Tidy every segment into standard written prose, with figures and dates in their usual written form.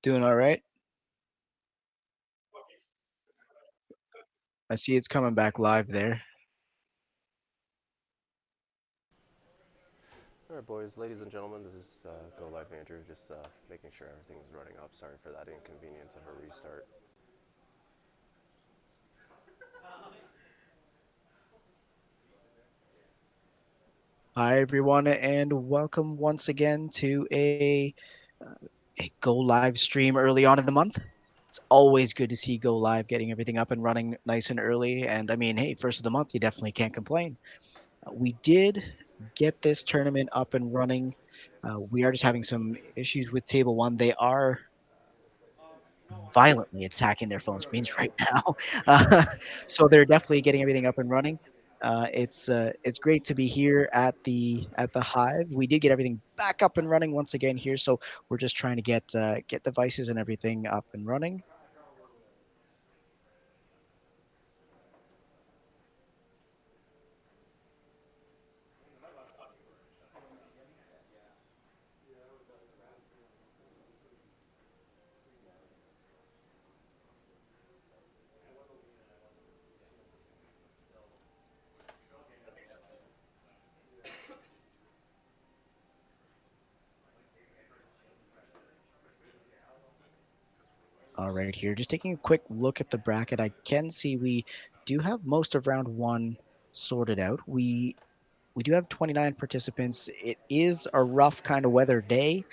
Doing all right. I see it's coming back live there. All right, boys, ladies and gentlemen, this is Go Live Andrew, just making sure everything is running up. Sorry for that inconvenience of a restart. Hi, everyone, and welcome once again to a Go Live stream early on in the month. It's always good to see Go Live getting everything up and running nice and early. And I mean, hey, first of the month, you definitely can't complain. We did get this tournament up and running. We are just having some issues with Table One. They are violently attacking their phone screens right now. So they're definitely getting everything up and running. It's great to be here at the Hive. We did get everything back up and running once again here, so we're just trying to get devices and everything up and running. All right, here, just taking a quick look at the bracket, I can see we do have most of round one sorted out. We do have 29 participants. It is a rough kind of weather day,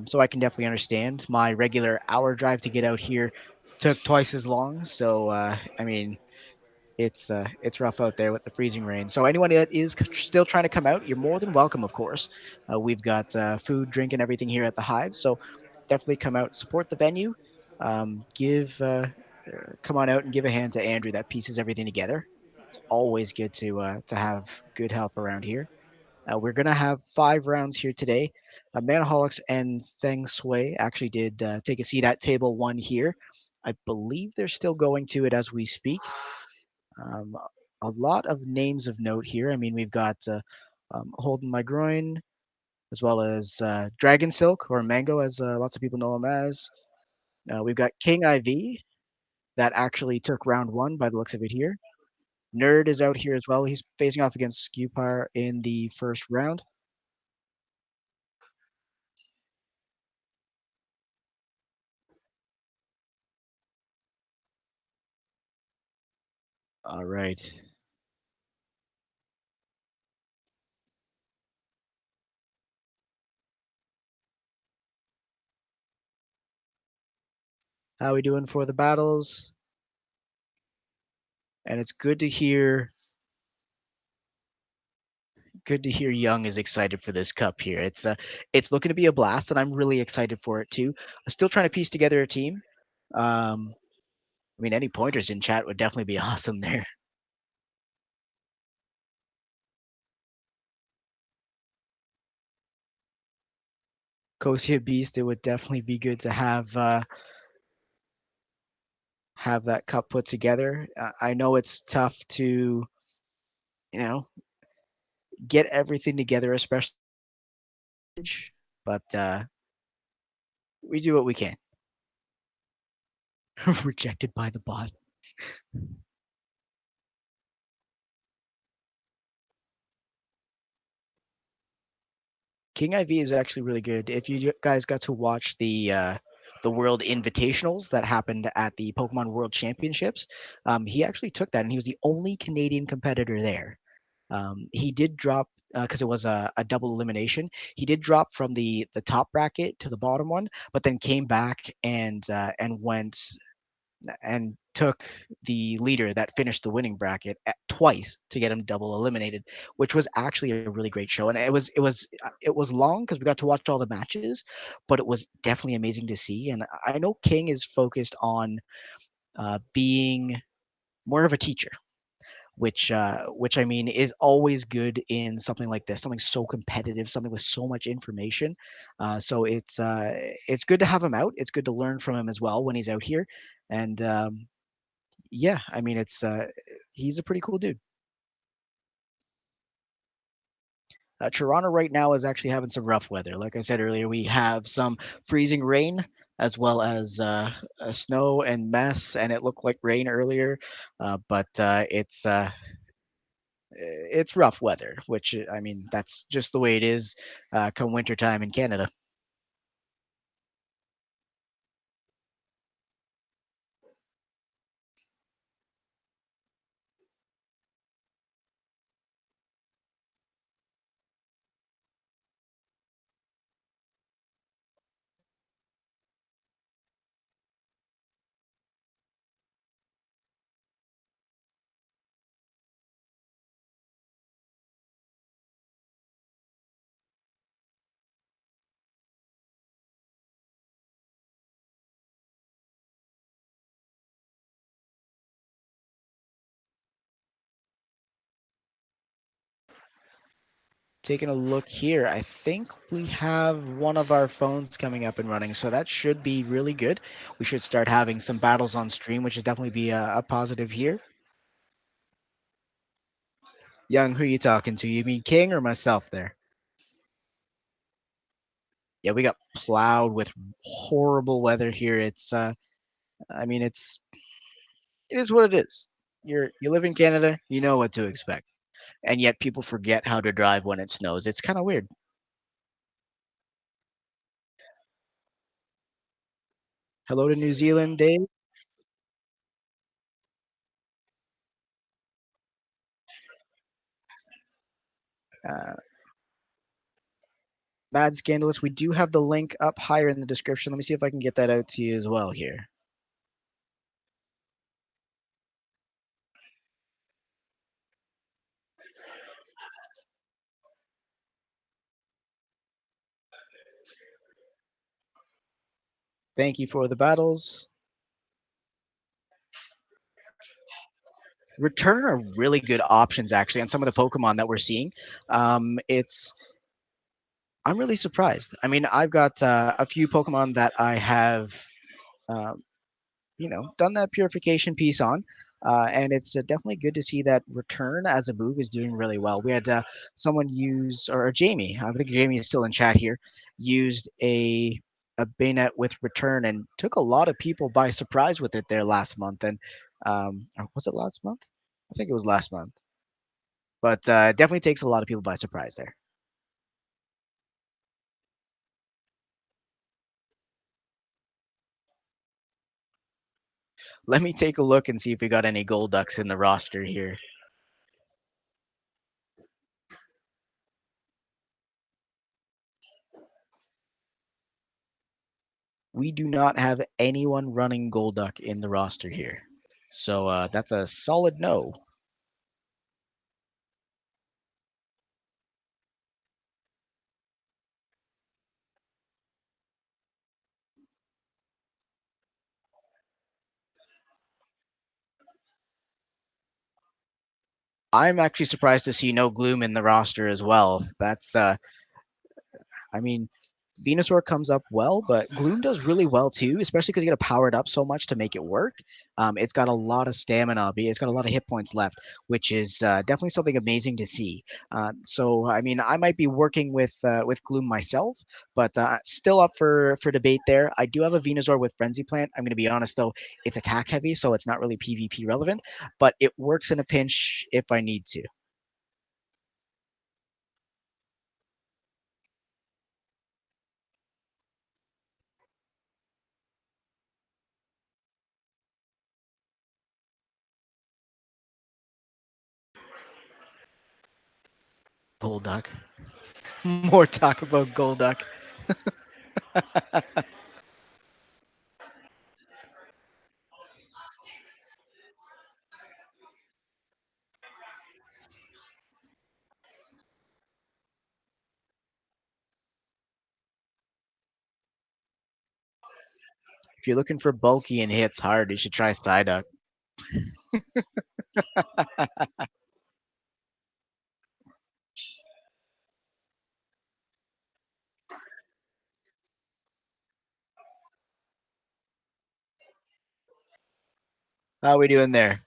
so I can definitely understand. My regular hour drive to get out here took twice as long. So I mean, it's rough out there with the freezing rain. So anyone that is still trying to come out, you're more than welcome, of course. We've got food, drink, and everything here at the Hive. So definitely come out, support the venue. Give come on out and give a hand to Andrew that pieces everything together. It's always good to have good help around here. We're going to have 5 rounds here today. Manaholics and Feng Shui actually did take a seat at table one here. I believe they're still going to it as we speak. Um, a lot of names of note here. I mean, we've got Holden My Groin, as well as Dragon Silk, or Mango, as lots of people know him as. We've got King IV, that actually took round one by the looks of it here. Nerd is out here as well. He's facing off against Skewpar in the first round. All right. How we doing for the battles? And it's good to hear Young is excited for this cup here. It's looking to be a blast, and I'm really excited for it too. I'm still trying to piece together a team. I mean, any pointers in chat would definitely be awesome there. Kosia Beast, it would definitely be good to have that cup put together. I know it's tough to you know get everything together, especially, but we do what we can. Rejected by the bot. King IV is actually really good. If you guys got to watch the World Invitationals that happened at the Pokemon World Championships, he actually took that, and he was the only Canadian competitor there. He did drop because it was a double elimination. He did drop from the top bracket to the bottom one, but then came back and went and took the leader that finished the winning bracket twice to get him double eliminated, which was actually a really great show. And it was long because we got to watch all the matches, but it was definitely amazing to see. And I know King is focused on being more of a teacher, which I mean is always good in something like this, something so competitive, something with so much information. So it's good to have him out. It's good to learn from him as well when he's out here, and yeah, I mean he's a pretty cool dude. Toronto right now is actually having some rough weather. Like I said earlier, we have some freezing rain as well as snow and mess, and it looked like rain earlier, but it's rough weather, which I mean that's just the way it is come wintertime in Canada. Taking a look here, I think we have one of our phones coming up and running, so that should be really good. We should start having some battles on stream, which would definitely be a positive here. Young, who are you talking to? You mean King or myself there? Yeah, we got plowed with horrible weather here. I mean, it is what it is. You live in Canada, you know what to expect, and yet people forget how to drive when it snows. It's kind of weird. Hello to New Zealand, Dave. Uh, Mad Scandalous. We do have the link up higher in the description. Let me see if I can get that out to you as well here. Thank you for the battles. Return are really good options actually on some of the Pokemon that we're seeing. It's I'm really surprised. I mean, I've got a few Pokemon that I have um, done that purification piece on. And it's definitely good to see that Return as a move is doing really well. We had someone use, or Jamie, I think Jamie is still in chat here, used a Bayonet with Return and took a lot of people by surprise with it there last month. And or was it last month? I think it was last month. But definitely takes a lot of people by surprise there. Let me take a look and see if we got any gold ducks in the roster here. We do not have anyone running Golduck in the roster here. So that's a solid no. I'm actually surprised to see no Gloom in the roster as well. I mean, Venusaur comes up well, but Gloom does really well too, especially because you got to power it up so much to make it work. It's got a lot of stamina, but it's got a lot of hit points left, which is definitely something amazing to see. So, I mean, I might be working with Gloom myself, but still up for debate there. I do have a Venusaur with Frenzy Plant. I'm going to be honest though, it's attack heavy, so it's not really PvP relevant, but it works in a pinch if I need to. Golduck. More talk about Golduck. If you're looking for bulky and hits hard, you should try Psyduck. How are we doing there?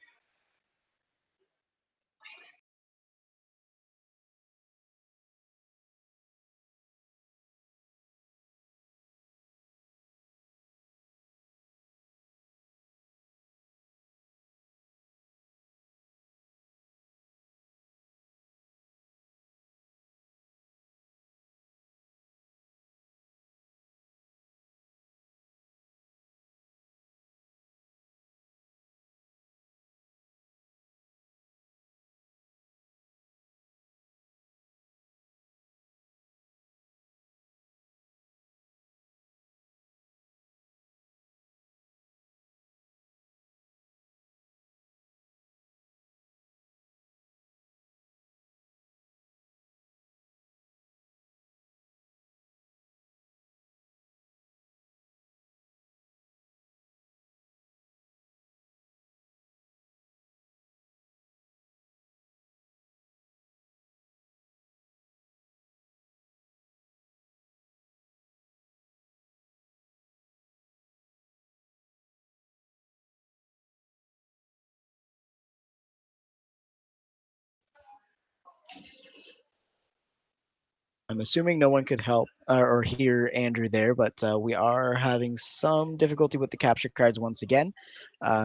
I'm assuming no one could help or hear Andrew there, but we are having some difficulty with the capture cards once again.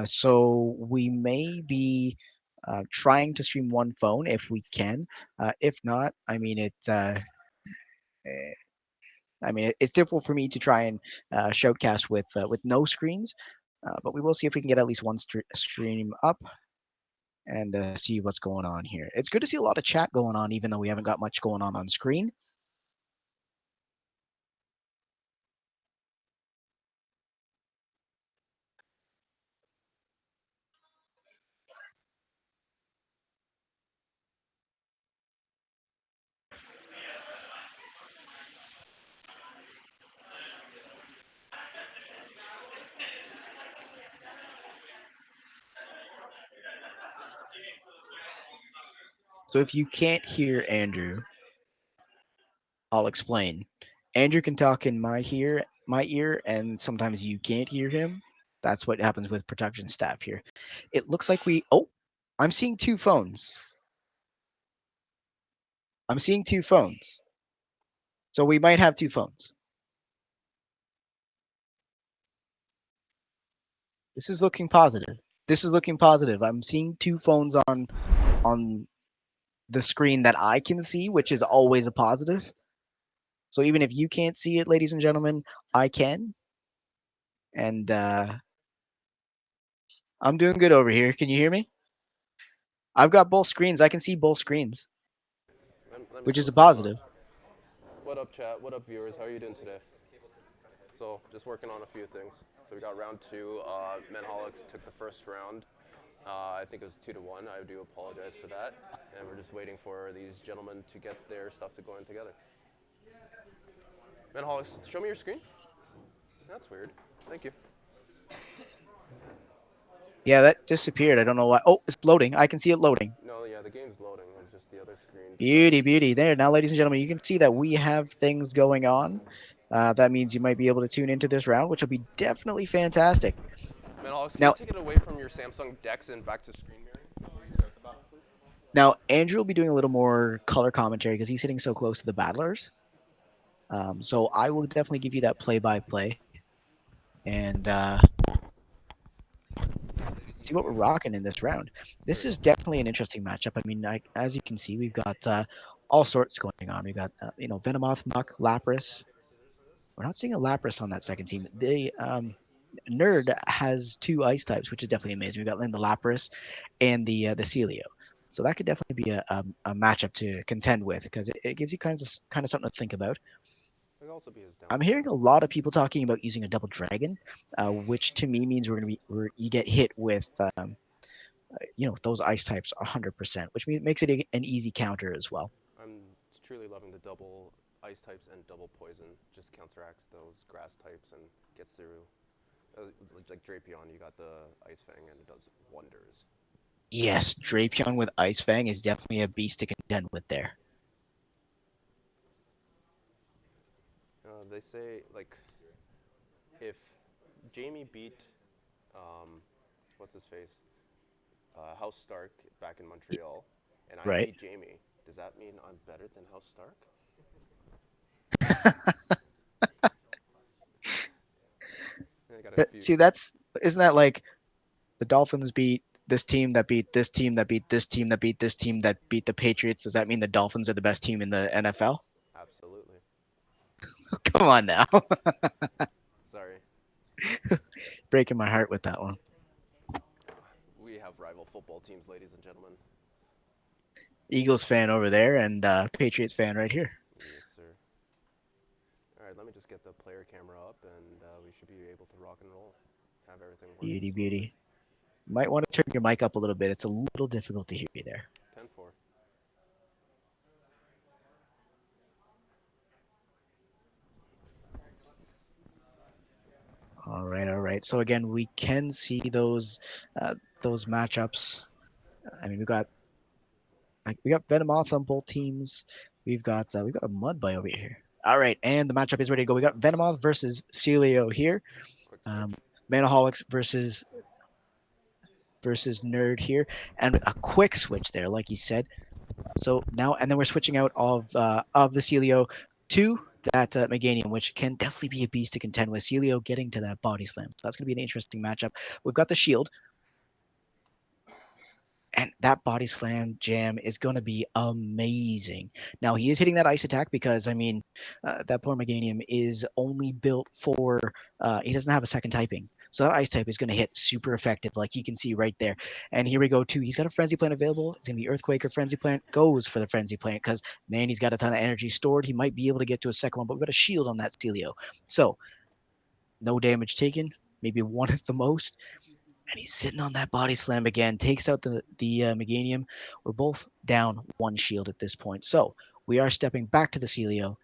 So we may be trying to stream one phone if we can. If not, eh, it's difficult for me to try and shoutcast with no screens. But we will see if we can get at least one stream up and see what's going on here. It's good to see a lot of chat going on, even though we haven't got much going on screen. So if you can't hear Andrew, I'll explain. Andrew can talk in my ear, and sometimes you can't hear him. That's what happens with production staff here. It looks like we. Oh, I'm seeing two phones. I'm seeing two phones. So we might have two phones. This is looking positive. This is looking positive. I'm seeing two phones on the screen that I can see, which is always a positive. So even if you can't see it, ladies and gentlemen, I can. And I'm doing good over here. Can you hear me? I've got both screens. I can see both screens, Let me which see is a what's going on. positive. What up, chat? What up, viewers? How are you doing today? So, just working on a few things. So we got round two. Menholics took the first round. I think it was 2-1. I do apologize for that. And we're just waiting for these gentlemen to get their stuff to going together. Menholics, show me your screen. That's weird. Thank you. Yeah, that disappeared. I don't know why. Oh, it's loading. I can see it loading. No, yeah, the game's loading. It's just the other screen decided. Beauty, beauty. There. Now, ladies and gentlemen, you can see that we have things going on. That means you might be able to tune into this round, which will be definitely fantastic. Menholics, can you Now, take it away from your Samsung Dex and back to screen mirroring before you start the battle, please? now Andrew will be doing a little more color commentary because he's sitting so close to the battlers. So I will definitely give you that play-by-play and Ladies and see what we're gentlemen, rocking in this round. here This we go. is definitely an interesting matchup. I mean, as you can see, we've got all sorts going on. We've got Venomoth, Muck, Lapras. We're not seeing a Lapras on that second team. The Nerd has two ice types, which is definitely amazing. We've got the Lapras and the Celio. So that could definitely be a matchup to contend with because it gives you kind of something to think about. It could also be his I'm downfall. hearing a lot of people talking about using a double dragon, which to me means you get hit with those ice types 100%, which makes it an easy counter as well. I'm truly loving the double ice types and double poison. Just counteracts those grass types and gets through. Like Drapion, you got the Ice Fang and it does wonders. Yes, Drapion with Ice Fang is definitely a beast to contend with there. They say like if Jamie beat what's his face House Stark back in Y- Montreal, and I Right? beat Jamie, does that mean I'm better than House Stark? I got a few. See, that's isn't that like the Dolphins beat this team that beat this team that beat this team that beat this team that beat the Patriots? Does that mean the Dolphins are the best team in the NFL? Absolutely. Come on now, Sorry, breaking my heart with that one. we have rival football teams, ladies and gentlemen. Eagles fan over there and Patriots fan right here. Yes, sir. All right, let me just get the player camera up, and we should be able to rock and roll. Have everything working Beauty, smoothly. beauty. You might want to turn your mic up a little bit. It's a little difficult to hear you there. 10-4. All right, all right. So again, we can see those matchups. I mean, we got Venomoth on both teams. We've got a Mudbite over here. All right, and the matchup is ready to go. We got Venomoth versus Celio here. Quick Um, switch. Manaholics versus Nerd here, and a quick switch there, like you said. So now, and then we're switching out of the Celio to that Meganium, which can definitely be a beast to contend with. Celio getting to that body slam. So that's going to be an interesting matchup. We've got the shield, and that body slam jam is going to be amazing. Now he is hitting that ice attack because I mean, that poor Meganium is only built for. He doesn't have a second typing, so that ice type is going to hit super effective, like you can see right there. And here we go too. He's got a frenzy plant available. It's going to be earthquake or frenzy plant. Goes for the frenzy plant because man, he's got a ton of energy stored. He might be able to get to a second one, but we've got a shield on that Celio, so no damage taken. Maybe one at the most, and he's sitting on that body slam again. Takes out the Meganium. We're both down one shield at this point, so we are stepping back to the Celio.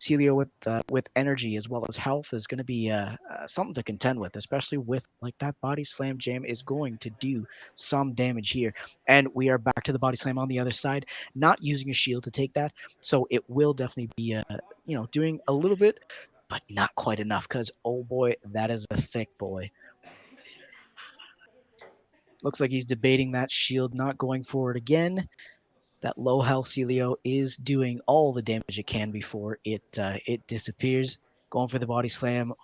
Celio with energy as well as health is going to be something to contend with, especially with like that body slam jam is going to do some damage here. And we are back to the body slam on the other side, not using a shield to take that, so it will definitely be doing a little bit, but not quite enough because oh boy, that is a thick boy. Looks like he's debating that shield, not going for it again. That low health Celio is doing all the damage it can before it disappears. Going for the body slam,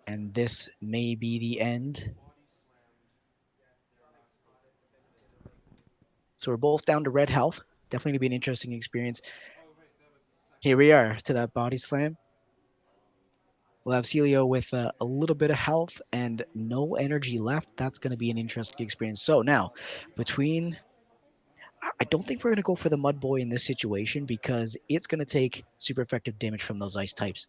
and this may be the end. So we're both down to red health. Definitely gonna be an interesting experience. Here we are to that body slam. We'll have Celio with a little bit of health and no energy left. That's going to be an interesting experience. So now, between I don't think we're going to go for the Mud Boy in this situation because it's going to take super effective damage from those ice types.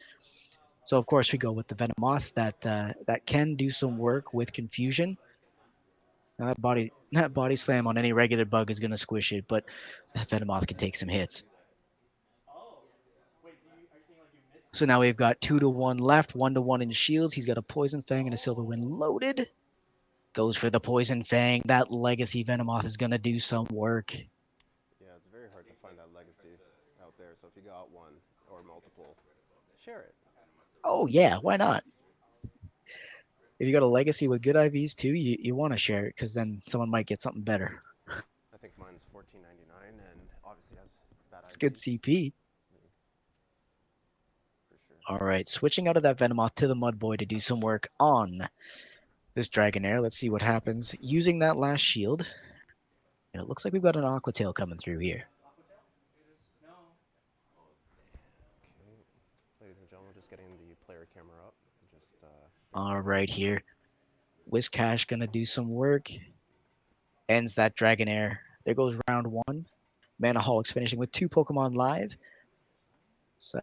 So of course we go with the Venomoth that can do some work with confusion. Now that body slam on any regular bug is going to squish it, but that Venomoth can take some hits. So now we've got 2-1 left, 1-1 in shields. He's got a Poison Fang and a Silver Wind loaded. Goes for the Poison Fang. That Legacy Venomoth is going to do some work. Yeah, it's very hard to find that legacy out there. So if you got one or multiple, share it. Oh, yeah, why not? If you got a Legacy with good IVs too, you want to share it because then someone might get something better. I think mine is 14.99 and obviously has bad It's good IVs. CP. For sure. All right, switching out of that Venomoth to the Mud Boy to do some work on this Dragonair. Let's see what happens. Using that last shield, and it looks like we've got an Aqua Tail coming through here. Okay, ladies and gentlemen, just getting the player camera up. Just making All sure. right, here. Whiscash gonna do some work. Ends that Dragonair. There goes round one. Manaholics finishing with two Pokemon live. It's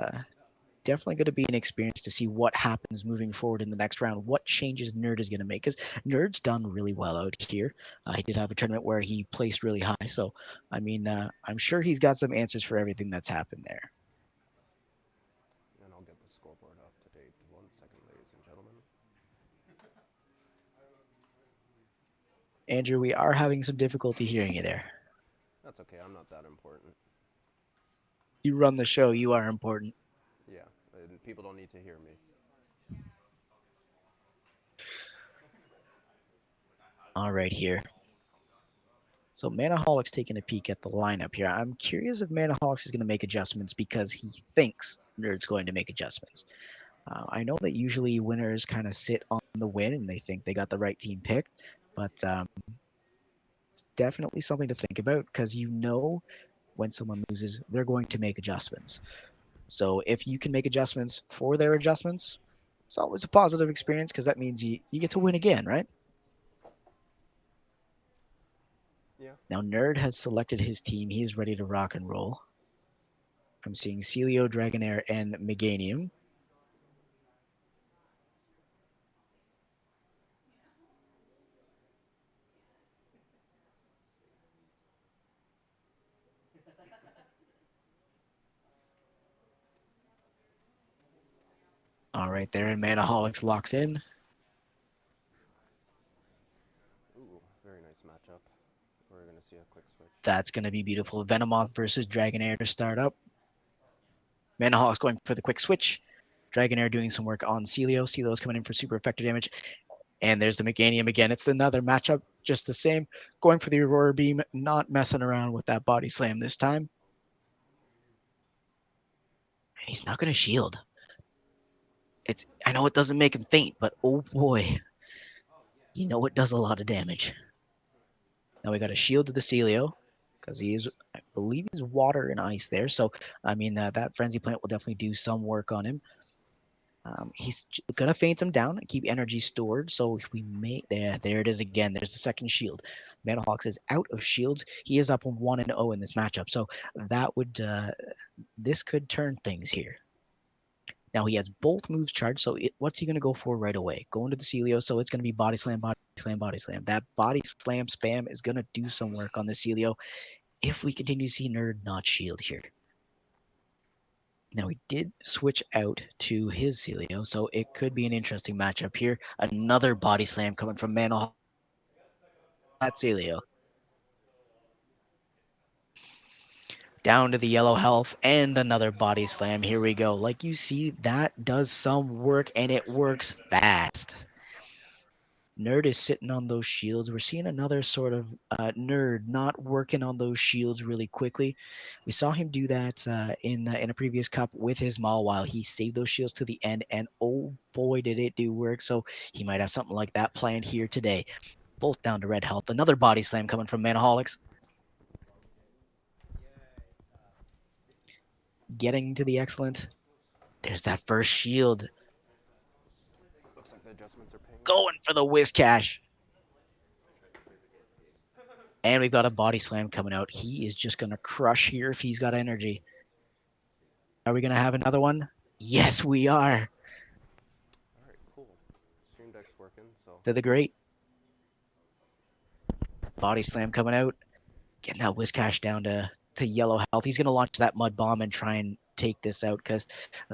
definitely going to be an experience to see what happens moving forward in the next round. What changes Nerd is going to make because Nerd's done really well out here. He did have a tournament where he placed really high, so I mean, I'm sure he's got some answers for everything that's happened there. And I'll get the scoreboard up to date. 1 second, ladies and gentlemen. Andrew, we are having some difficulty hearing you there. That's okay. I'm not that important. You run the show. You are important. Yeah, and people don't need to hear me. All right, here. So Manaholics taking a peek at the lineup here. I'm curious if Manaholics is going to make adjustments because he thinks Nerd's going to make adjustments. I know that usually winners kind of sit on the win and they think they got the right team picked, but it's definitely something to think about because you know when someone loses, they're going to make adjustments. So if you can make adjustments for their adjustments, it's always a positive experience because that means you get to win again, right? Yeah. Now, Nerd has selected his team. He is ready to rock and roll. I'm seeing Celio, Dragonair, and Meganium. All right, there, and Manaholics locks in. Ooh, very nice matchup. We're gonna see a quick switch. That's going to be beautiful. Venomoth versus Dragonair to start up. Manahawk's going for the quick switch. Dragonair doing some work on Celio. Celio's coming in for super effective damage. And there's the Meganium again. It's another matchup just the same. Going for the Aurora Beam, not messing around with that body slam this time. He's not going to shield. I know it doesn't make him faint, but oh boy, you know it does a lot of damage. Now we got a shield to the Celio because he is, I believe, he's water and ice there. So I mean that frenzy plant will definitely do some work on him. He's gonna feint him down and keep energy stored. So we may there it is again. There's the second shield. Manahawks is out of shields. He is up on 1-0 in this matchup. So that would this could turn things here. Now he has both moves charged. So what's he gonna go for right away? Going to the Celio. So it's gonna be body slam, body slam, body slam. That body slam spam is gonna do some work on the Celio if we continue to see Nerd not shield here. Now, he did switch out to his Celio, so it could be an interesting matchup here. Another body slam coming from Mano. That Celio. Down to the yellow health and another body slam. Here we go. Like you see, that does some work and it works fast. Nerd is sitting on those shields. We're seeing another sort of Nerd not working on those shields really quickly. We saw him do that in a previous cup with his Mawile. He saved those shields to the end, and oh boy, did it do work. So he might have something like that planned here today. Both down to red health. Another body slam coming from Manaholics. Getting to the excellent. There's that first shield. Looks like the adjustments are paying off. Going for the whiz cash. And we've got a body slam coming out. He is just going to crush here if he's got energy. Are we going to have another one? Yes, we are. All right, cool. Stream Deck's working, so. To the great. Body slam coming out. Getting that Whiscash down to yellow health. He's going to launch that mud bomb and try and take this out because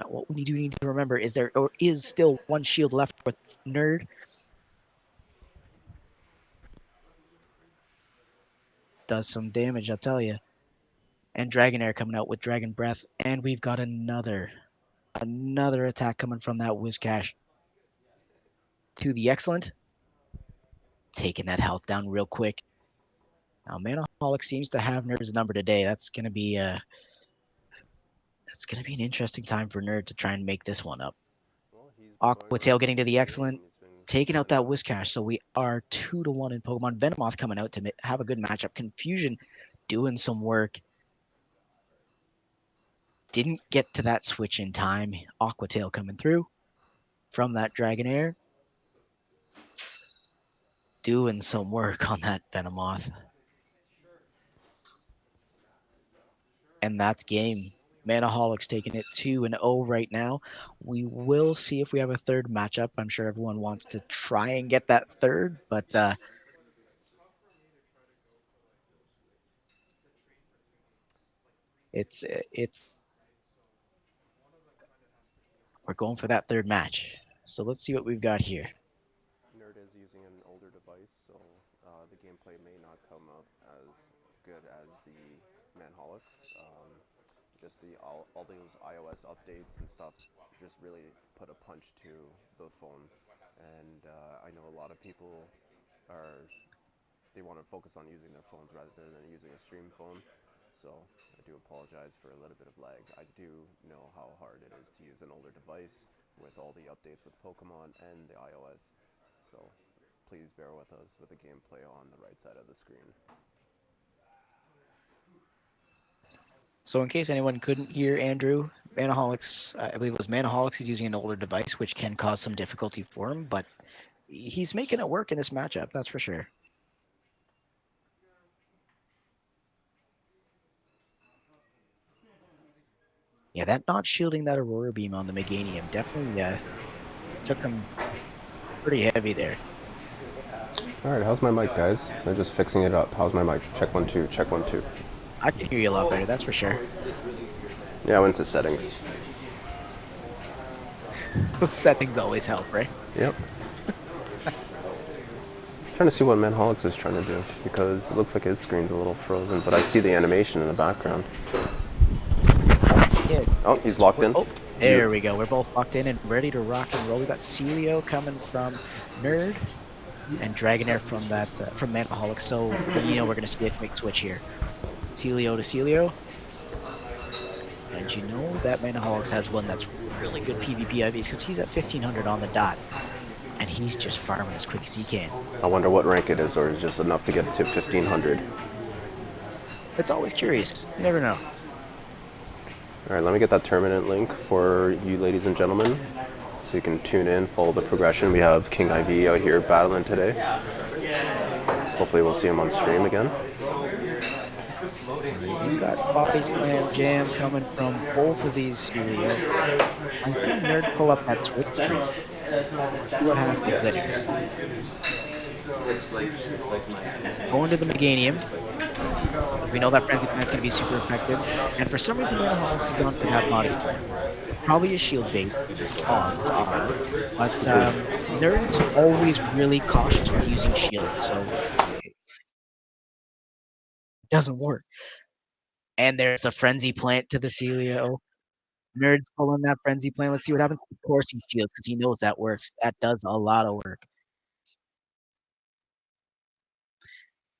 what we do need to remember is there is still one shield left with Nerd. Does some damage, I'll tell you. And Dragonair coming out with Dragon Breath. And we've got another attack coming from that Whiscash. To the excellent. Taking that health down real quick. Now, Manaholic seems to have Nerd's number today. That's gonna be an interesting time for Nerd to try and make this one up. Well, he's been going Aqua around Tail the getting to the game, excellent, and he's been taking out killing that it. Whiscash. So we are 2-1 in Pokemon. Venomoth coming out to have a good matchup. Confusion doing some work. Didn't get to that switch in time. Aqua Tail coming through from that Dragonair. Doing some work on that Venomoth. And that's game. Manaholics taking it 2-0 right now. We will see if we have a third matchup. I'm sure everyone wants to try and get that third, but it's we're going for that third match. So let's see what we've got here. Nerd is using an older device, so the gameplay may not come up as good as the Manholics. Just all those iOS updates and stuff just really put a punch to the phone. And I know a lot of people they want to focus on using their phones rather than using a stream phone. So I do apologize for a little bit of lag. I do know how hard it is to use an older device with all the updates with Pokemon and the iOS. So please bear with us with the gameplay on the right side of the screen. So in case anyone couldn't hear Andrew, Manaholics, I believe it was Manaholics, he's using an older device, which can cause some difficulty for him, but he's making it work in this matchup, that's for sure. Yeah, that not shielding that Aurora Beam on the Meganium definitely took him pretty heavy there. All right, how's my mic, guys? I'm just fixing it up. How's my mic? Check 1 2. Check 1 2. I can hear you a lot better, that's for sure. Yeah, I went to settings. Those settings always help, right? Yep. Trying to see what Manholics is trying to do because it looks like his screen's a little frozen, but I see the animation in the background. Yeah, Oh, he's locked in. Oh, there we go. We're both locked in and ready to rock and roll. We got Celio coming from Nerd. and Dragonair from that from Manaholic. So we're gonna see a quick switch here. Celio to Celio, and that Manaholics has one that's really good PvP IVs because he's at 1500 on the dot, and he's just farming as quick as he can. I wonder what rank it is, or is it just enough to get to 1500. It's always curious. You never know. All right, let me get that tournament link for you, ladies and gentlemen, so you can tune in, follow the progression. We have King IV out here battling today. Hopefully, we'll see him on stream again. We do got Body Slam Jam coming from both of these Celio. I see Nerd pull up that switch tree. See what happens there. Going to the Meganium. We know that Frenzy Plant's going to be super effective. And for some reason, Manaholics has gone for that Body Slam. Probably a shield bait. Odds are. But Nerd's always really cautious with using shield, so it doesn't work. And there's the Frenzy Plant to the Celio. Nerd's pulling that Frenzy Plant. Let's see what happens. Of course he shields because he knows that works. That does a lot of work.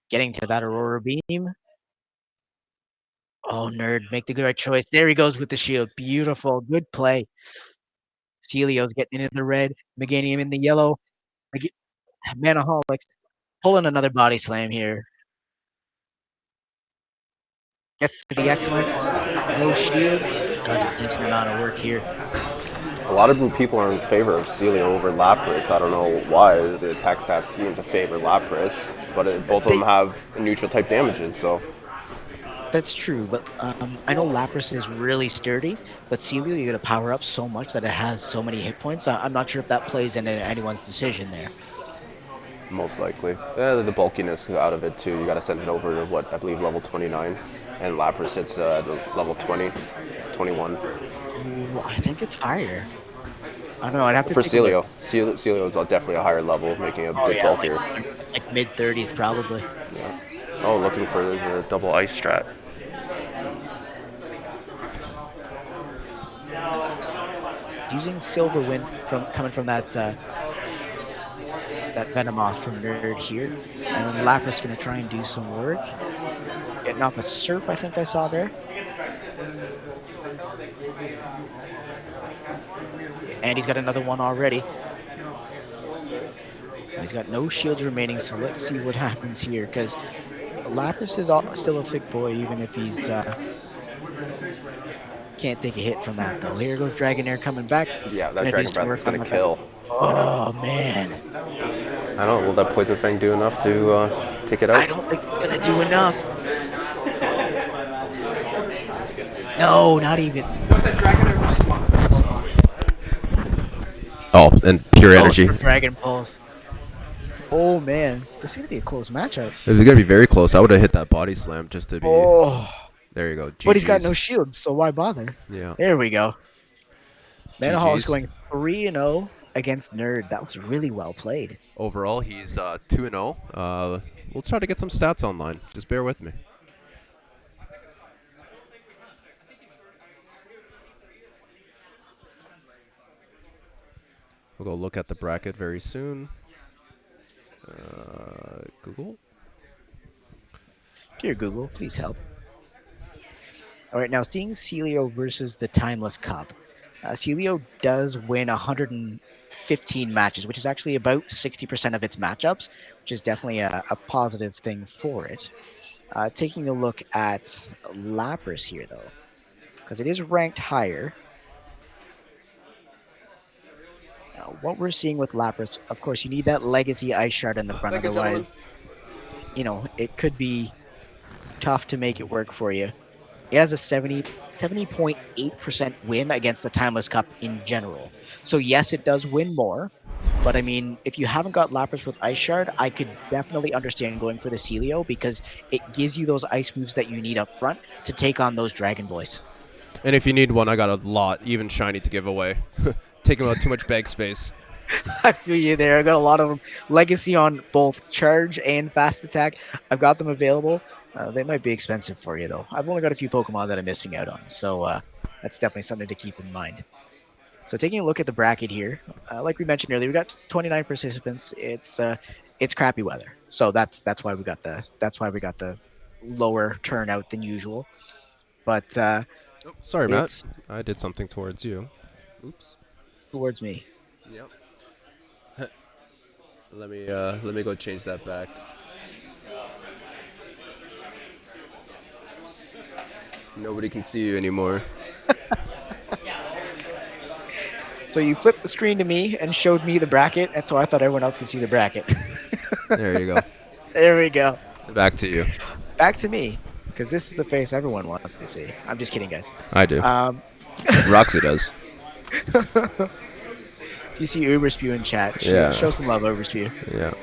Getting to that Aurora Beam. Oh, Nerd, make the right choice. There he goes with the shield. Beautiful. Good play. Celio's getting into the red. Meganium in the yellow. Manaholics pulling another body slam here. Gets to the excellent. No shield. Does a decent amount of work here. A lot of people are in favor of Celio over Lapras. I don't know why. The attack stats seem to favor Lapras, but both of them They, have neutral type damages, so that's true, but I know Lapras is really sturdy, but Celio you got to power up so much that it has so many hit points. I'm not sure if that plays into anyone's decision there. most likely. The bulkiness out of it, too. You got to send it over to, what, I believe level 29, and Lapras hits level 20, 21. Ooh, I think it's higher. I don't know. I'd have to For take a look. Celio is definitely a higher level, making a Oh bit yeah, bulkier. like mid 30s probably. Yeah. Oh, looking for the double ice strat. Using Silver Wind from coming from that Venomoth from Nerd here, and then Lapras gonna try and do some work. Getting off a Surf, I think I saw there. And he's got another one already. He's got no shields remaining, so let's see what happens here, because Lapras is still a thick boy, even if he's can't take a hit from that, though. Here goes Dragonair coming back. Yeah, that Gonna do Dragon some Breath work is on going to that. kill. Oh, man. I don't know, will that Poison Fang do enough to take it out? I don't think it's gonna do enough. No, not even. Oh, and pure Goes energy. for Dragon Pulse. Oh, man. This is gonna be a close matchup. It was going to be very close. I would have hit that body slam just to be... Oh, There you go. but he's got no GG's. shields, so why bother? Yeah. There we go. Manahall is GG's. going 3-0 against Nerd. That was really well played. Overall, he's 2-0. We'll try to get some stats online. Just bear with me. We'll go look at the bracket very soon. Google. Dear Google, please help. All right, now seeing Celio versus the Timeless Cup. Celio does win 115 matches, which is actually about 60% of its matchups, which is definitely a positive thing for it. Taking a look at Lapras here, though, because it is ranked higher. What we're seeing with Lapras, of course, you need that Legacy Ice Shard in the front. Thank you, Otherwise, gentlemen. it could be tough to make it work for you. It has a 70.8% win against the Timeless Cup in general. So yes, it does win more. But I mean, if you haven't got Lapras with Ice Shard, I could definitely understand going for the Celio because it gives you those ice moves that you need up front to take on those Dragon Boys. And if you need one, I got a lot, even shiny, to give away. Taking out too much bag space. I feel you there. I got a lot of them. Legacy on both charge and fast attack. I've got them available. They might be expensive for you though. I've only got a few Pokemon that I'm missing out on, so that's definitely something to keep in mind. So taking a look at the bracket here, like we mentioned earlier, we got 29 participants. it's crappy weather, so that's why we got the lower turnout than usual. But Oh, sorry, Matt. it's I did something towards you. Oops. towards me. Yep. Let me go change that back. Nobody can see you anymore. So you flipped the screen to me and showed me the bracket, and so I thought everyone else could see the bracket. There you go. There we go. Back to you. Back to me, because this is the face everyone wants to see. I'm just kidding, guys. I do. Um, Roxy does. if you see Uberspew in chat, Yeah. show some love, Uberspew. Yeah.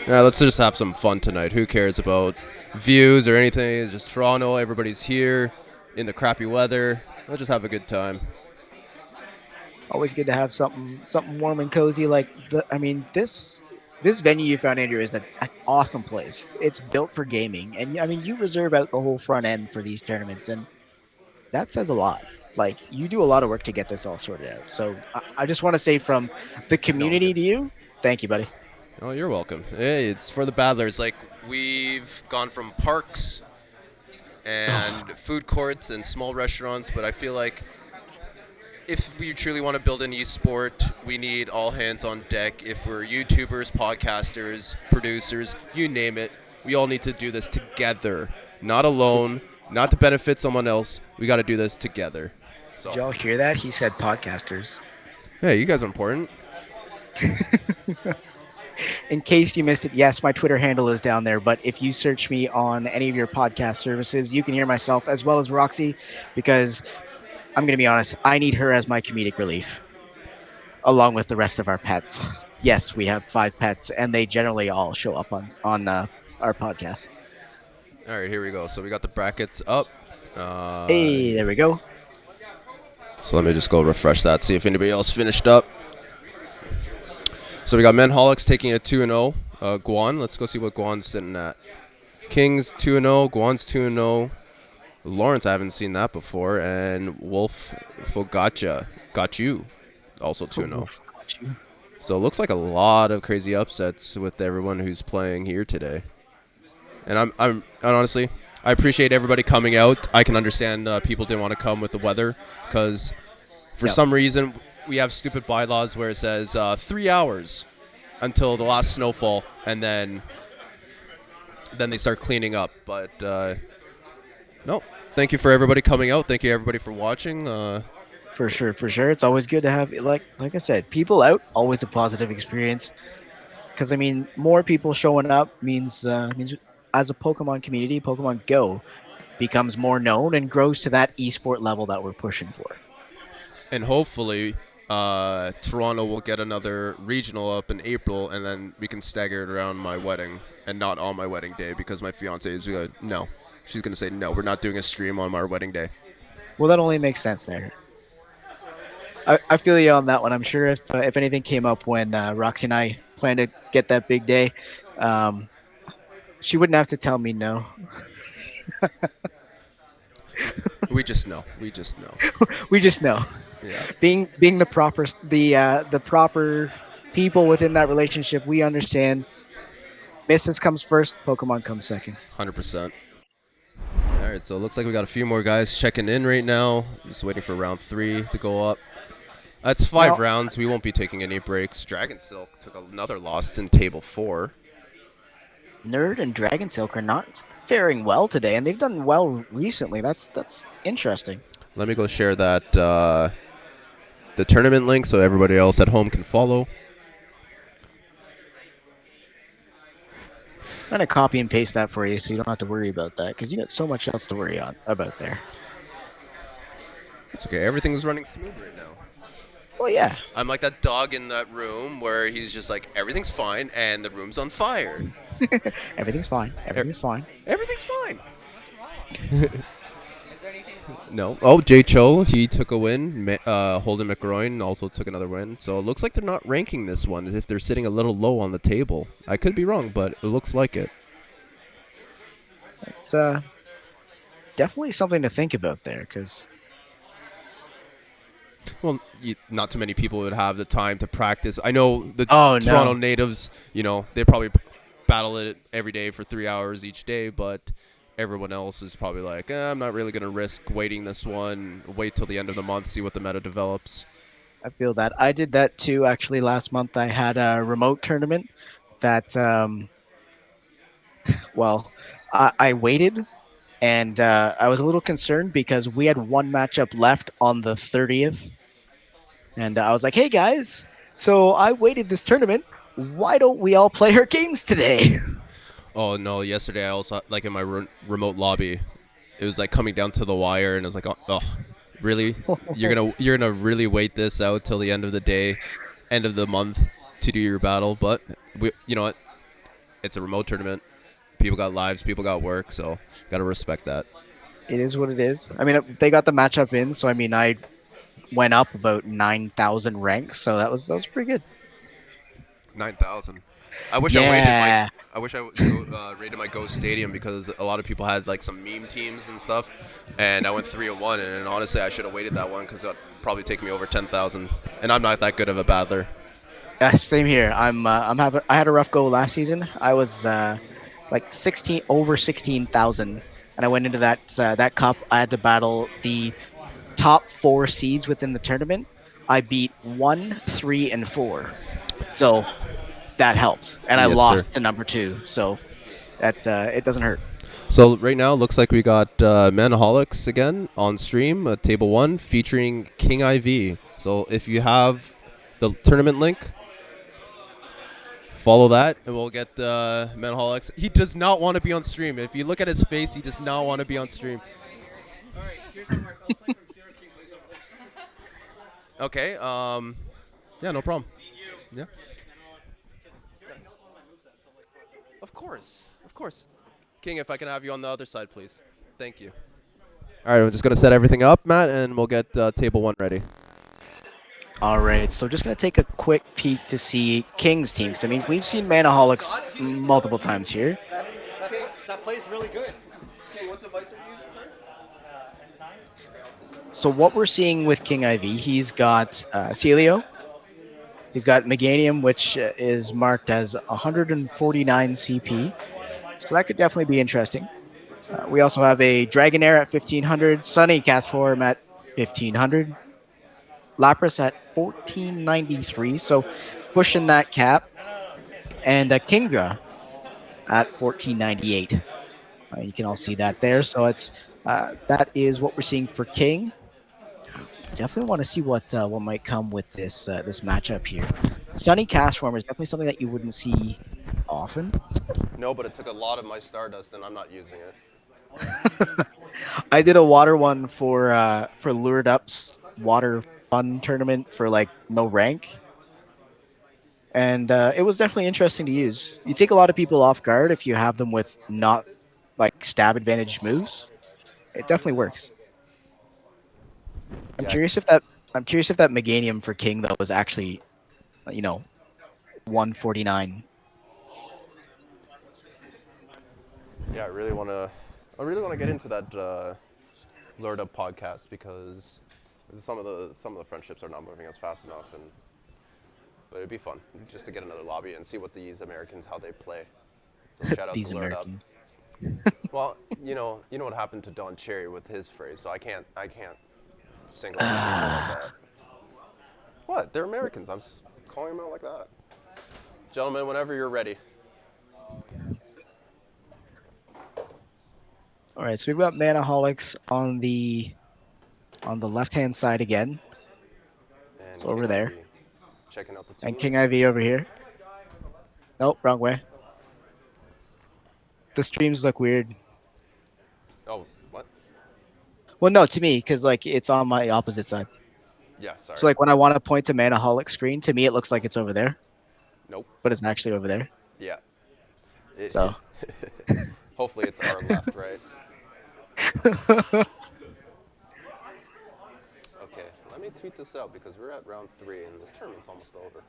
Yeah, let's just have some fun tonight. Who cares about views or anything? It's just Toronto. Everybody's here in the crappy weather. Let's just have a good time. Always good to have something warm and cozy. Like I mean, this venue you found, Andrew, is an awesome place. It's built for gaming, and I mean, you reserve out the whole front end for these tournaments, and that says a lot. Like you do a lot of work to get this all sorted out. So I just want to say from the No, I'm community good. to you, thank you, buddy. Oh, you're welcome. Hey, it's for the battlers. Like, we've gone from parks Oh, and food courts and small restaurants, but I feel like if we truly want to build an esport, we need all hands on deck. If we're YouTubers, podcasters, producers, you name it, we all need to do this together, not did, alone, not to benefit someone else. We got to do this together. did So, y'all hear that? He said podcasters. hey, you guys are important. In case you missed it, yes, my Twitter handle is down there. But if you search me on any of your podcast services, you can hear myself as well as Roxy, because I'm going to be honest, I need her as my comedic relief, along with the rest of our pets. Yes, we have 5 pets, and they generally all show up on our podcast. All right, here we go. So we got the brackets up. Uh, Hey, there we go. so let me just go refresh that, see if anybody else finished up. So we got Menholics taking a 2-0. Guan, let's go see what Guan's sitting at. Kings 2-0, Guan's 2-0. Lawrence, I haven't seen that before. And Wolf Fogacha got you, also 2-0. Oof, got you. So it looks like a lot of crazy upsets with everyone who's playing here today. And and honestly, I appreciate everybody coming out. I can understand people didn't want to come with the weather because for Yep, some reason we have stupid bylaws where it says 3 hours until the last snowfall, and then they start cleaning up. But no, thank you for everybody coming out. Thank you everybody for watching. for sure, for sure. It's always good to have, like I said, people out. Always a positive experience. Because I mean, more people showing up means as a Pokemon community, Pokemon Go becomes more known and grows to that esport level that we're pushing for. And hopefully Toronto will get another regional up in April, and then we can stagger it around my wedding and not on my wedding day because my fiance is going to, no. She's going to say, no, we're not doing a stream on our wedding day. Well, that only makes sense there. I feel you on that one. I'm sure if anything came up when Roxy and I plan to get that big day, um, she wouldn't have to tell me no. We just know. We just know. We just know. Yeah, Being the proper people within that relationship, we understand. Missus comes first, Pokemon comes second. 100%. All right, so it looks like we got a few more guys checking in right now. Just waiting for round 3 to go up. That's 5 Now, rounds. We won't be taking any breaks. Dragon Silk took another loss in table 4. Nerd and Dragon Silk are not faring well today, and they've done well recently. That's interesting. Let me go share that the tournament link so everybody else at home can follow. I'm gonna copy and paste that for you, so you don't have to worry about that, because you got so much else to worry on about there. It's okay. Everything's running smooth right now. Well, yeah, I'm like that dog in that room where he's just like, everything's fine and the room's on fire. everything's fine. E- Everything's fine. Everything's fine. No. Oh, Jay Cho, he took a win. Holden McGroin also took another win. So it looks like they're not ranking this one as if they're sitting a little low on the table. I could be wrong, but it looks like it. It's definitely something to think about there, because Well, not too many people would have the time to practice. I know the Oh Toronto no, natives, they probably battle it every day for 3 hours each day, but everyone else is probably like, I'm not really going to risk waiting this one, wait till the end of the month, see what the meta develops. I feel that. I did that too. Actually, last month I had a remote tournament that, well, I waited and I was a little concerned because we had one matchup left on the 30th, and I was like, "Hey guys, so I waited this tournament. Why don't we all play our games today?" Oh no! Yesterday I also like in my remote lobby, it was like coming down to the wire, and it was like, oh, really? You're gonna really wait this out till the end of the day, end of the month to do your battle? But you know what? It's a remote tournament. People got lives, people got work, so gotta respect that. It is what it is. I mean, they got the matchup in, so I mean, I went up about 9,000 ranks, so that was pretty good. 9,000. I wish I waited my. Yeah. I wish I rated my Ghost Stadium because a lot of people had like some meme teams and stuff, and I went 3-1. And honestly, I should have waited that one because it'd probably take me over 10,000. And I'm not that good of a battler. Yeah, same here. I had a rough go last season. I was like 16 over 16,000, and I went into that cup. I had to battle the top four seeds within the tournament. I beat 1, 3, and 4, so that helped, and I Yes, sir. lost to number 2. So that it doesn't hurt. So right now, looks like we got Manaholics again on stream, table one, featuring King IV. So if you have the tournament link, follow that, and we'll get Manaholics. He does not want to be on stream. If you look at his face, he does not want to be on stream. Okay. Yeah, no problem. Yeah. Of course. Of course. King, if I can have you on the other side, please. Thank you. All right, we're just gonna set everything up, Matt, and we'll get table one ready. All right, so just gonna take a quick peek to see King's team. 'Cause, I mean, we've seen Manaholics multiple times here. That plays really good. King, what device are you using, sir? So what we're seeing with King IV, he's got Celio, he's got Meganium, which is marked as 149 CP. So that could definitely be interesting. We also have a Dragonair at 1500, Sunny Cast Form at 1500, Lapras at 1493. So pushing that cap, and Kingdra at 1498. You can all see that there. So that is what we're seeing for King. Definitely want to see what might come with this matchup here. Sunny Castform is definitely something that you wouldn't see often. No, but it took a lot of my Stardust, and I'm not using it. I did a water one for Lured Up's water fun tournament for like no rank, and it was definitely interesting to use. You take a lot of people off guard if you have them with not like stab advantage moves. It definitely works. I'm Yeah, curious if that I'm curious if that Meganium for King though was actually, you know 149. yeah. I really want to get into that Lord Up podcast because some of the friendships are not moving as fast enough, and but it'd be fun just to get another lobby and see what these Americans how they play. So shout out to These Lord Up. Americans. Well, you know what happened to Don Cherry with his phrase, so I can't single out people like Ah. that. What? They're Americans. Calling them out like that. Gentlemen, whenever you're ready. All right, so we've got Manaholics on the left hand side again. And So King over there, IV checking out the and King teams. IV over here. Nope, wrong way. The streams look weird. Oh, what? Well, no, to me, because like it's on my opposite side. Yeah, So sorry. like when I want to point to Manaholic screen, to me it looks like it's over there, Nope. but it's actually over there. Yeah. It, So it Hopefully it's our left, right? Okay, let me tweet this out because we're at round 3 and this tournament's almost over.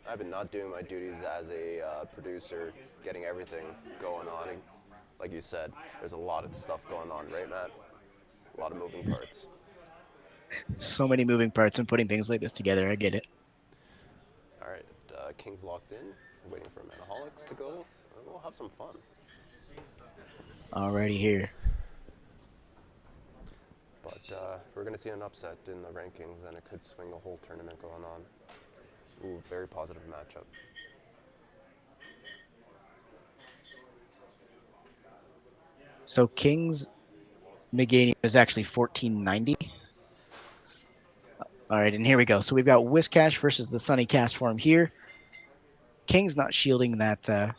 I've been not doing my duties as a producer, getting everything going on. And like you said, there's a lot of stuff going on, right, Matt? A A lot of moving parts. So many moving parts and putting things like this together. I get it. All right, King's locked in. Waiting for Manaholics to go. We'll have some fun. Alrighty here. But we're going to see an upset in the rankings, and it could swing the whole tournament going on. Ooh, very positive matchup. So King's Meganium is actually 1490. All right, and here we go. So we've got Whiscash versus the Sunny Cast form here. King's not shielding that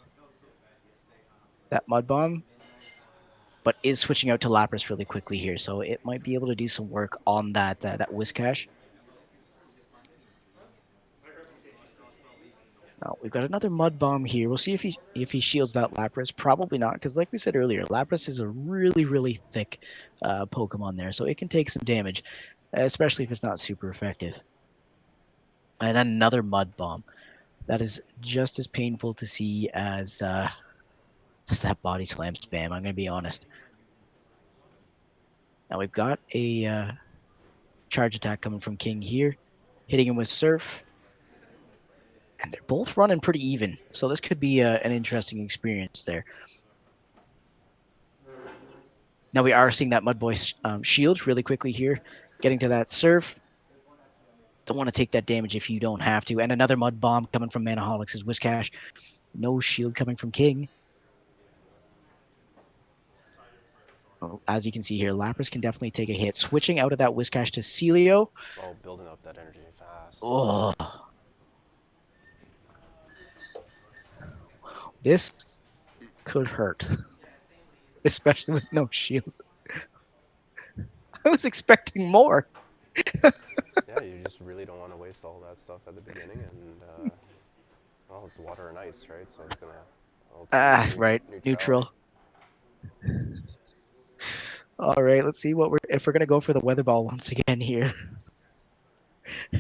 Mud Bomb, but is switching out to Lapras really quickly here. So it might be able to do some work on that Whiscash. Now we've got another Mud Bomb here. We'll see if he shields that Lapras. Probably not, because like we said earlier, Lapras is a really thick Pokemon there, so it can take some damage, especially if it's not super effective. And another Mud Bomb. That is just as painful to see as that Body Slam spam. I'm gonna be honest. Now we've got a charge attack coming from King here, hitting him with Surf, and they're both running pretty even. So this could be an interesting experience there. Now we are seeing that Mudboy shield really quickly here, getting to that Surf. Don't want to take that damage if you don't have to. And another Mud Bomb coming from Manaholics is Whiscash. No shield coming from King. Oh, as you can see here, Lapras can definitely take a hit. Switching out of that Whiscash to Celio. Oh, building up that energy fast. Oh, this could hurt, especially with no shield. I was expecting more. Yeah, you just really don't want to waste all that stuff at the beginning, and well, it's water and ice, right? So it's gonna ultimately Right. neutrality. Neutral. All right, let's see what we're if we're gonna go for the weather ball once again here,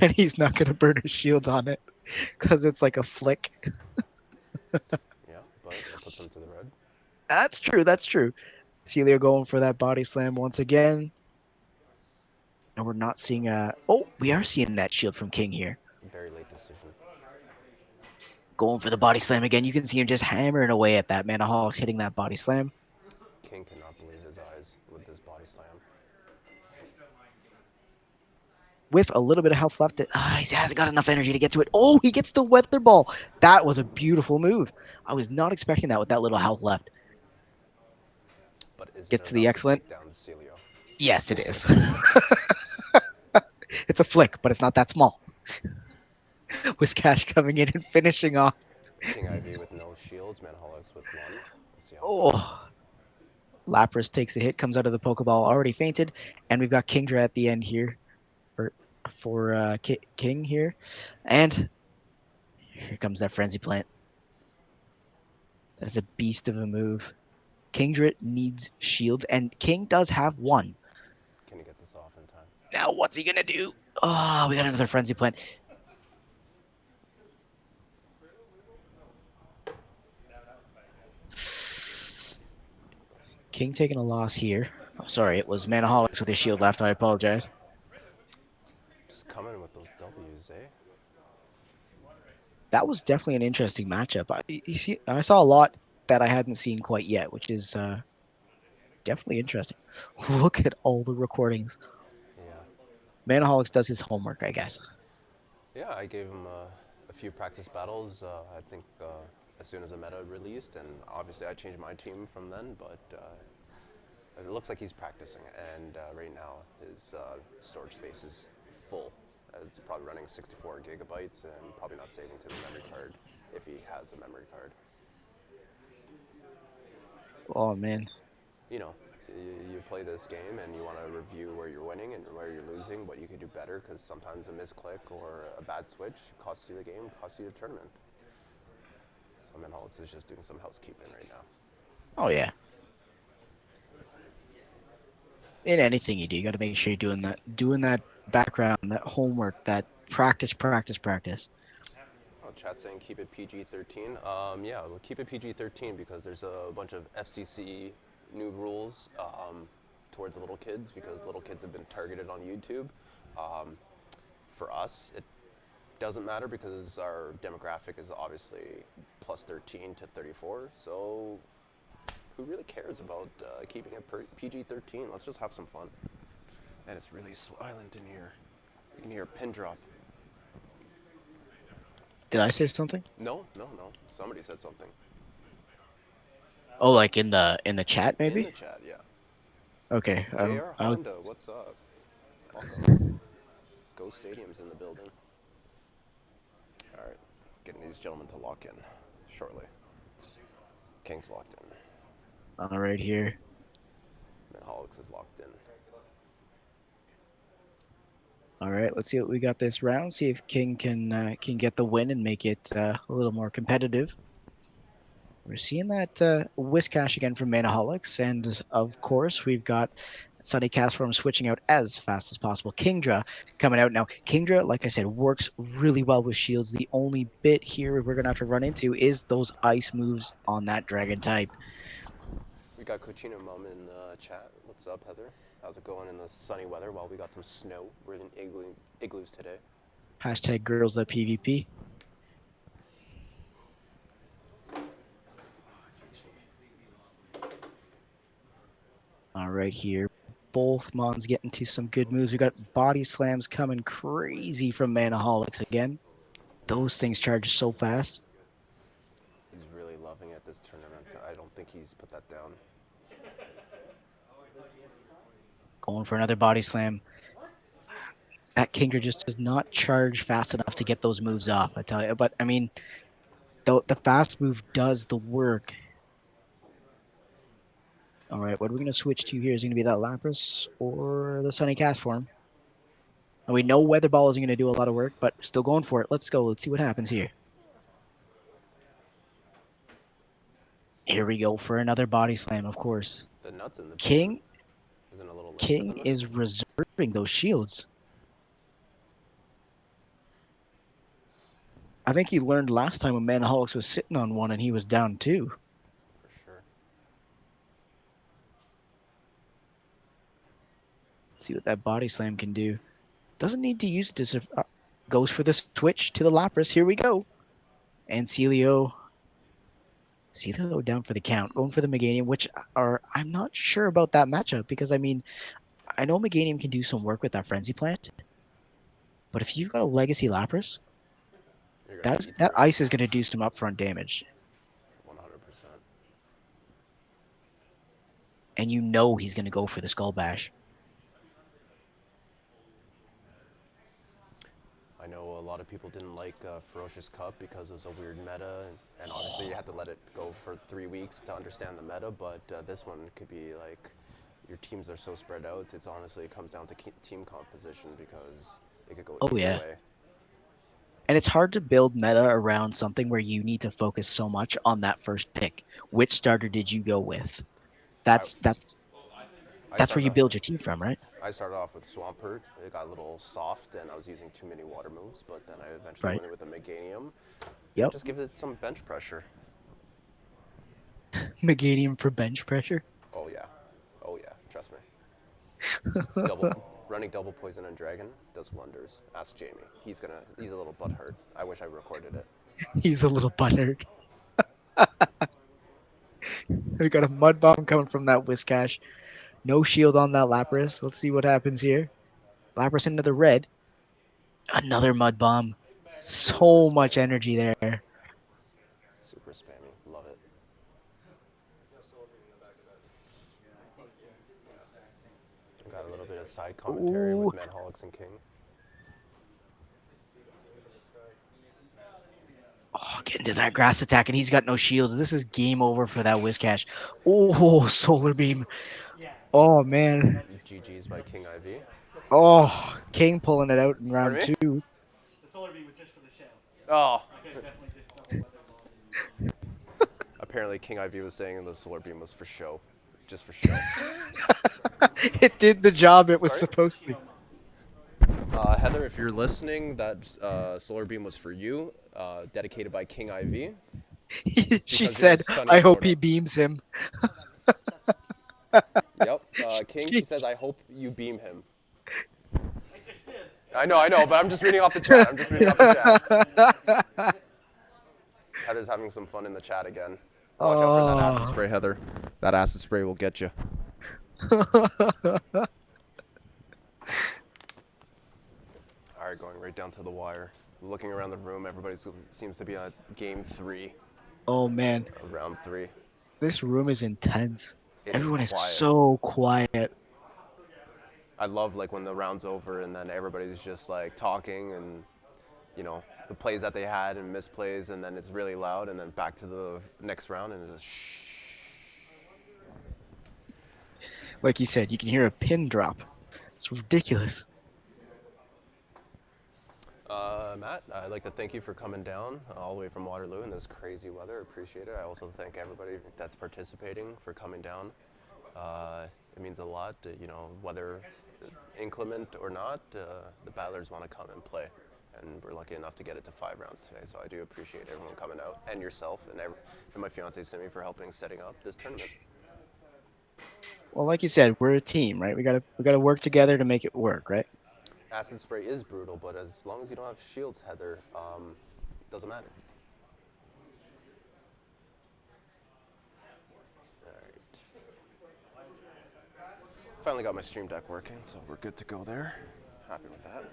and he's not gonna burn his shield on it because it's like a flick. Yeah, but it puts them to the red. That's true. That's true. Celio going for that body slam once again, and we're not seeing a. Oh, we are seeing that shield from King here. Very late decision. Going for the body slam again. You can see him just hammering away at that. Manahawk's hitting that body slam King cannot believe his eyes with this body slam. with a little bit of health left. He hasn't got enough energy to get to it. Oh, he gets the weather ball. That was a beautiful move. I was not expecting that with that little health left. But is it Gets to the enough to excellent. take down Celio? Yes, it is. It's a flick, but it's not that small. With Cash coming in and finishing off. King IV with no shields, Manaholics with one. We'll see how it goes. Oh, Lapras takes a hit, comes out of the Pokeball already fainted, and we've got Kingdra at the end here for King here, and here comes that Frenzy Plant. That is a beast of a move. Kingdra needs shields, and King does have one. Can he get this off in time? Now, what's he gonna do? Oh, we got another Frenzy Plant. King taking a loss here. Oh, sorry, it was Manaholics with his shield left. I apologize. Just coming with those W's, eh? That was definitely an interesting matchup. I saw a lot that I hadn't seen quite yet, which is definitely interesting. Look at all the recordings. Yeah. Manaholics does his homework, I guess. Yeah, I gave him a few practice battles. I think as soon as the meta released, and obviously I changed my team from then. But it looks like he's practicing, and right now his storage space is full. It's probably running 64 gigabytes, and probably not saving to the memory card if he has a memory card. Oh man. You know, you play this game and you want to review where you're winning and where you're losing, what you could do better, because sometimes a misclick or a bad switch costs you the game, costs you the tournament. So Menholitz is just doing some housekeeping right now. Oh yeah. In anything you do, you got to make sure you're doing that background, that homework, that practice. Oh, chat saying keep it PG-13. Yeah, we'll keep it PG-13 because there's a bunch of FCC new rules towards little kids because little kids have been targeted on YouTube. Um, for us, it doesn't matter because our demographic is obviously plus 13 to 34. So who really cares about keeping it PG 13? Let's just have some fun. And it's really silent in here. You can hear a pin drop. Did I say something? No, no, no. Somebody said something. Oh, like in the chat In maybe? the chat, yeah. Okay. JR I'll Honda, what's up? Welcome. Ghost Stadium's in the building. All right, getting these gentlemen to lock in shortly. King's locked in. all right here. Manholix is locked in. All right, let's see what we got this round. See if King can get the win and make it a little more competitive. We're seeing that Whiscash again from Manaholics, and of course we've got Sunny Castform switching out as fast as possible. Kingdra coming out now. Kingdra, like I said, works really well with shields. The only bit here we're gonna have to run into is those ice moves on that dragon type. We got Cochino Mum in the chat. What's up, Heather? How's it going in the sunny weather while we got some snow? We're in igloos today. Hashtag girls that PvP. All right here. Both Mons getting to some good moves. We got body slams coming crazy from Manaholics again. Those things charge so fast. He's really loving it this tournament. I don't think he's put that down. Going for another body slam. That Kingdra just does not charge fast enough to get those moves off, I tell you. But I mean, the fast move does the work. All right, what we're going to switch to here is going to be that Lapras or the Sunny Cast form. And we know Weather Ball isn't going to do a lot of work, but still going for it. Let's go. Let's see what happens here. Here we go for another body slam, of course. The nuts in the building. King Isn't it a little late for the King nuts? is reserving those shields. I think he learned last time when Manaholics was sitting on one and he was down two. For sure. See what that body slam can do. Doesn't need to use it to goes for the switch to the Lapras. Here we go. And Celio down for the count, going for the Meganium, which are I'm not sure about that matchup because I mean I know Meganium can do some work with that Frenzy Plant, but if you've got a Legacy Lapras, You're gonna eat that yours. ice is going to do some upfront damage, 100%. and you know he's going to go for the Skull Bash. I know a lot of people didn't like Ferocious Cup because it was a weird meta, and obviously you had to let it go for 3 weeks to understand the meta. But this one could be like your teams are so spread out. It's honestly it comes down to team composition because it could go Oh either yeah, way. and it's hard to build meta around something where you need to focus so much on that first pick. Which starter did you go with? I That's that's I that's where started you off, build your team from, right? I started off with Swampert. It got a little soft, and I was using too many water moves. But then I eventually Right. went with a Meganium, and Yep. just give it some bench pressure. Meganium for bench pressure. Oh yeah, oh yeah. Trust me. Double running double poison and dragon does wonders. Ask Jamie. He's a little butthurt. I wish I recorded it. He's a little buttered. We got a mud bomb coming from that Whiscash. No shield on that Lapras. Let's see what happens here. Lapras into the red. Another mud bomb. Super So much spammy. energy there. Super spammy. Love it. Got a little bit of side commentary Ooh. with Manholics and King. Oh, getting to that grass attack, and he's got no shields. This is game over for that Whiscash. Oh, solar beam. Oh man. GG's by King IV. Oh, King pulling it out in Pardon round me? two. Oh. Apparently King IV was saying the solar beam was for show. Just for show. It did the job it was Sorry? supposed to. Heather, if you're listening, that solar beam was for you. Dedicated by King IV She because it was said, sunny I hope he Florida. beams him. Yep. King, she says, Jeez. I hope you beam him. I know, but I'm just reading off the chat. I'm just reading off the chat. Heather's having some fun in the chat again. Watch out for that acid Oh. spray, Heather. That acid spray will get you. All right, going right down to the wire. Looking around the room, everybody seems to be on game 3 Oh man, of round 3. this room is intense. It is Everyone is quiet. so quiet. I love like when the round's over and then everybody's just like talking and the plays that they had and misplays and then it's really loud and then back to the next round and it's just shh. Like you said, you can hear a pin drop. It's ridiculous. Matt, I'd like to thank you for coming down all the way from Waterloo in this crazy weather. Appreciate it. I also thank everybody that's participating for coming down. It means a lot, whether inclement or not, the battlers want to come and play. And we're lucky enough to get it to 5 rounds today, so I do appreciate everyone coming out, and yourself, and my fiance Simi for helping setting up this tournament. Well, like you said, we're a team, right? We gotta work together to make it work, right? Acid spray is brutal, but as long as you don't have shields, Heather, doesn't matter. All right. Finally got my stream deck working, so we're good to go there. Happy with that.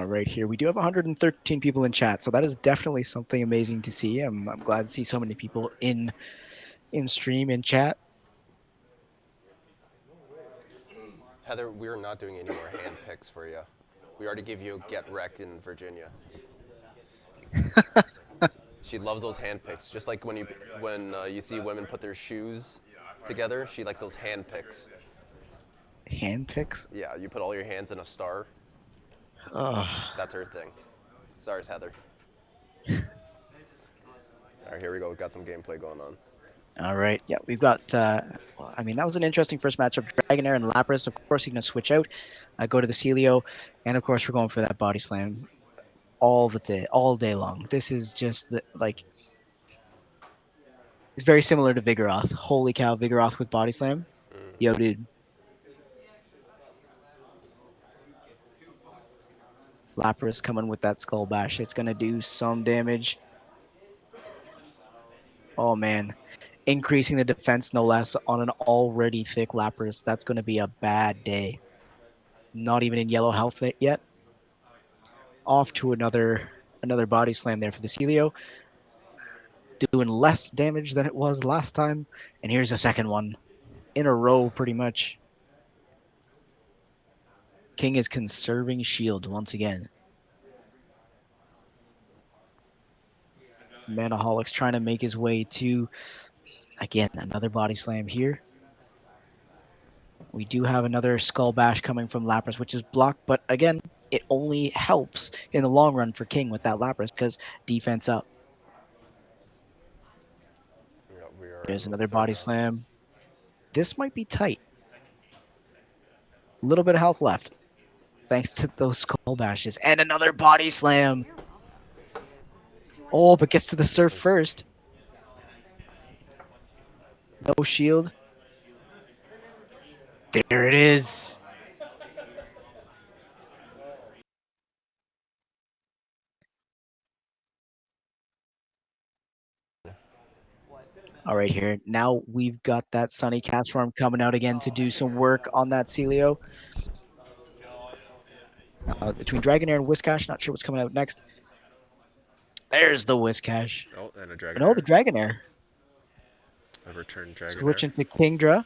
Right here, we do have 113 people in chat, so that is definitely something amazing to see. I'm glad to see so many people in stream in chat. Heather, we're not doing any more hand picks for you. We already gave you Get Wrecked in Virginia. She loves those hand picks, just like when you see women put their shoes together. She likes those hand picks. Hand picks. Yeah, you put all your hands in a star. Oh. That's her thing. Stars, Heather. All right, here we go. We've got some gameplay going on. All right. Yeah, we've got. Well, I mean, that was an interesting first matchup. Dragonair and Lapras. Of course, he's gonna switch out, go to the Celio, and of course, we're going for that body slam all day long. This is just like it's very similar to Vigoroth. Holy cow, Vigoroth with body slam. Yo, dude. Lapras coming with that skull bash. It's gonna do some damage. Oh man, increasing the defense no less on an already thick Lapras. That's gonna be a bad day. Not even in yellow health yet. Off to another body slam there for the Celio, doing less damage than it was last time. And here's a second one in a row, pretty much. King is conserving shield once again. Manaholic's trying to make his way to, again, another body slam here. We do have another skull bash coming from Lapras, which is blocked, but again, it only helps in the long run for King with that Lapras because defense up. Yeah, we are in There's the another third body round. slam. This might be tight. A little bit of health left, thanks to those skull bashes. And another body slam. Oh, but gets to the surf first. No shield. There it is. All right, here. Now we've got that Sunny Cast Farm coming out again to do some work on that Celio. Between Dragonair and Whiscash, not sure what's coming out next. There's the Whiscash. Oh, and a No, the Dragonair. Dragonair. A return Dragonair. Switching to Kingdra.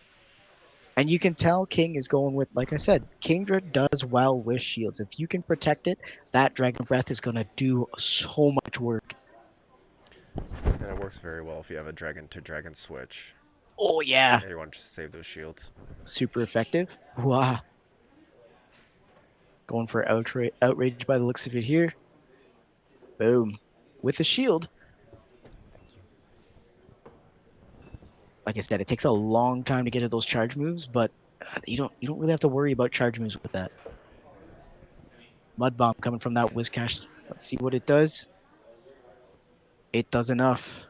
And you can tell King is going with, like I said, Kingdra does well with shields. If you can protect it, that Dragon Breath is going to do so much work. And it works very well if you have a dragon to dragon switch. Oh, yeah. And you want to save those shields. Super effective. Wow. Going for outrage by the looks of it here. Boom. With the shield. Like I said, it takes a long time to get to those charge moves, but you don't really have to worry about charge moves with that. Mud Bomb coming from that Whiscash. Let's see what it does. It does enough.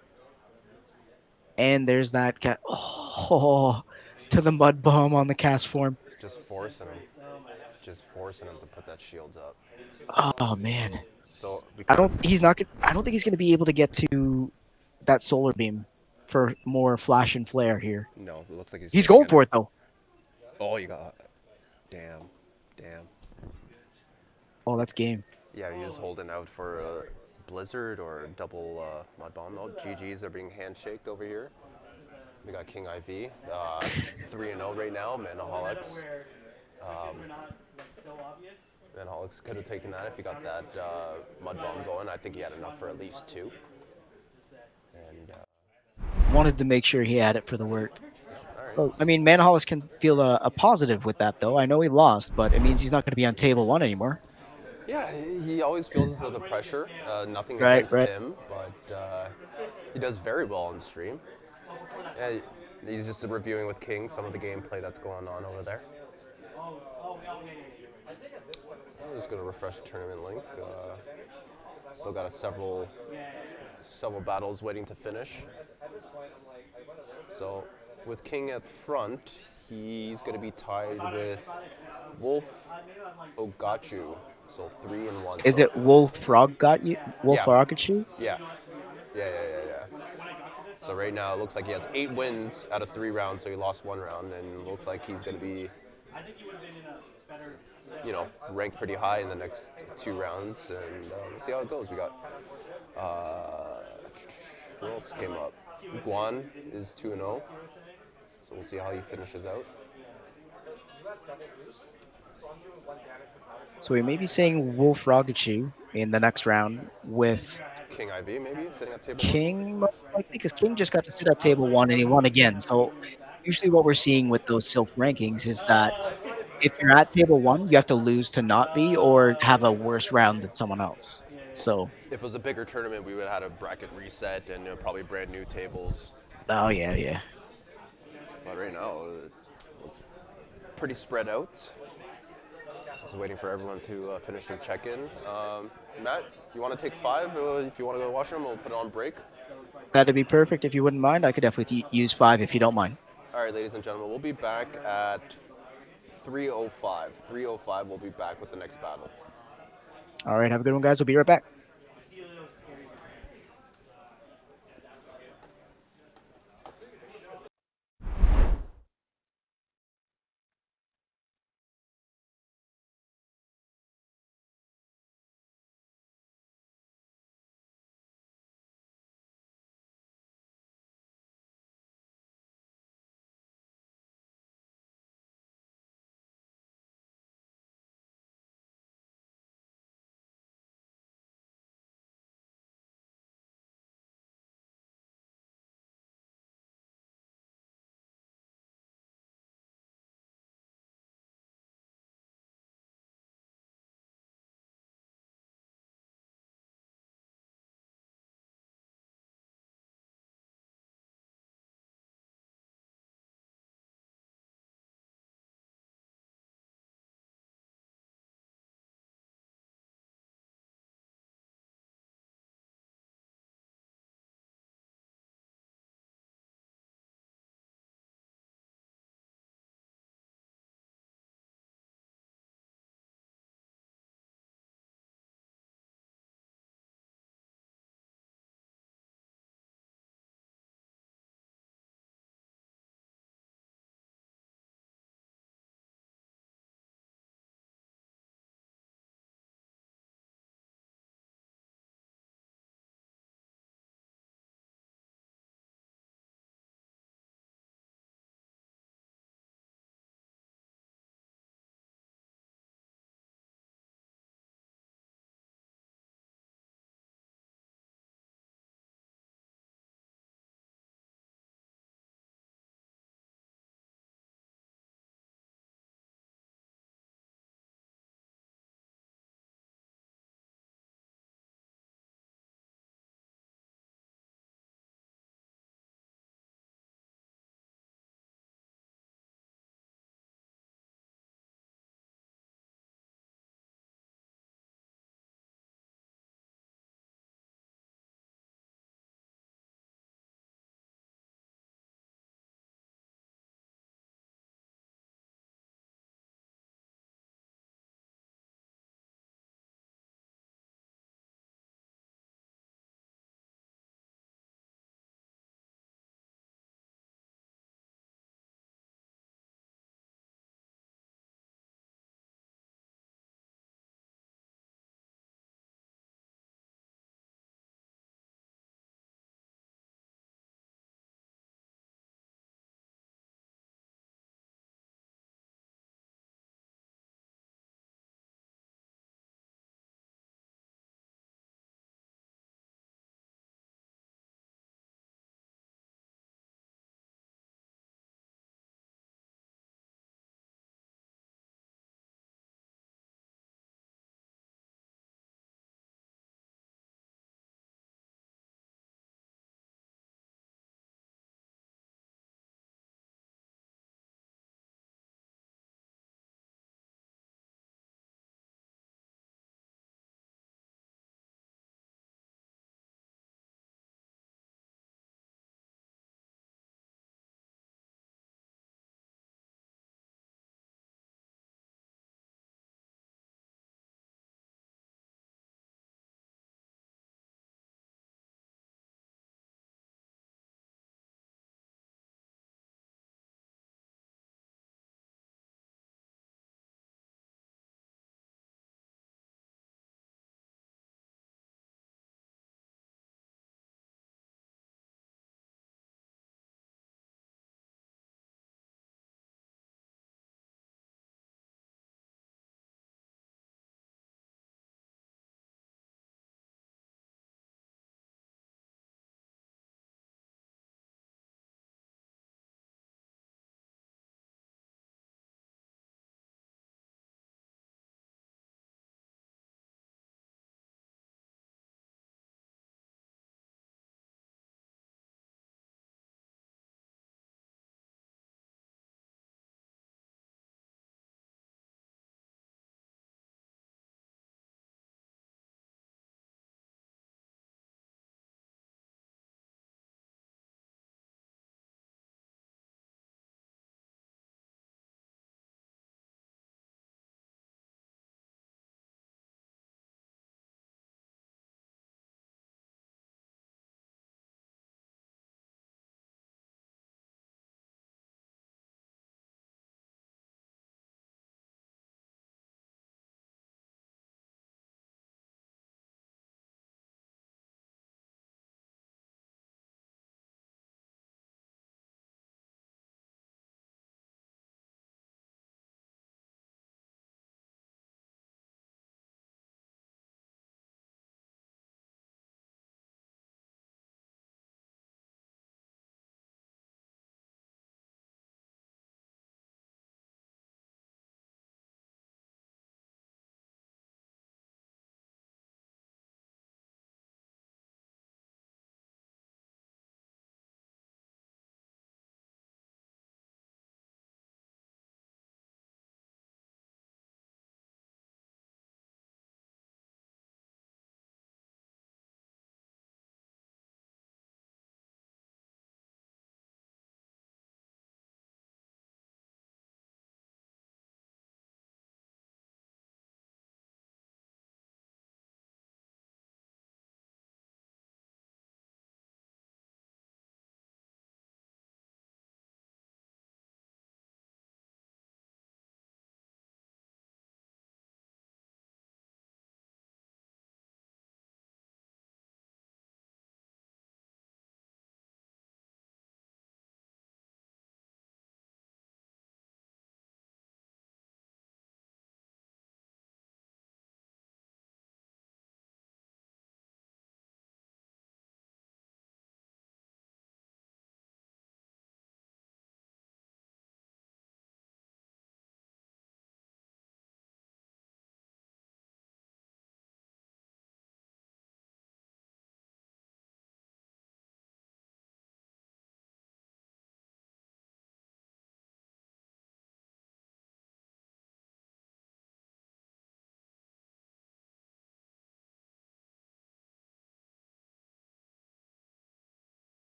And there's that cat. Oh, to the mud bomb on the cast form. Just forcing him to put that shields up. Oh man, So we I kind of don't. He's not. I don't think he's gonna be able to get to that solar beam for more flash and flare here. no. It looks like he's He's saving going it. for it though. Oh, you got damn, damn. Oh, that's game. Yeah, he was holding out for a blizzard or double mud bomb. Oh, GGs are being handshaked over here. We got King IV, 3-0 right now. Manaholics. Manaholics could have taken that if he got that mud bomb going. I think he had enough for at least two. And Wanted to make sure he had it for the work. all right. Well, I mean, Manahalis can feel a positive with that though. I know he lost, but it means he's not going to be on table one anymore. Yeah, he always feels the pressure. Nothing Right, against right. him, but he does very well on stream. Yeah, he's just reviewing with King some of the gameplay that's going on over there. I'm just gonna refresh the tournament link. Still got several battles waiting to finish. So with King at front, he's gonna be tied with Wolf Ogachu. So 3-1. Is So it Wolf Frog got you? Wolf yeah, Froggachu? yeah, yeah. So right now it looks like he has 8 wins out of 3 rounds. So he lost 1 round, and it looks like he's gonna be, ranked pretty high in the next 2 rounds. And we'll see how it goes. We got who else came up? Guan is 2-0. So we'll see how he finishes out. So we may be seeing Wolf Froggachu in the next round with King IV maybe sitting at table one. King, most likely, because King just got to sit at table one and he won again. So usually what we're seeing with those Silph rankings is that if you're at table one, you have to lose to not be or have a worse round than someone else. So, If it was a bigger tournament, we would have had a bracket reset and probably brand new tables. oh yeah, yeah. But right now, it's pretty spread out. Just waiting for everyone to finish their check-in. Matt, you want to take 5? If you want to go to the washroom, we'll put it on break. That'd be perfect if you wouldn't mind. I could definitely use five if you don't mind. All right, ladies and gentlemen, we'll be back at 3:05. 3:05, we'll be back with the next battle. All right, have a good one, guys. We'll be right back.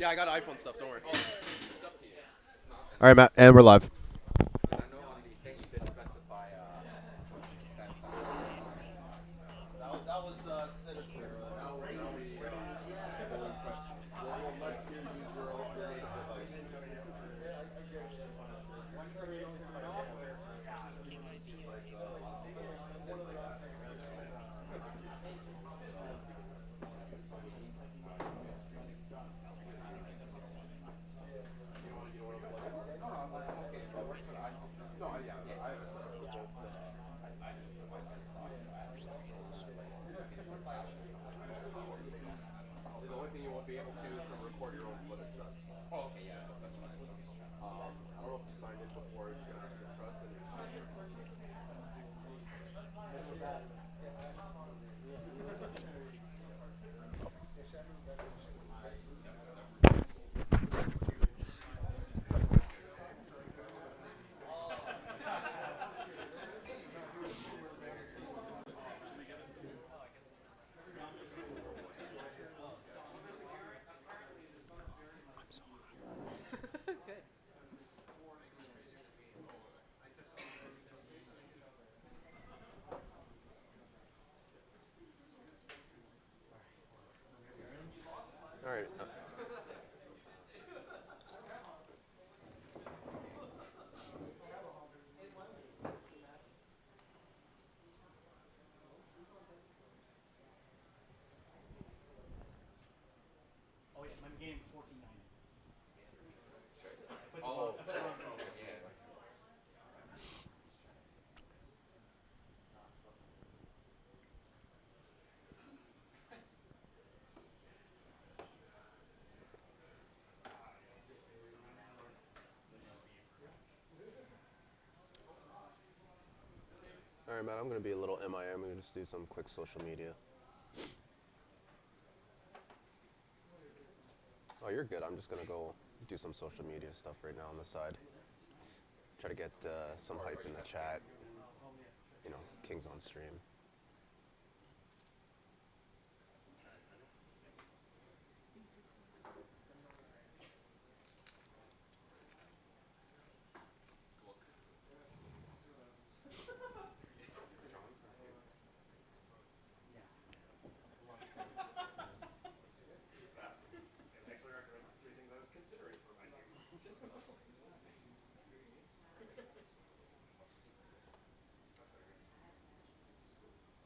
Yeah, I got iPhone stuff. Don't worry. All right, Matt, and we're live. That was sinister. We'll let you use your native device. No, yeah, I have a setup for both devices. The only thing you won't be able to is to record your own footage. That's I don't know if you signed in before. It's gonna ask your trust and your password. All right. All right, Matt. I'm gonna be a little MIA. I'm gonna just do some quick social media. Oh, you're good. I'm just gonna go do some social media stuff right now on the side. Try to get some hype in the chat. You know, King's on stream.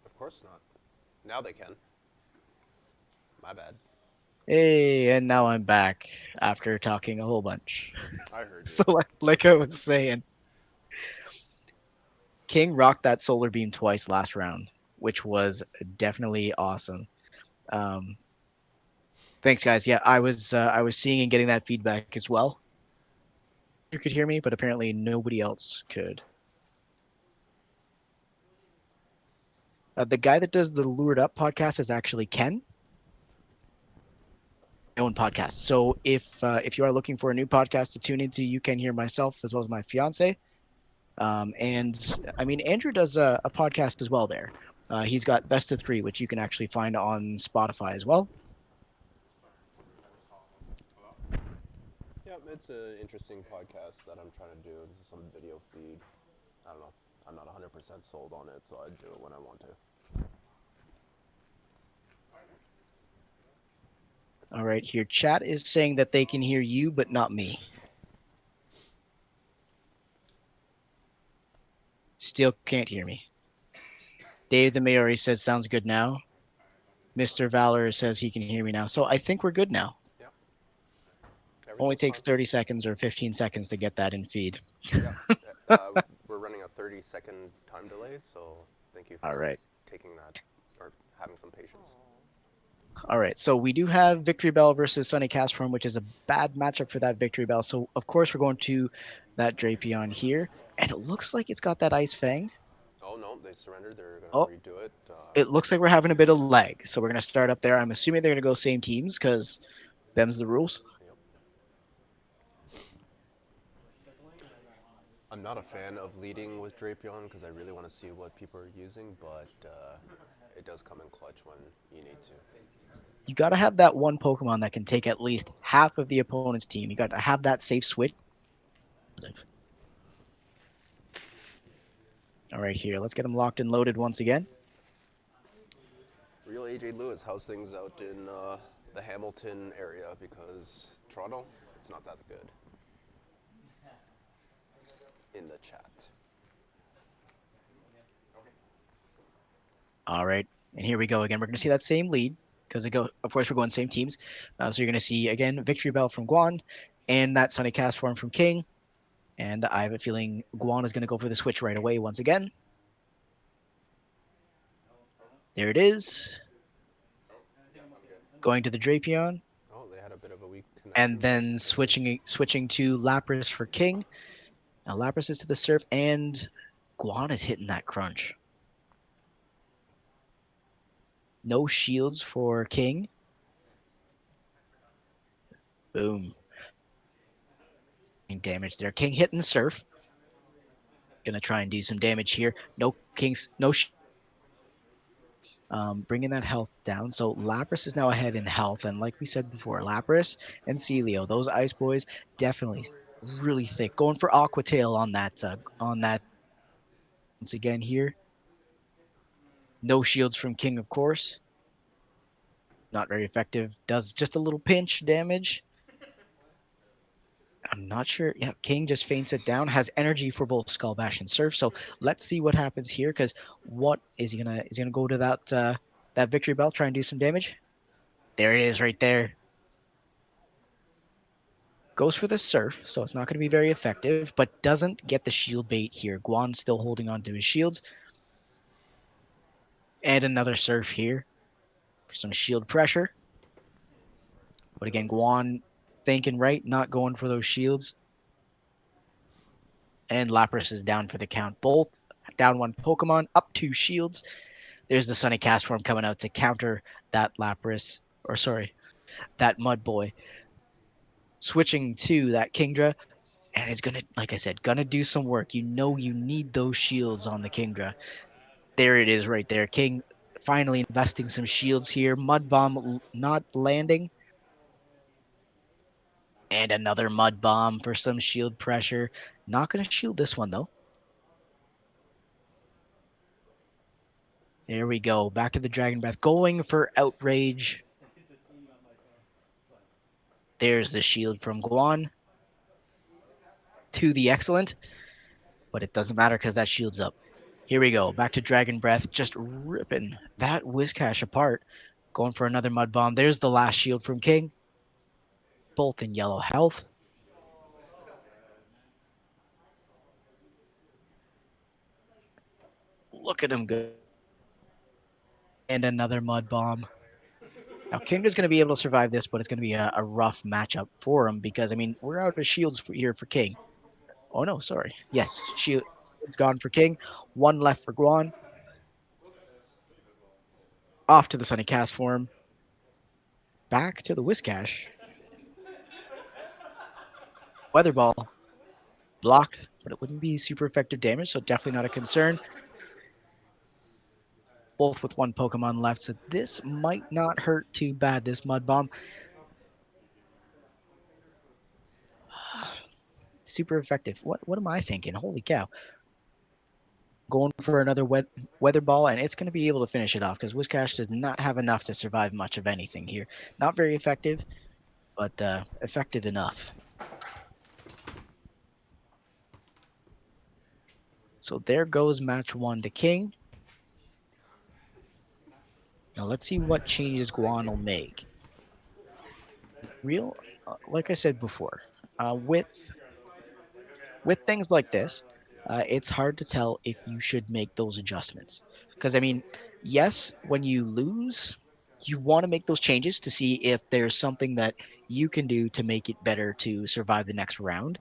Of course not. Now they can. My bad. Hey, and now I'm back after talking a whole bunch. I heard you. So, like I was saying, King rocked that solar beam twice last round, which was definitely awesome. Um, thanks, guys. Yeah, I was seeing and getting that feedback as well. You could hear me, but apparently nobody else could. The guy that does the Lured Up podcast is actually Ken, my own podcast. So if you are looking for a new podcast to tune into, you can hear myself as well as my fiance. And I mean, Andrew does a podcast as well there. He's got Best of Three, which you can actually find on Spotify as well. Yeah, it's an interesting podcast that I'm trying to do. This is some video feed. I don't know. I'm not 100% sold on it, so I do it when I want to. All right, here. Chat is saying that they can hear you, but not me. Still can't hear me. Dave the Maori says sounds good now. Mr. Valor says he can hear me now. So I think we're good now. Yeah, Only everything's takes fine. 30 seconds or 15 seconds to get that in feed. Yeah, we're running a 30-second time delay, so thank you All for right. taking that or having some patience. All right. So we do have Victory Bell versus Sunny Castform, which is a bad matchup for that Victory Bell. So of course we're going to that Drapion here. And it looks like it's got that Ice Fang. Oh no, they surrendered. They're gonna Oh, redo it. it looks like we're having a bit of lag. So we're going to start up there. I'm assuming they're going to go same teams because them's the rules. Yep. I'm not a fan of leading with Drapion because I really want to see what people are using, but it does come in clutch when you need to. you got to have that one Pokemon that can take at least half of the opponent's team. You got to have that safe switch. All right, here, let's get them locked and loaded once again. Real AJ Lewis, how's things out in the Hamilton area? Because Toronto, it's not that good in the chat. All right, and here we go again. We're going to see that same lead because of course, we're going same teams. So you're going to see again Victory Bell from Guan and that Sunny Cast form from King. And I have a feeling Guan is going to go for the switch right away once again. There it is. Going to the Drapion, Oh, they had a bit of a weak connection, and but then switching to Lapras for King. Now Lapras is to the Surf, and Guan is hitting that crunch. No shields for King. Boom. Damage there. King hitting the Surf. Gonna try and do some damage here. No Kings, no bringing that health down. So Lapras is now ahead in health, and like we said before, Lapras and Celio, those Ice Boys, definitely really thick. Going for Aqua Tail on that. Once again here, no shields from King, of course. Not very effective. Does just a little pinch damage. I'm not sure. Yeah, King just feints it down. Has energy for both Skull Bash and Surf. So let's see what happens here. Because what is he gonna go to that Victory Bell, try and do some damage? There it is, right there. Goes for the Surf, so it's not going to be very effective, but doesn't get the shield bait here. Guan still holding on to his shields. And another Surf here for some shield pressure. But again, Guan thinking right, not going for those shields. And Lapras is down for the count. Both down one Pokemon, up two shields. There's the Sunny Cast form coming out to counter that Lapras, or sorry, that Mud Boy. Switching to that Kingdra, and it's gonna, like I said, gonna do some work. You know you need those shields on the Kingdra. There it is right there. King finally investing some shields here. Mud Bomb not landing. And another Mud Bomb for some shield pressure. Not going to shield this one, though. There we go. Back to the Dragon Breath. Going for Outrage. There's the shield from Guan to the Excellent. But it doesn't matter because that shield's up. Here we go. Back to Dragon Breath. Just ripping that Whiscash apart. Going for another Mud Bomb. There's the last shield from King. Both in yellow health. Look at him go. And another Mud Bomb. Now, Kingdom's going to be able to survive this, but it's going to be a rough matchup for him because, I mean, we're out of shields here for King. Oh, no, sorry. Yes, shield's gone for King. One left for Guan. Off to the Sunny Cast form. Back to the Whiscash. Weather Ball blocked, but it wouldn't be super effective damage, so definitely not a concern. Both with one Pokemon left, so this might not hurt too bad, this Mud Bomb. Super effective. What am I thinking? Holy cow. Going for another weather ball, and it's going to be able to finish it off because Whiscash does not have enough to survive much of anything here. Not very effective, but effective enough. So there goes match one to King. Now let's see what changes Guan will make. Real, like I said before, with things like this, it's hard to tell if you should make those adjustments. Because, I mean, yes, when you lose, you want to make those changes to see if there's something that you can do to make it better to survive the next round.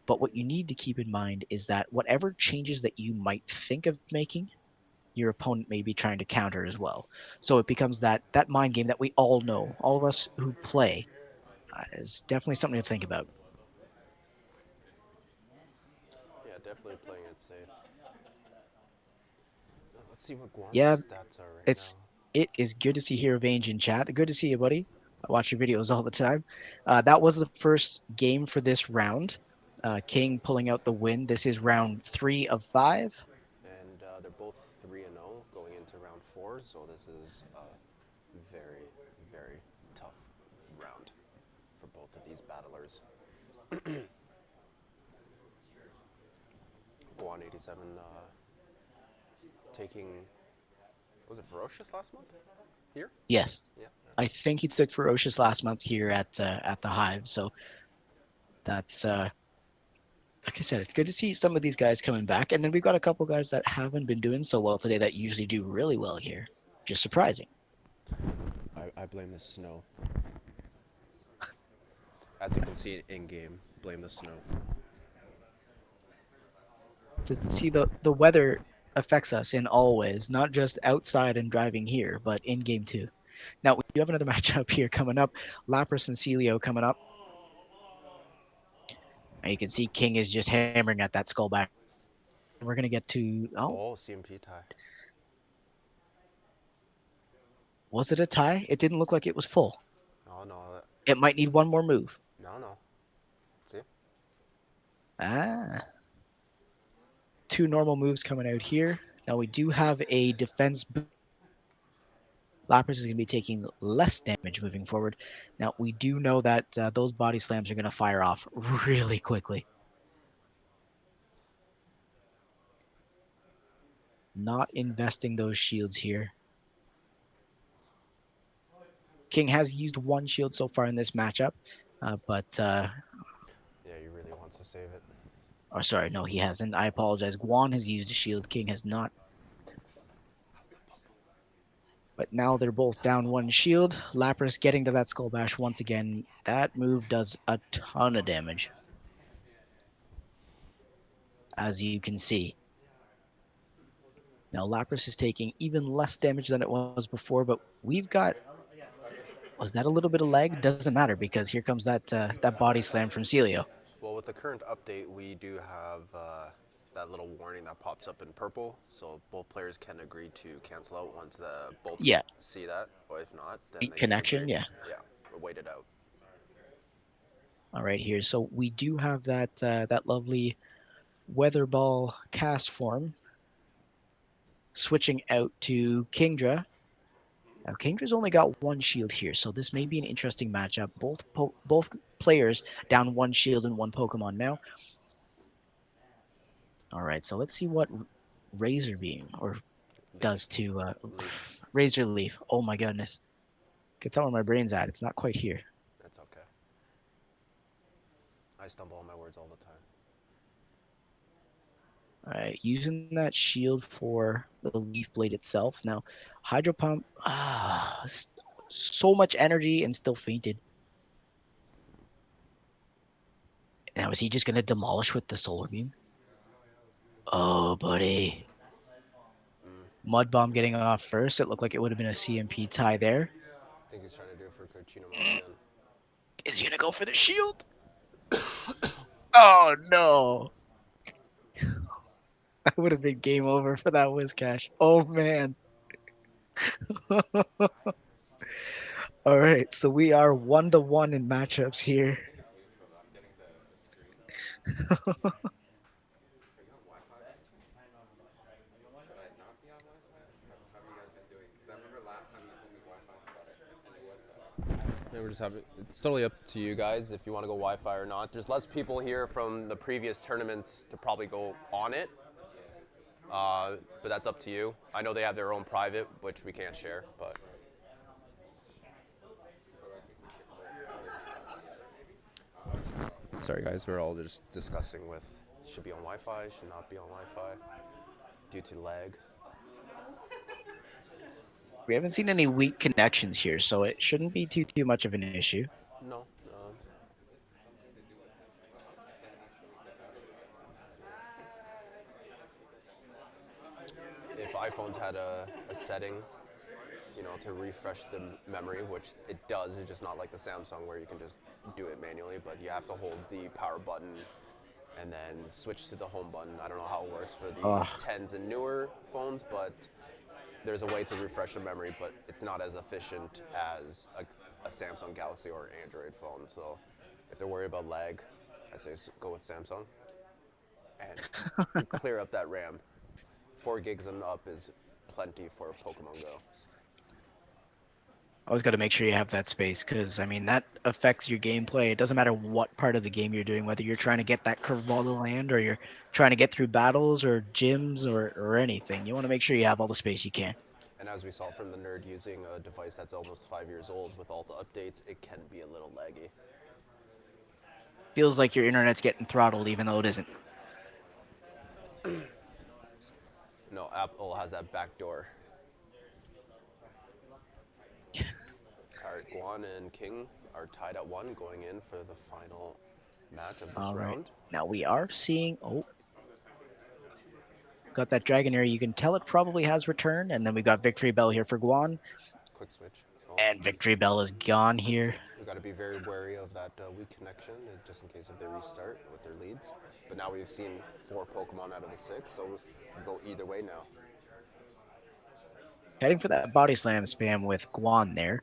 But what you need to keep in mind is that whatever changes that you might think of making, your opponent may be trying to counter as well. So it becomes that mind game that we all know, all of us who play, is definitely something to think about. Yeah, definitely playing it safe. Let's see what Guan's Yeah, stats are right it's now. It is good to see Hero Vange in chat. Good to see you, buddy. I watch your videos all the time. That was the first game for this round. King pulling out the win. This is round 3 of 5. And they're both 3-0 going into round 4, so this is a very, very tough round for both of these battlers. Guan 87 taking, was it Ferocious last month? Here? Yes, Yeah. I think he took Ferocious last month here at the Hive. So that's like I said, it's good to see some of these guys coming back. And then we've got a couple guys that haven't been doing so well today that usually do really well here. Just surprising. I blame the snow. As you can see in game, blame the snow. To see the weather affects us in all ways, not just outside and driving here, but in game too. Now we do have another matchup here coming up. Lapras and Celio coming up. And you can see King is just hammering at that skull back. We're gonna get to Oh, CMP tie. was it a tie? It didn't look like it was full. Oh no, It might need one more move. no. See? Ah, two normal moves coming out here. Now we do have a defense boost. Lapras is going to be taking less damage moving forward. Now we do know that those body slams are going to fire off really quickly. Not investing those shields here. King has used one shield so far in this matchup, but Yeah, he really wants to save it. or sorry, no, he hasn't. I apologize. Guan has used a shield. King has not. But now they're both down one shield. Lapras getting to that Skull Bash once again. That move does a ton of damage, as you can see. Now Lapras is taking even less damage than it was before, but we've got, was that a little bit of lag? Doesn't matter because here comes that body slam from Celio. Well, with the current update, we do have that little warning that pops up in purple, so both players can agree to cancel out once both Yeah, see that, or if not, then beat they can agree. connection. Yeah. Yeah, or wait it out. All right, here. So we do have that lovely weather ball cast form switching out to Kingdra. Now Kingdra's only got one shield here, so this may be an interesting matchup. Both players down one shield and one Pokemon now. All right, so let's see what Razor Beam or Leaf, does to leaf. Razor Leaf. Oh my goodness, can tell where my brain's at. It's not quite here. That's okay. I stumble on my words all the time. All right, using that shield for the Leaf Blade itself. Now, Hydro Pump, so much energy and still fainted. Now, is he just going to demolish with the Solar Beam? Oh, buddy. Mm. Mud Bomb getting off first. It looked like it would have been a CMP tie there. I think he's trying to do it for Kurchinamon again. Is he going to go for the shield? Oh, no. That would have been game over for that Whiscash. Oh, man. All right, so we are 1-1 in matchups here. Yeah, we're just having. It's totally up to you guys if you want to go Wi-Fi or not. There's less people here from the previous tournaments to probably go on it, but that's up to you. I know they have their own private, which we can't share, but sorry guys, we're all just discussing with should be on Wi-Fi, should not be on Wi-Fi due to lag. We haven't seen any weak connections here, so it shouldn't be too much of an issue. No. If iPhones had a setting, to refresh the memory, which it does. It's just not like the Samsung where you can just do it manually, but you have to hold the power button and then switch to the home button. I don't know how it works for the Oh, 10s and newer phones, but there's a way to refresh the memory, but it's not as efficient as a Samsung Galaxy or Android phone. So if they're worried about lag, I say go with Samsung and clear up that RAM. 4 gigs and up is plenty for Pokemon Go. Always got to make sure you have that space because I mean that affects your gameplay. It doesn't matter what part of the game you're doing, whether you're trying to get that curveball to land or you're trying to get through battles or gyms or anything. You want to make sure you have all the space you can. And as we saw from the nerd using a device that's almost 5 years old with all the updates, it can be a little laggy. Feels like your internet's getting throttled even though it isn't. No, Apple has that back door. All right, Guan and King are tied at 1 going in for the final match of this All right. round. Now we are seeing. Oh, got that dragon area. You can tell it probably has returned, and then we got Victory Bell here for Guan, Quick switch. Oh, and Victory Bell is gone here. we got to be very wary of that weak connection, just in case if they restart with their leads. But now we've seen 4 Pokemon out of the 6, so we can go either way now. Heading for that body slam spam with Guan there.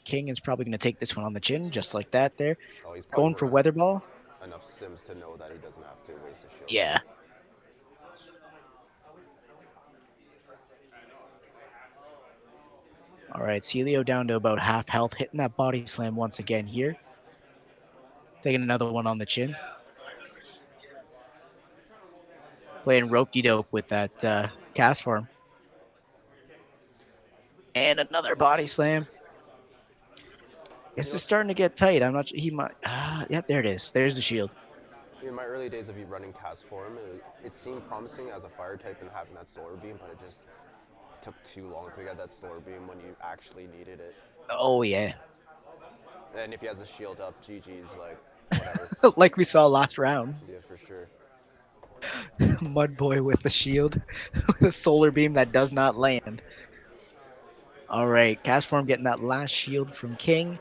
King is probably going to take this one on the chin, just like that there. Oh, he's probably Going for Weather Ball. enough Sims to know that he doesn't have to waste a shield Yeah. here. All right, Celio down to about half health, hitting that body slam once again here. Taking another one on the chin. Playing ropey dope with that cast form. And another body slam. You This know, is starting to get tight. I'm not. He might. Yeah, there it is. There's the shield. in my early days of running cast form, it seemed promising as a fire type and having that solar beam, but it just took too long to get that solar beam when you actually needed it. Oh yeah, And if he has a shield up, GG's, like, whatever. like we saw last round. Yeah, for sure. Mud boy with the shield, with a solar beam that does not land. All right, cast form getting that last shield from King.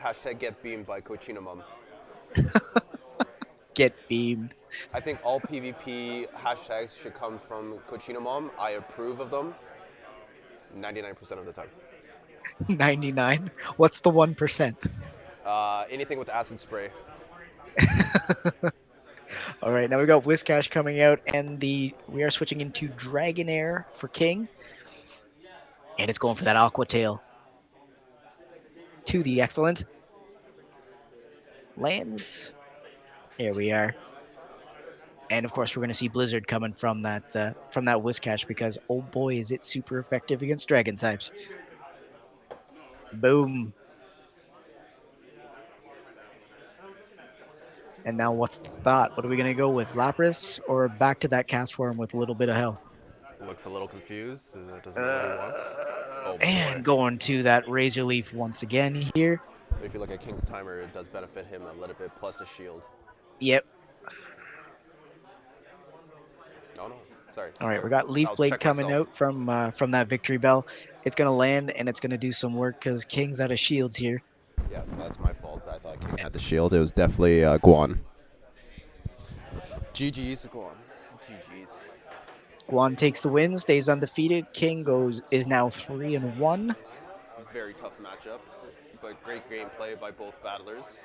Hashtag get beamed by Cochinamum. Get beamed. I think all PvP hashtags should come from Cochinamum. I approve of them 99% of the time. 99. What's the 1%? Anything with acid spray. All right, now we got Whiscash coming out, and we are switching into Dragonair for King, and it's going for that Aqua Tail to the excellent lands. Here we are, and of course we're going to see Blizzard coming from that Whiscash because oh boy is it super effective against Dragon types. Boom. And now what's the thought? What are we going to go with, Lapras or back to that cast form with a little bit of health? Looks a little confused. Doesn't know what he wants. Oh boy. And going to that Razor Leaf once again here. If you look at King's timer, it does benefit him a little bit, plus a shield. Yep. Oh no, sorry. All right, we got Leaf I'll Blade check coming myself. out from that Victory Bell. It's gonna land and it's gonna do some work because King's out of shields here. Yeah, that's my fault. I thought King had the shield. It was definitely Guan. GG's Guan. GG's. Guan takes the win, stays undefeated. King is now 3-1. Very tough matchup, but great gameplay by both battlers.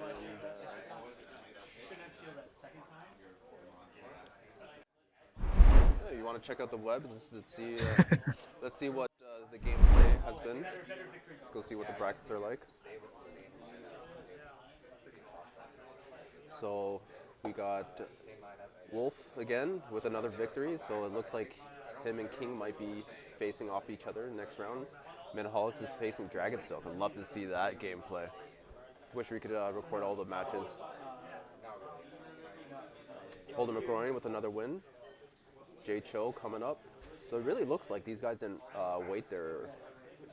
And yeah, you want to check out the web? Let's see what the gameplay has been. Let's go see what the brackets are like. So we got Wolf again with another victory. So it looks like him and King might be facing off each other next round. Minaholics is facing Dragonsilk. I'd love to see that gameplay. Wish we could record all the matches. Holden McGroin with another win. Jay Cho coming up. So it really looks like these guys didn't wait their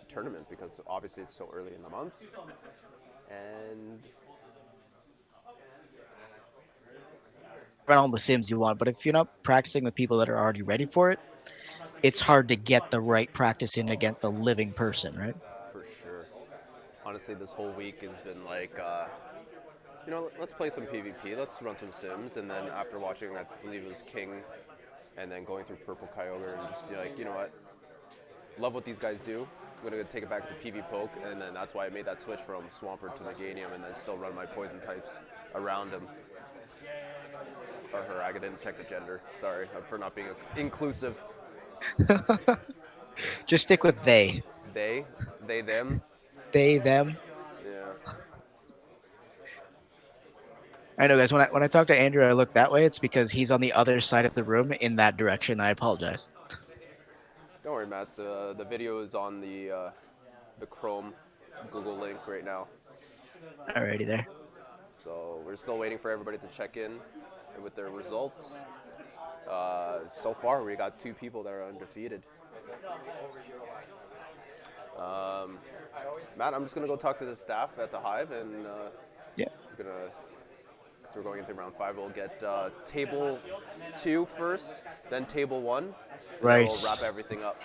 tournament because obviously it's so early in the month. And Run all the sims you want, but if you're not practicing with people that are already ready for it, it's hard to get the right practice in against a living person, right? for sure, honestly, this whole week has been like, let's play some PvP, let's run some sims, and then after watching, I believe it was King and then going through Purple Kyogre and just be like, you know what, love what these guys do. I'm gonna take it back to PV Poke, and then that's why I made that switch from Swampert to Meganium, and then still run my poison types around him. Or her, I didn't check the gender. Sorry for not being inclusive. Just stick with they. They, them. They, them. Yeah. I know, guys. When I talk to Andrew, I look that way. It's because he's on the other side of the room in that direction. I apologize. Don't worry, Matt. The video is on the Chrome Google link right now. Alrighty there. So we're still waiting for everybody to check in with their results. So far, we got 2 people that are undefeated. Matt, I'm just gonna go talk to the staff at the Hive, and Yeah. we're gonna. So we're going into round 5. We'll get table 2 first, then table 1, and then Right. we'll wrap everything up.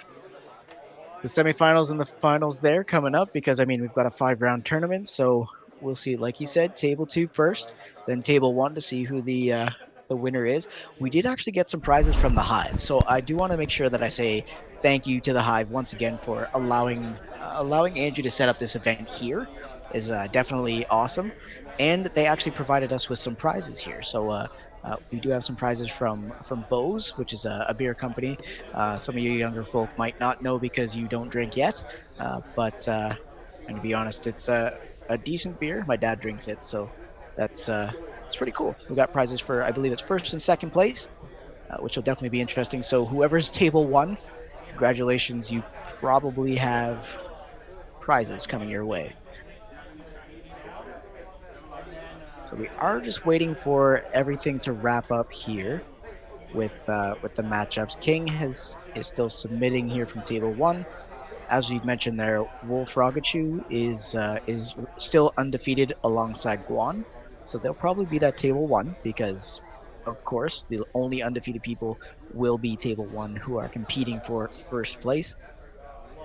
The semifinals and the finals there coming up because I mean we've got a 5 round tournament, so we'll see. Like you said, table two first, then table one to see who the winner is. We did actually get some prizes from the Hive, so I do want to make sure that I say thank you to the Hive once again for allowing Andrew to set up this event here. Is definitely awesome, and they actually provided us with some prizes here. So we do have some prizes from Bose, which is a beer company. Some of you younger folk might not know because you don't drink yet, but and to be honest, it's a decent beer. My dad drinks it, so that's it's pretty cool. We got prizes for I believe it's first and second place, which will definitely be interesting. So whoever's table one, congratulations! You probably have prizes coming your way. So we are just waiting for everything to wrap up here with the matchups. King is still submitting here from table one. As we mentioned there, Wolf Ragachu is still undefeated alongside Guan, so they'll probably be that table one because, of course, the only undefeated people will be table one who are competing for first place.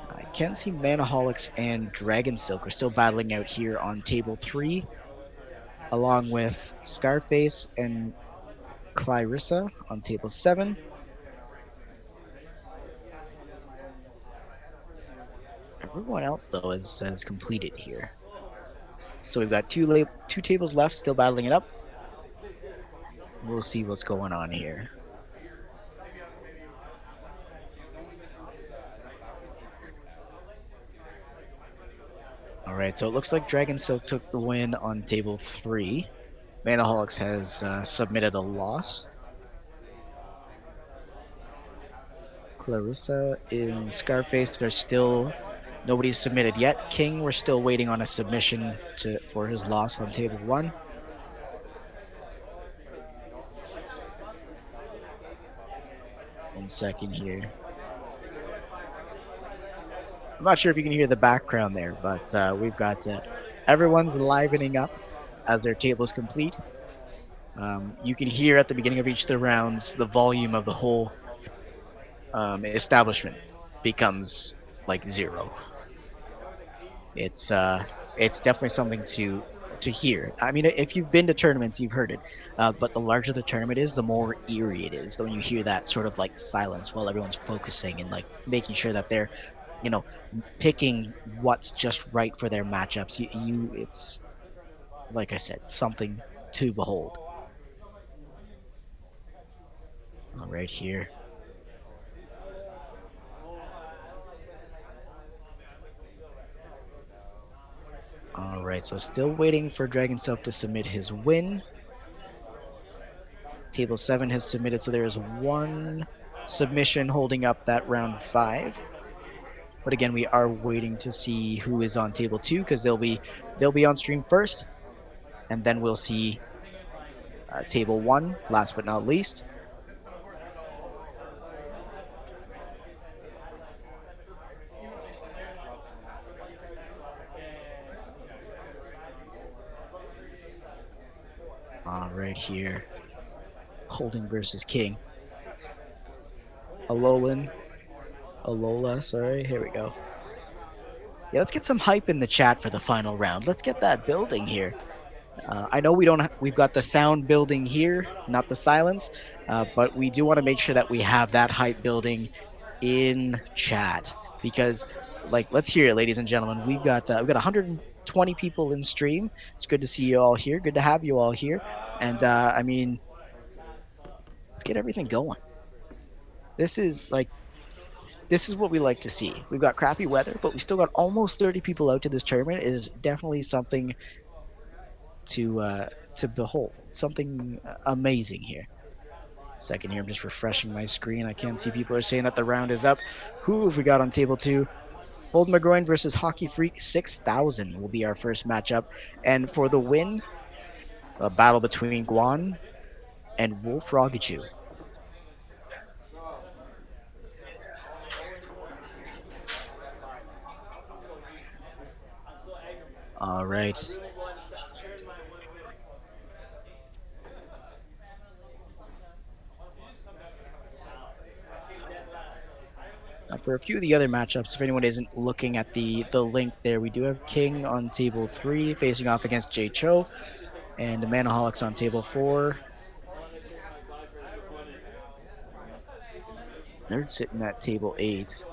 I can see Manaholics and Dragon Silk are still battling out here on table three, along with Scarface and Clarissa on table seven. Everyone else though has completed here. So we've got two tables left, still battling it up. We'll see what's going on here. All right, so it looks like Dragon Silk took the win on table three. Manaholics has submitted a loss. Clarissa and Scarface are still nobody's submitted yet. King, we're still waiting on a submission to for his loss on table one. One second here. I'm not sure if you can hear the background there, but we've got everyone's livening up as their tables complete. You can hear at the beginning of each of the rounds the volume of the whole establishment becomes like zero. It's uh, it's definitely something to hear. I mean, if you've been to tournaments, you've heard it. But the larger the tournament is, the more eerie it is. When you hear that sort of like silence while everyone's focusing and like making sure that they're, you know, picking what's just right for their matchups. It's like I said, something to behold. All right here. All right, so still waiting for Dragon Soap to submit his win. Table 7 has submitted, so there is one submission holding up that round 5. But again, we are waiting to see who is on table 2 because they'll be on stream first, and then we'll see table 1, last but not least. All right here, Holding versus King. Alolan, Alola, sorry, here we go. Yeah, let's get some hype in the chat for the final round. Let's get that building here. I know we don't. We've got the sound building here, not the silence, but we do want to make sure that we have that hype building in chat because, like, let's hear it, ladies and gentlemen. We've got 120 people in stream. It's good to see you all here. Good to have you all here. And I mean, let's get everything going. This is like this is what we like to see. We've got crappy weather, but we still got almost 30 people out to this tournament. It is definitely something to uh, to behold. Something amazing here. Second here, I'm just refreshing my screen. I can see people are saying that the round is up. Who have we got on table two? Hold McGroin versus Hockey Freak 6000 will be our first matchup. And for the win, a battle between Guan and Wolf Rogachu. All right. For a few of the other matchups, if anyone isn't looking at the link there, we do have King on table three facing off against Jay Cho, and Manaholics on table four. They're sitting at table eight.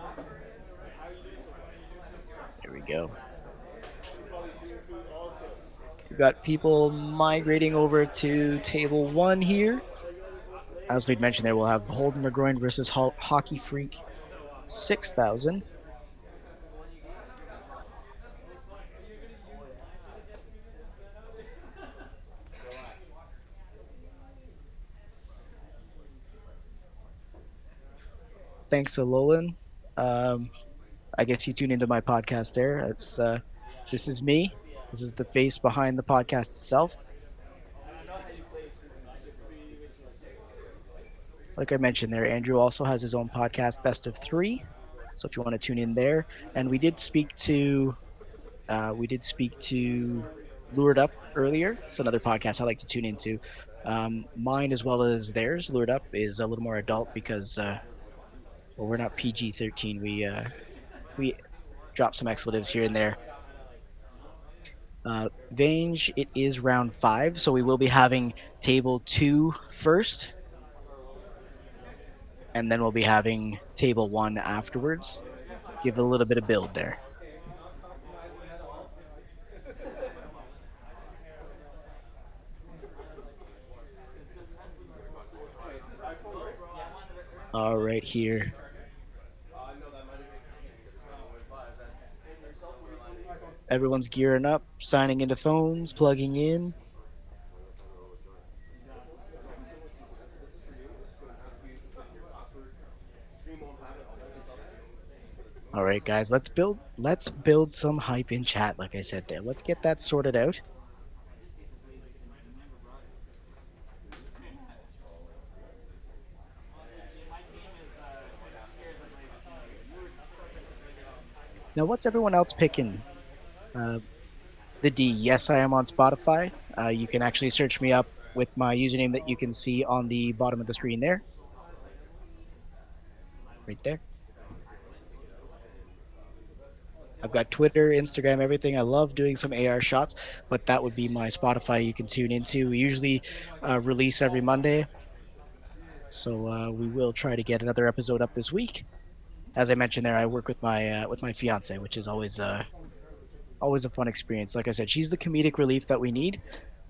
There we go. We've got people migrating over to table one here. As we'd mentioned there, we'll have Holden McGroin versus Hockey Freak 6000. Thanks, Alolan. Um, I guess you tuned into my podcast there. This is me. This is the face behind the podcast itself. Like I mentioned there, Andrew also has his own podcast, Best of Three. So if you want to tune in there, and we did speak to Lured Up earlier. It's another podcast I like to tune into. Mine as well as theirs. Lured Up is a little more adult because well, we're not PG-13. We drop some expletives here and there. Vange, it is round five, so we will be having table two first, and then we'll be having table one afterwards. Give it a little bit of build there. All right, here. Everyone's gearing up, signing into phones, plugging in. All right, guys, let's build some hype in chat, like I said there. Let's get that sorted out. Now, what's everyone else picking? Uh, the D. Yes, I am on Spotify. You can actually search me up with my username that you can see on the bottom of the screen there, right there. I've got Twitter, Instagram, everything. I love doing some AR shots, but that would be my Spotify you can tune into. We usually release every Monday, so we will try to get another episode up this week. As I mentioned there, I work with my fiance, which is always a fun experience. Like I said, she's the comedic relief that we need.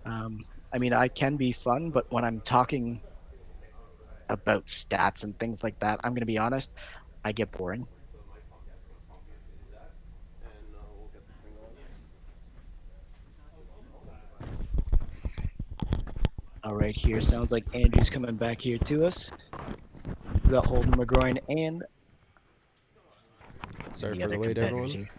Um, I mean, I can be fun, but when I'm talking about stats and things like that, I'm going to be honest, I get boring. And we'll get this thing going. All right, here sounds like Andrew's coming back here to us. We got Holden McGroin and Sorry the for other the wait, competitors everyone. here.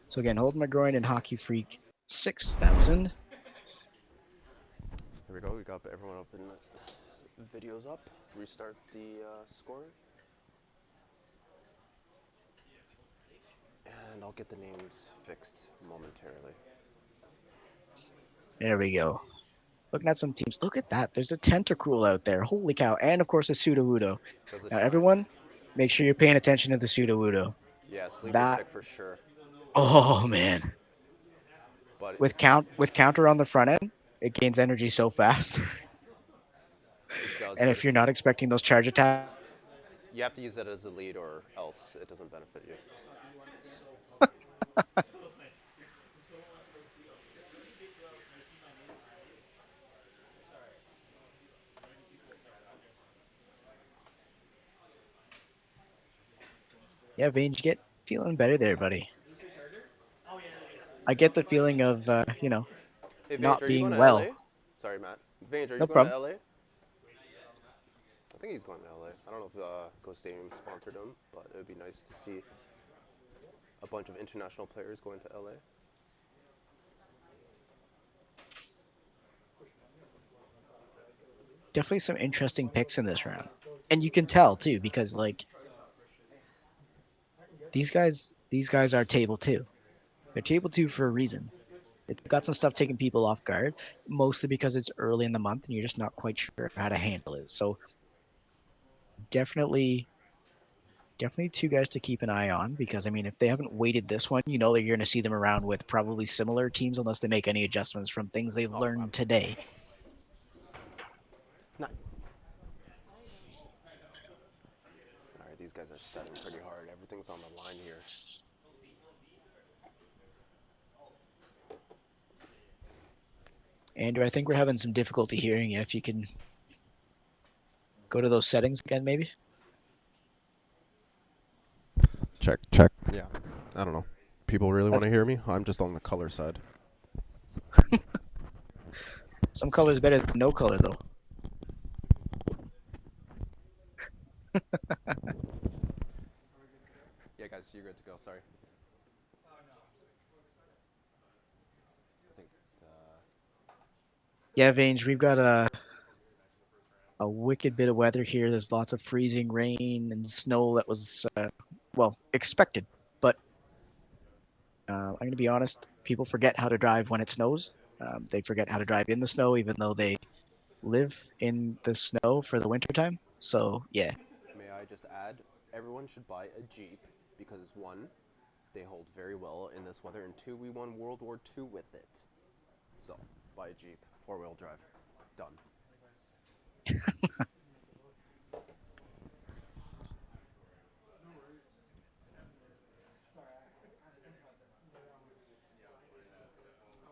So again, Holden McGroin and Hockey Freak 6000. Here we go. We got everyone up and videos up. Restart the scoring. And I'll get the names fixed momentarily. There we go. Looking at some teams. Look at that. There's a Tentacruel out there. Holy cow. And of course a Sudowoodo. Does it Now shine? everyone, make sure you're paying attention to the Sudowoodo. Yeah, sleeper That pick for sure. Oh man, But with counter on the front end, it gains energy so fast. it does. And But if if you're not expecting those charge attacks, you have to use it as a lead, or else it doesn't benefit you. yeah, Vange, get feeling better there, buddy. I get the feeling of Hey, Vange, not are you going being to well. LA? Sorry, Matt. Vange, are you No going to problem. LA? I think he's going to LA. I don't know if Ghost Stadium sponsored him, but it would be nice to see a bunch of international players going to LA. Definitely some interesting picks in this round, and you can tell too because like these guys are table two. They're table two for a reason. They've got some stuff taking people off guard, mostly because it's early in the month and you're just not quite sure how to handle it. So definitely, definitely two guys to keep an eye on because I mean, if they haven't weighted this one, you know that you're going to see them around with probably similar teams unless they make any adjustments from things they've Oh, learned today. not. All right, these guys are studying pretty hard. Everything's on the line here. Andrew, I think we're having some difficulty hearing you. If you can go to those settings again, maybe. Check, check. Yeah, I don't know. People really want That's to hear me? I'm just on the color side. some colors better than no color though. Yeah, guys, you're good to go. Sorry. I think. Yeah, Vange, we've got a wicked bit of weather here. There's lots of freezing rain and snow that was, well, expected. But I'm going to be honest, people forget how to drive when it snows. They forget how to drive in the snow, even though they live in the snow for the wintertime. So, yeah, May I just add? Everyone should buy a Jeep because one, they hold very well in this weather, and two, we won World War II with it. So, buy a Jeep, four-wheel drive, done.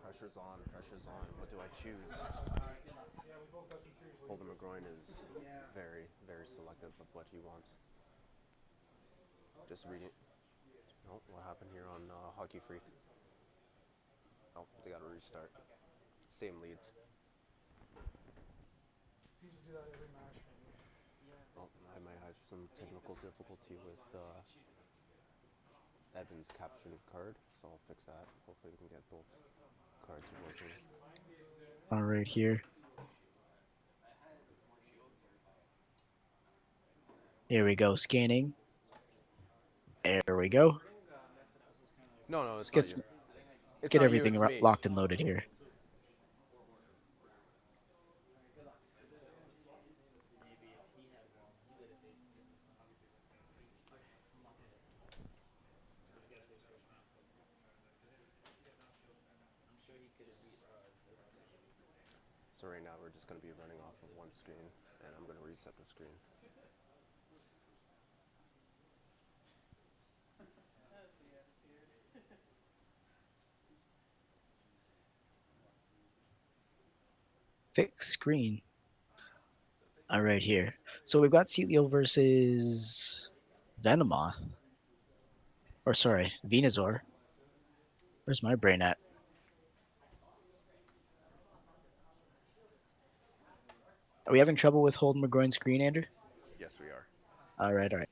Pressure's on, pressure's on. What do I choose? Holden McGroin is very, very selective of what he wants. Just reading. Oh, what happened here on Hockey Freak? Oh, they got to restart. Same leads. Oh, I might have some technical difficulty with Evan's captured card, so I'll fix that. Hopefully we can get both cards working. all right here. Here we go, scanning. There we go. No, no, Let's it's get not you. let's It's get not you, everything it's me. locked and loaded here. So right now we're just going to be running off of one screen, and I'm going to reset the screen. Fix screen. All right here. So we've got Celio versus Venomoth. Or sorry, Venusaur. Where's my brain at? Are we having trouble with holding McGroin's screen, Andrew? Yes, we are. All right, all right.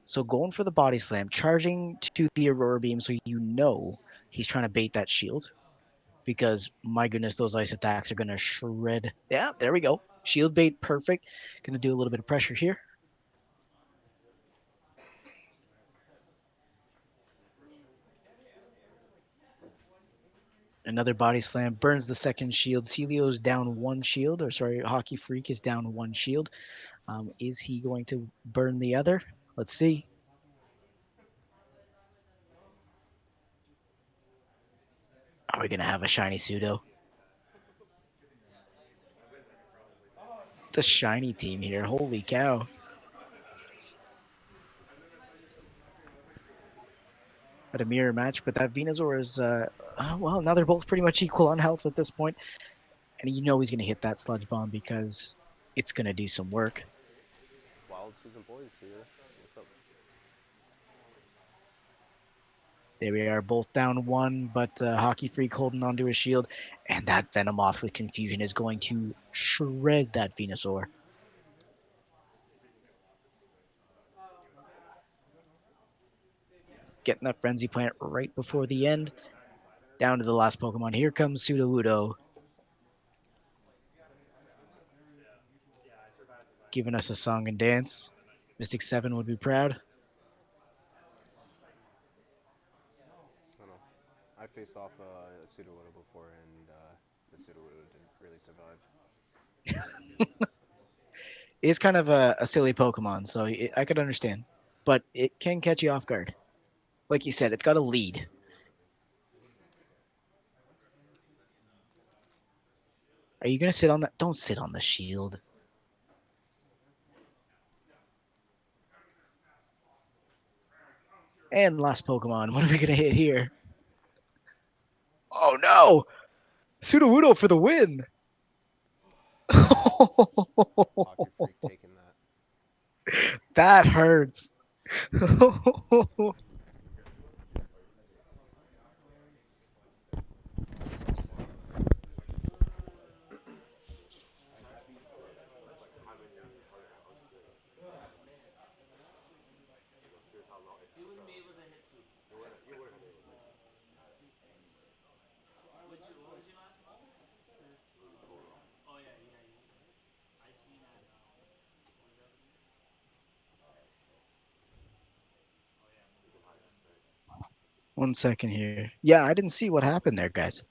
So going for the body slam, charging to the Aurora Beam so you know he's trying to bait that shield. Because my goodness, those ice attacks are going to shred. Yeah, there we go. Shield bait, perfect. Going to do a little bit of pressure here. Another body slam burns the second shield. Celio's down one shield, or sorry, Hockey Freak is down one shield. Is he going to burn the other? Let's see. Are we gonna have a shiny pseudo? The shiny team here. Holy cow. At a mirror match, but that Venusaur is well, now they're both pretty much equal on health at this point, and you know he's gonna hit that sludge bomb because it's gonna do some work. Wild Season Boys here. What's up? There we are, both down one, but Hockey Freak holding onto his shield, and that Venomoth with Confusion is going to shred that Venusaur. Getting that Frenzy Plant right before the end. Down to the last Pokemon. Here comes Sudowoodo, giving us a song and dance. Mystic 7 would be proud. I don't know. I faced off a Sudowoodo before, and the Sudowoodo didn't really survive. It is kind of a silly Pokemon, so I could understand. But it can catch you off guard. Like you said, it's got a lead. Are you going to sit on that? Don't sit on the shield. And last Pokemon. What are we going to hit here? Oh no! Sudowoodo for the win! Hockey Freak taking that. That hurts. One second here. Yeah, I didn't see what happened there, guys.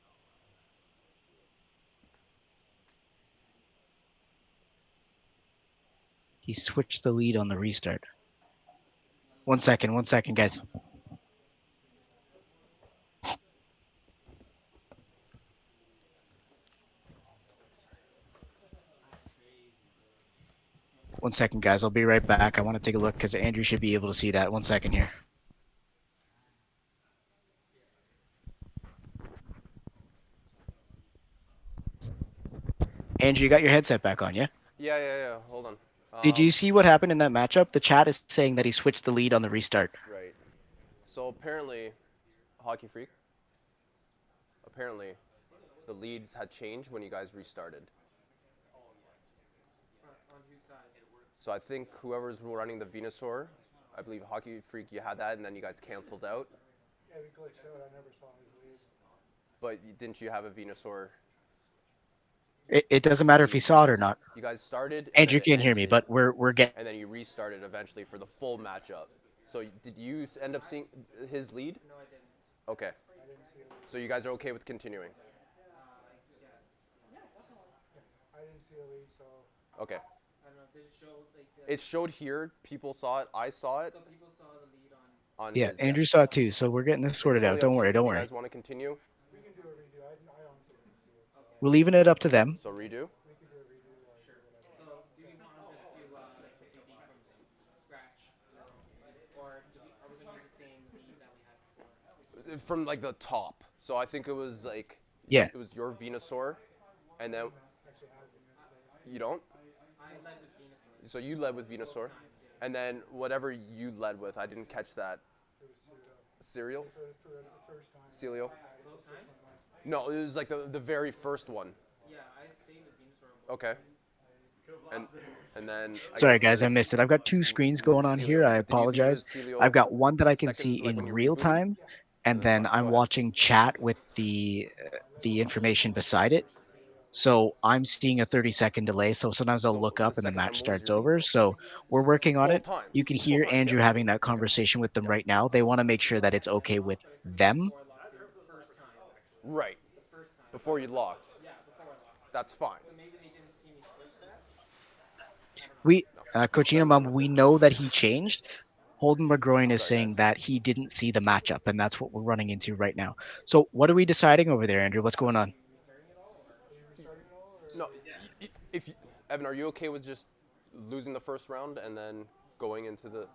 He switched the lead on the restart. One second, guys. One second, guys. I'll be right back. I want to take a look because Andrew should be able to see that. One second here. Andrew, you got your headset back on, yeah? Yeah. Hold on. Did you see what happened in that matchup? The chat is saying that he switched the lead on the restart. Right. So apparently, Hockey Freak. Apparently, the leads had changed when you guys restarted. So I think whoever's running the Venusaur, I believe Hockey Freak, you had that, and then you guys canceled out. Yeah, we glitched out. I never saw his lead. But didn't you have a Venusaur It doesn't to matter if he lead? saw it or not. You guys started, and then Andrew it can't hear me, ended, but we're getting. and then you restarted eventually for the full matchup. So did you end up seeing his lead? No, I didn't. Okay. I didn't see a lead. So you guys are okay with continuing? Yes. I didn't see a lead, so Okay. I don't know. Did it show like the, It showed here. People saw it. I saw it so people saw the lead on Yeah, his. Andrew Yes. saw it too, so we're getting this It's sorted out. totally up Don't to worry, you. If don't you worry. guys want to continue, we can do a redo. I honestly didn't see it, so We're leaving it up to them. so redo. we could do a redo. Sure. So do we want to just do like the PB from scratch, or are we gonna use the same lead that we had before? From like the top. So I think it was like Yeah. it was your Venusaur, and then Actually, have Venus. you don't. I led with Venusaur. So you led with Venusaur, and then whatever you led with, I didn't catch that. It was pseudo. Cereal, For the first time. Celio. Both times? No, it was like the very first one. Yeah, I stayed with Venusaur on both Okay. times. And then I Sorry, guess guys, I your missed it. I've got two screens going on here. Celio. I But didn't you lead apologize. with Celio I've got one that I can see second, like in when you real rebooted? time, and That's then fine. Go I'm ahead. watching chat with the information beside it. So I'm seeing a 30-second delay. So sometimes I'll So look the up and the second time, match what was starts your lead over. though? So we're working on Both it. times. You can Both hear times. Andrew Yeah. having that conversation with them right now. They want to make sure that it's okay with them. Before I locked in the first time. Right. The first time. Before you locked. Yeah, before I locked. That's fine. So maybe they didn't see me switch that. I don't know. We, No. Coachino Mom, we know that he changed. Holden McGroin is Sorry, guys. saying that he didn't see the matchup, and that's what we're running into right now. So, what are we deciding over there, Andrew? What's going on? Are you restarting it all, or? No, if you, Evan, are you okay with just losing the first round and then going into the?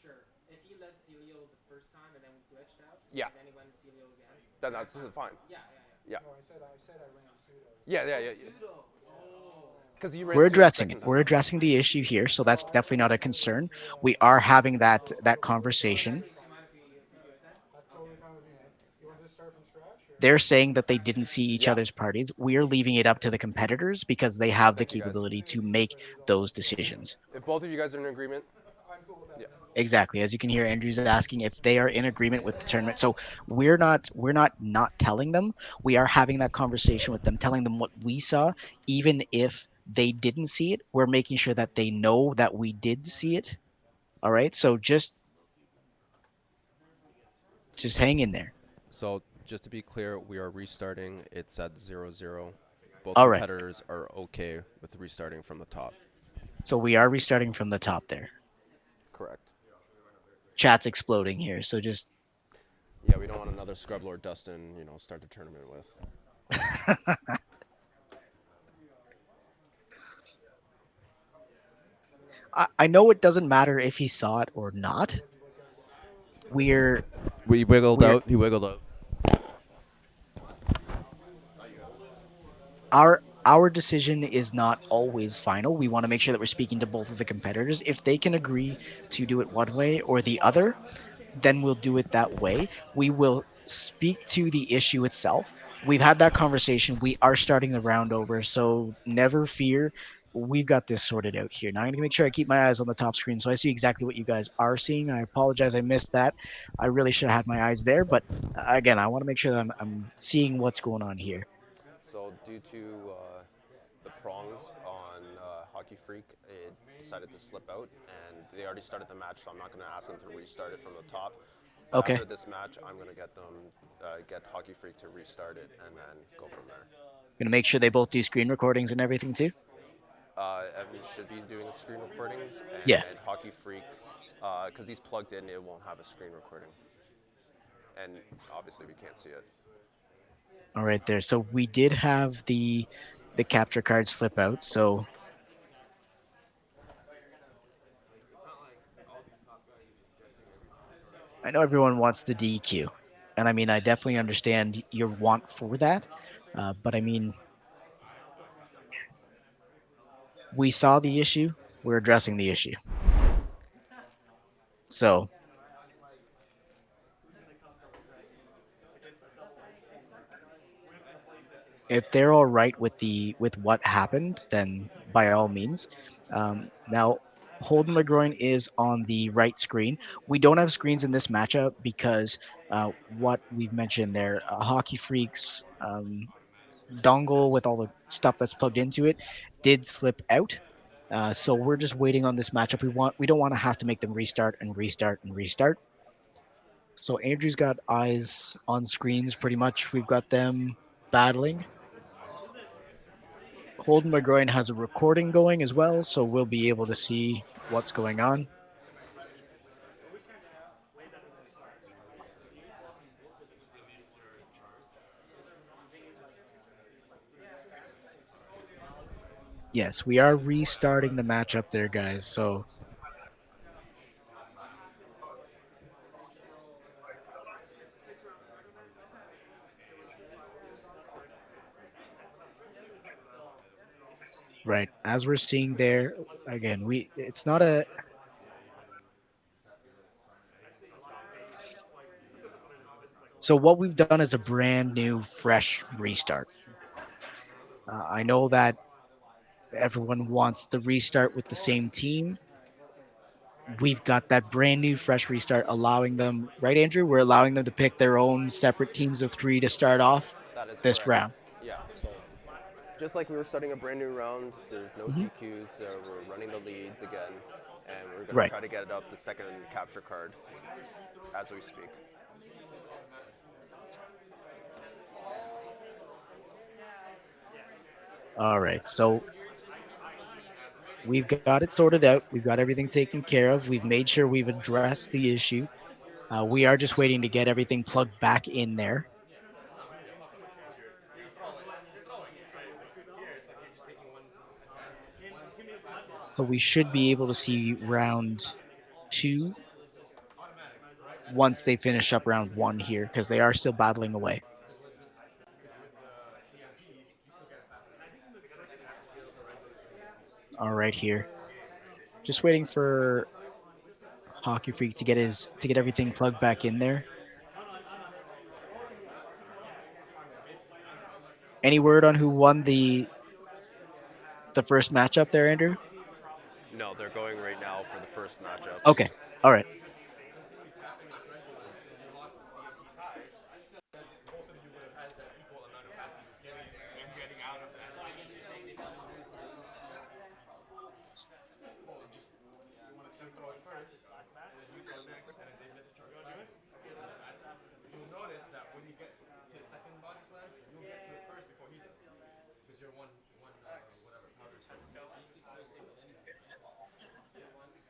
Sure. If he led Celio the first time and then we glitched out, Yeah, and then he went Celio again, then that's that's this fine. is fine. Yeah, yeah, yeah. Yeah, No, I said I ran pseudo. yeah, yeah, Oh, yeah. pseudo. Oh. Because you ran We're pseudo the addressing it. second time. We're addressing the issue here, so that's No, definitely I not a just wanted to concern. see. We are having that Oh. that Oh, in that conversation. case, do you mind if we do it then? That's Okay. totally fine with me. You want to just start from scratch, or? They're saying that they didn't see each Yeah. other's parties. We're leaving it up to the competitors because they have the Thank you, guys. capability Even to if you make split it all, those that's cool. decisions. If both of you guys are in agreement, I'm cool with that. yeah. Exactly. As you can hear, Andrew's asking if they are in agreement with the tournament. So we're not telling them. We are having that conversation with them, telling them what we saw, even if they didn't see it. We're making sure that they know that we did see it. All right. So just hang in there. So just to be clear, we are restarting. It's at 0-0. Both All right. competitors are okay with restarting from the top. So we are restarting from the top there. Correct. Chat's exploding here. So just Yeah, we don't want another Scrublord Dustin, start the tournament with. I know it doesn't matter if he saw it or not. We're We wiggled we're out. He wiggled out. our decision is not always final. We want to make sure that we're speaking to both of the competitors. If they can agree to do it one way or the other, then we'll do it that way. We will speak to the issue itself. We've had that conversation. We are starting the round over, so never fear. We've got this sorted out here. Now I'm going to make sure I keep my eyes on the top screen so I see exactly what you guys are seeing. I apologize I missed that. I really should have had my eyes there, but again, I want to make sure that I'm seeing what's going on here. So due to the prongs on Hockey Freak, it decided to slip out, and they already started the match, so I'm not going to ask them to restart it from the top. But Okay. after this match, I'm going to get Hockey Freak to restart it, and then go from there. Going to make sure they both do screen recordings and everything too. Evan should be doing the screen recordings, Yeah. and Hockey Freak, because he's plugged in, it won't have a screen recording, and obviously we can't see it. All right there. So we did have the capture card slip out. So I know everyone wants the DQ, and I mean I definitely understand your want for that. But I mean we saw the issue. We're addressing the issue. So if they're all right with what happened, then by all means. Now, Holden McGroin is on the right screen. We don't have screens in this matchup because what we've mentioned there, Hockey Freaks dongle with all the stuff that's plugged into it did slip out. So we're just waiting on this matchup. We don't want to have to make them restart and restart and restart. So Andrew's got eyes on screens pretty much. We've got them battling. Holden McGroin has a recording going as well, so we'll be able to see what's going on. Yes, we are restarting the matchup there, guys. So right, as we're seeing there, again, we it's not a so what we've done is a brand new, fresh restart. I know that everyone wants the restart with the same team. We've got that brand new, fresh restart, allowing them, right, Andrew? We're allowing them to pick their own separate teams of three to start off That is this correct. round. Yeah. So just like we were starting a brand new round, there's no Hmm. DQs. We're running the leads again, and we're going to Right. try to get it up the second capture card as we speak. All right. So we've got it sorted out. We've got everything taken care of. We've made sure we've addressed the issue. We are just waiting to get everything plugged back in there. So we should be able to see round two once they finish up round one here, because they are still battling away. All right, here. Just waiting for Hockey Freak to get everything plugged back in there. Any word on who won the first matchup there, Andrew? No, they're going right now for the first matchup. Okay. All right.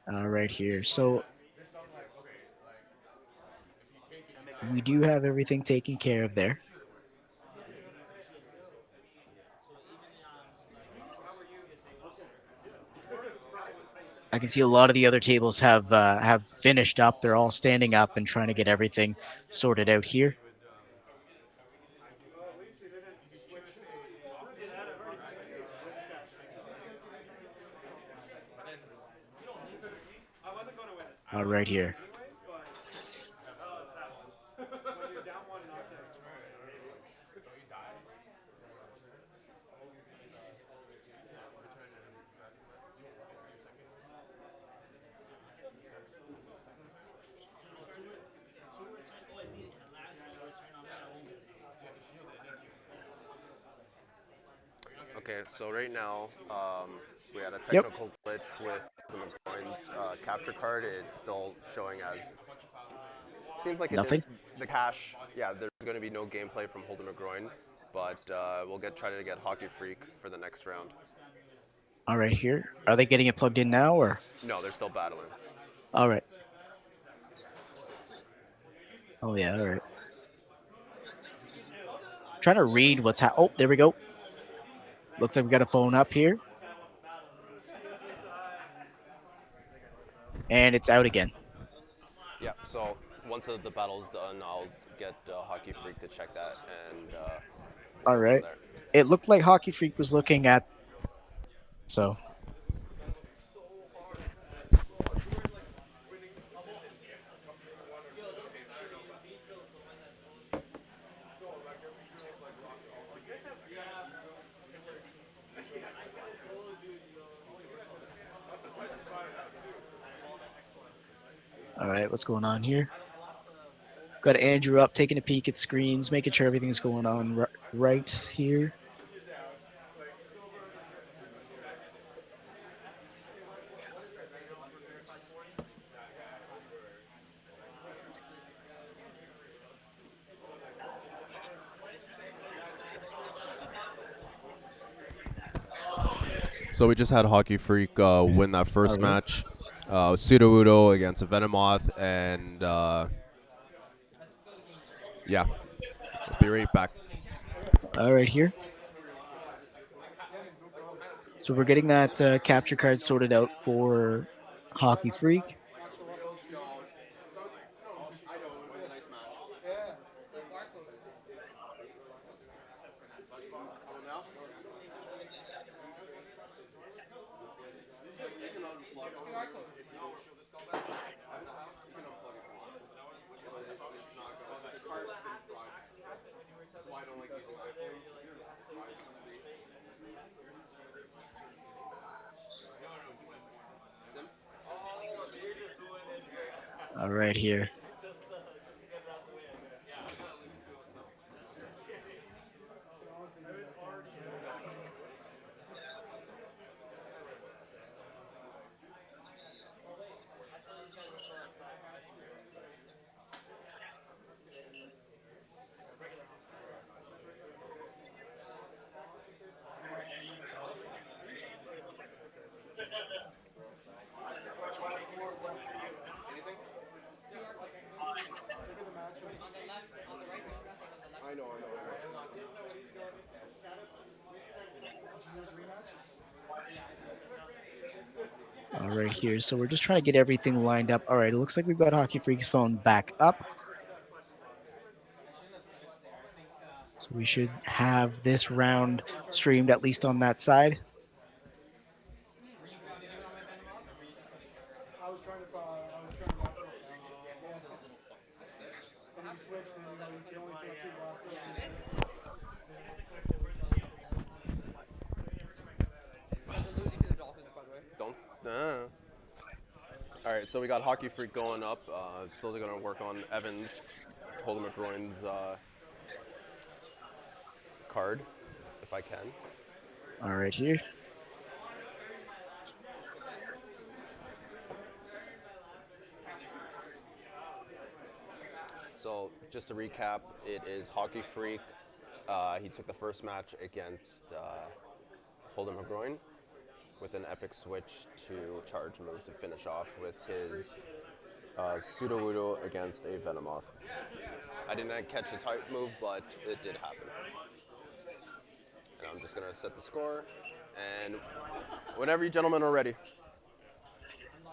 All right here. So we do have everything taken care of there. I can see a lot of the other tables have finished up. They're all standing up and trying to get everything sorted out here. All right here. Okay, so right now we had a Yep. technical glitch with the coins capture card. It's still showing as seems like it didn't. Nothing. The cache, yeah, there's going to be no gameplay from Holden McGroin, but we'll try to get Hockey Freak for the next round. All right here. Are they getting it plugged in now or? No, they're still battling. All right. Oh yeah. All right. Trying to read what's Oh, there we go. Looks like we got a phone up here, and it's out again. Yeah, so once the battle's done, I'll get Hockey Freak to check that, and we'll All go from right. there. It looked like Hockey Freak was looking at. So. All right. What's going on here? Got Andrew up, taking a peek at screens, making sure everything's going on right here. So we just had Hockey Freak win that All first right. match. Sudowoodo against a Venomoth, and yeah, we'll be right back. All right here. So we're getting that capture card sorted out for Hockey Freak. All right here. All right, here. So we're just trying to get everything lined up. All right, it looks like we've got Hockey Freak's phone back up. I shouldn't have switched there. I think So we should have this round streamed at least on that side. were you bouncing on my Venomoth or were you just putting cover on it? I was trying to left hook down on it. Oh. And you switch, then you can only take two left hooks and two right. And it's still fully charged for Venomoth. You guys are losing to the Dolphins, by the way. Don't. All right, so we got Hockey Freak going up. Still going to work on Evans, Holden McGroin's card, if I can. All right, here. So just to recap, it is Hockey Freak. He took the first match against Holden McGroin with an epic switch to charge move to finish off with his Sudowoodo against a Venomoth. I did not catch the type move, but it did happen. And I'm just going to set the score. And whenever you gentlemen are ready,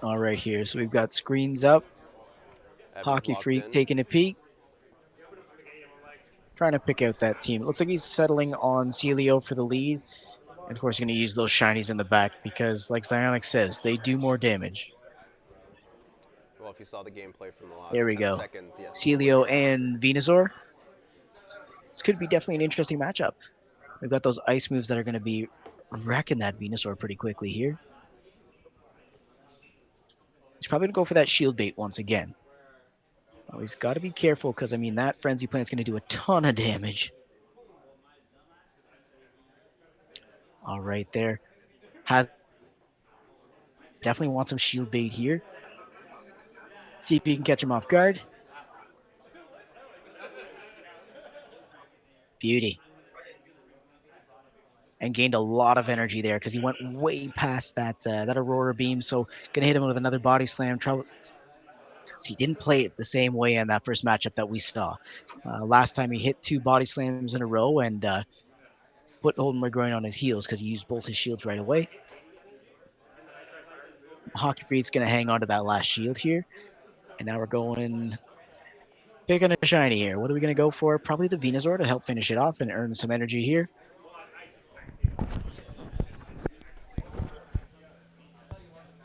All right, here. So we've got screens up. Evans Hockey locked Freak in. taking a peek, trying to pick out that team. It looks like he's settling on Celio for the lead. And of course, going to use those shinies in the back because, like Zionic says, they do more damage. Well, if you saw the gameplay from the last There we 10 go. seconds, yes, he would. Celio and Venusaur. This could be definitely an interesting matchup. We've got those ice moves that are going to be wrecking that Venusaur pretty quickly here. He's probably going to go for that shield bait once again. Oh, he's got to be careful because, I mean, that Frenzy Plant's going to do a ton of damage. All right, there. Has definitely want some shield bait here. See if he can catch him off guard. Beauty. And gained a lot of energy there because he went way past that Aurora Beam. So gonna hit him with another body slam. Trouble. He didn't play it the same way in that first matchup that we saw. Last time he hit two body slams in a row and put Holden McGroin on his heels because he used both his shields right away. Hockey Freak's gonna hang on to that last shield here. And now we're going picking a shiny here. What are we gonna go for? Probably the Venusaur to help finish it off and earn some energy here.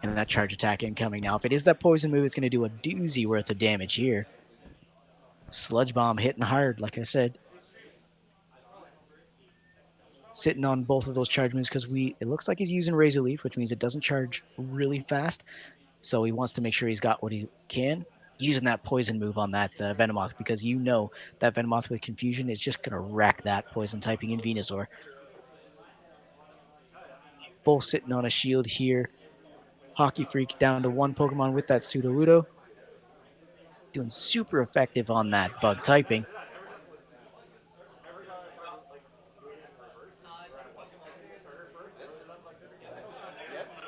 And that charge attack incoming now. If it is that poison move, it's going to do a doozy worth of damage here. Sludge Bomb hitting hard, like I said. Sitting on both of those charge moves because it looks like he's using Razor Leaf, which means it doesn't charge really fast. So he wants to make sure he's got what he can. Using that poison move on that Venomoth because you know that Venomoth with Confusion is just going to wreck that poison typing in Venusaur. Both sitting on a shield here. Hockey Freak down to one Pokemon with that Sudowoodo. Doing super effective on that bug typing.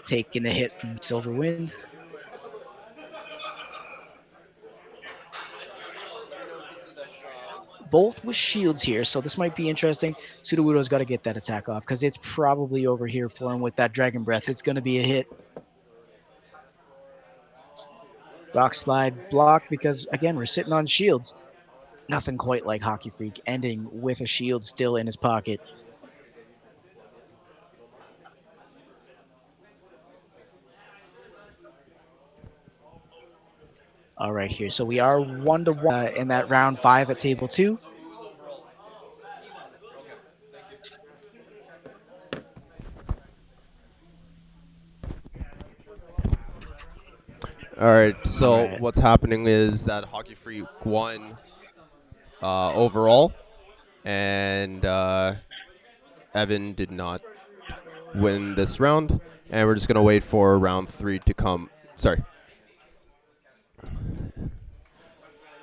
Taking the hit from Silver Wind. Both with shields here, so this might be interesting. Sudowoodo's got to get that attack off because it's probably over here for him with that Dragon Breath. It's going to be a hit. Rock Slide block because, again, we're sitting on shields. Nothing quite like Hockey Freak ending with a shield still in his pocket. All right, here. So we are 1-1 in that round 5 at table 2. All right, All so right. what's happening is that Hockey Freak won overall, and Evan did not win this round, and we're just gonna wait for round 3 to come. Sorry,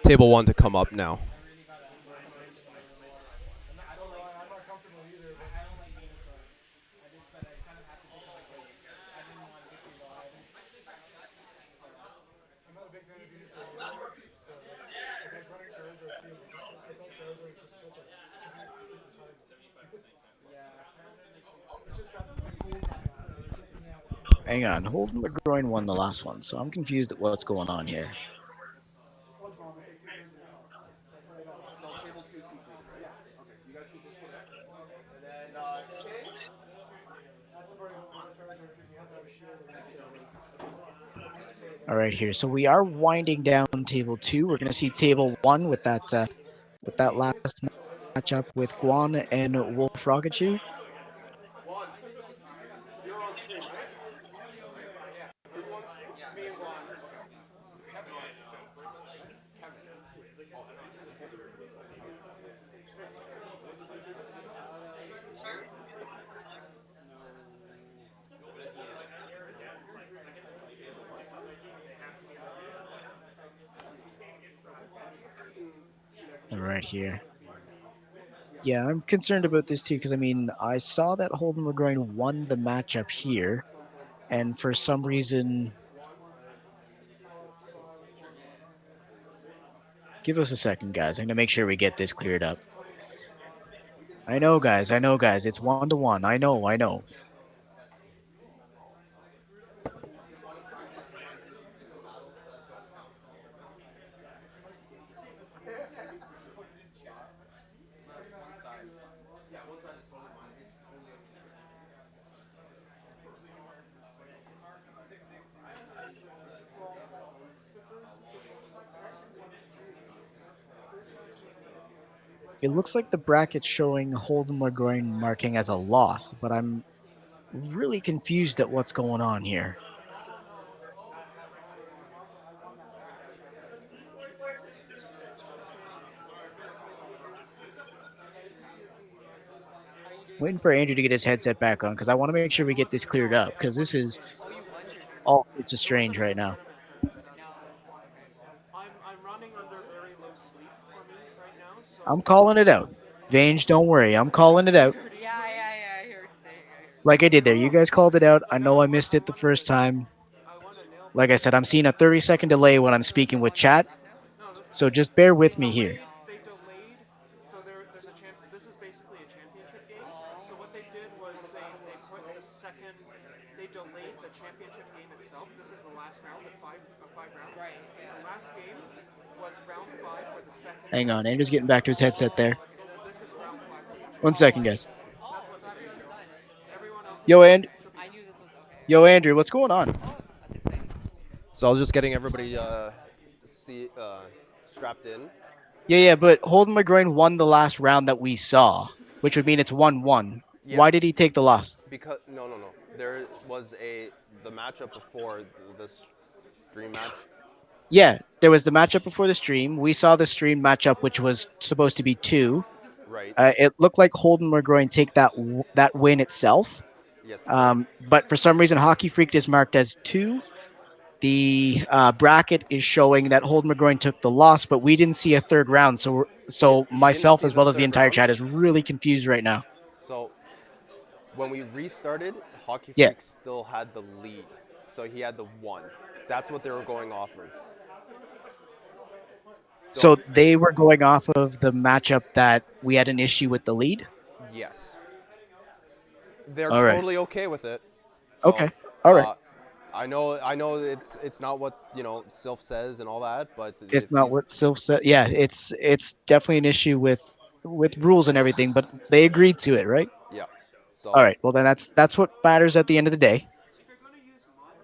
table 1 to come up now. I really gotta find a reason to. I I don't don't know. like I'm not Venusaur. comfortable either, but I don't like Venusaur. But I kind of have to because I didn't want Victory Rod. So I'm not a big fan of Venusaur anyway. So like I was running Charizard too, and I felt Charizard is just such a weak freaking target. yeah, Charizard like It's just got the pools on that. You can't. Hang on, Holden McGroin won the last one, so I'm confused at what's going on here. Sludge bomb and take 2 turns to resolve. That's how they got last. So table two is completed, right? Yeah. Okay, you guys can just hit it. And then King. That's the part you don't want to charge her because you have to have a shield or anything. All right, here. So we are winding down table two. We're going to see table one with that last matchup with Guan and Wolf Rocketchu. One. You're on stream, right? Are you on stream? Me and Juan. Okay. All right, here. Yeah, I'm concerned about this too because I mean I saw that Holden McGroin won the matchup here, and for some reason, give us a second, guys. I'm gonna make sure we get this cleared up. I know, guys. I know, guys. It's 1-1. I know. I know. Yeah, one side is totally fine. It's totally up to you. It looks like the bracket's showing Holden McGroin marking as a loss, but I'm really confused at what's going on here. How are you doing Waiting this for weekend? Andrew to get his headset back on because I want to make sure we get this cleared up because this is Oh, you won your tournament? all sorts of It wasn't strange a right good now. tournament for me, that's No, why. that's okay. I'm running under very low sleep for me right now, I'm so calling it out. Vange, don't worry. I'm I get calling it out triggered Yeah, easily. yeah, yeah. I hear what you're saying. I hear what you're like I saying. did there. You guys called it out. I Like know I missed it the first time. I want to nail Like I biter. said, I'm seeing a 30-second delay when I'm So is speaking it with one game chat, left now? No, this so just bear with me here. Oh, they okay. delayed. So there's a champ. This is basically a championship game. So Oh. what they did was they put the second. They delayed the championship game itself. This is the last round of five rounds. Right, yeah. The last game was round five for the second Hang on, best. Andrew's getting back to his headset there. Oh, okay. This is round five for the One Oh, second, I championship. see. guys. That's okay. That's Oh, what it's that not is. even done. It's just this. Everyone else is Yo, done. and Should be I knew this was okay. yo, Okay. Andrew, what's going on? Oh, that's exciting. So I was just getting everybody strapped in. Yeah, but Holden McGroin won the last round that we saw, which would mean it's 1-1. Yeah, Why did he take the loss? because no. There was the matchup before the stream match. Yeah, there was the matchup before the stream. We saw the stream matchup, which was supposed to be two. Right. It looked like Holden McGroin take that win itself. Yes, he did. But for some reason, Hockey Freak is marked as two. The bracket is showing that Holden McGroin took the loss, but we didn't see a third round. So You didn't myself see as the well as the third entire round. chat is really confused right now. So when we restarted, Hockey Yeah. Freak still had the lead. So he had the one. That's what they were going off of. So So they were going off of the matchup that we had an issue with the lead. yes, they're All right. totally okay with it. Okay. So All right. uh, I know it's not what Sylph says and all that, but It's if not he's what Sylph said. Yeah, it's definitely an issue with rules and everything, but they agreed to it, right? yeah. All So right. Well, then that's what matters at the end of the day. If you're gonna use mod,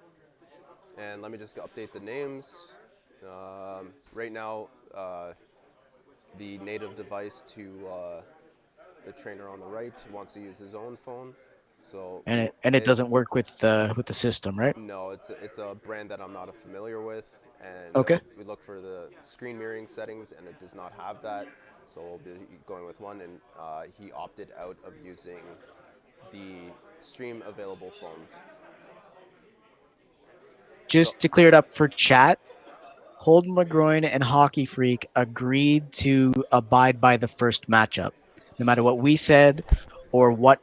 and let me just update the names. Right now, the native device to the trainer on the right wants to use his own phone. So And it doesn't work with the system, right? no, it's a brand that I'm not familiar with, and Okay. we look for the screen mirroring settings, and it does not have that. So we'll be going with one, and he opted out of using the stream available phones. So Just to clear it up for chat, Holden McGroin and Hockey Freak agreed to abide by the first matchup. No matter what we said or what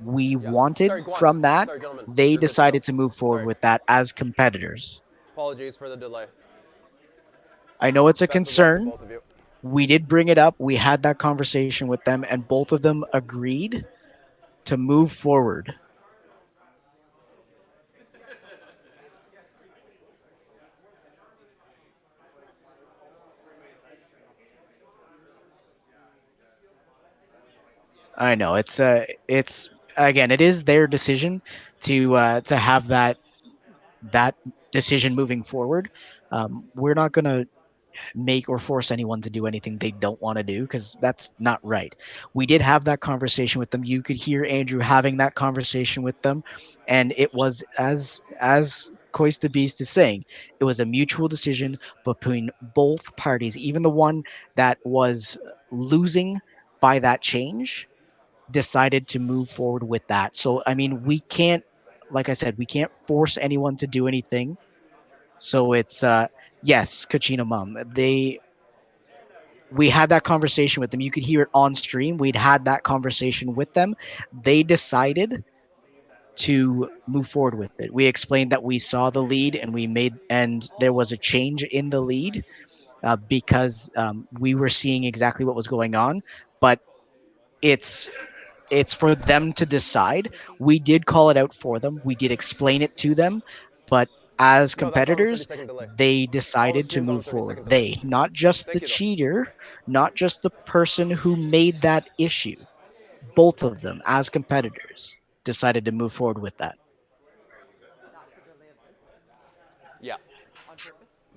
we yeah, wanted sorry, go on. from that, Sorry, gentlemen, they you're good to go. decided to move forward Sorry, with that as competitors. apologies for the delay. I know it's a Best of luck to concern. both of you. We did bring it up. We had that conversation with them, and both of them agreed to move forward. I know it's again, it is their decision to have that decision moving forward. We're not gonna make or force anyone to do anything they don't want to do because that's not right. We did have that conversation with them. You could hear Andrew having that conversation with them, and it was as Kois the Beast is saying, it was a mutual decision between both parties, even the one that was losing by that change decided to move forward with that. So I mean, we can't, like I said, we can't force anyone to do anything. So it's yes, Kachina Mom. We had that conversation with them. You could hear it on stream. We'd had that conversation with them. They decided to move forward with it. We explained that we saw the lead and and there was a change in the lead because we were seeing exactly what was going on. But it's it's for them to decide. We did call it out for them. We did explain it to them, but as No, that's on the 30 competitors, second delay. they All the decided to streams on a move 30 forward. second delay. They, not just the Thank you, though. cheater, not just the person who made that issue. Both of them, as competitors, decided to move forward with that. Yeah.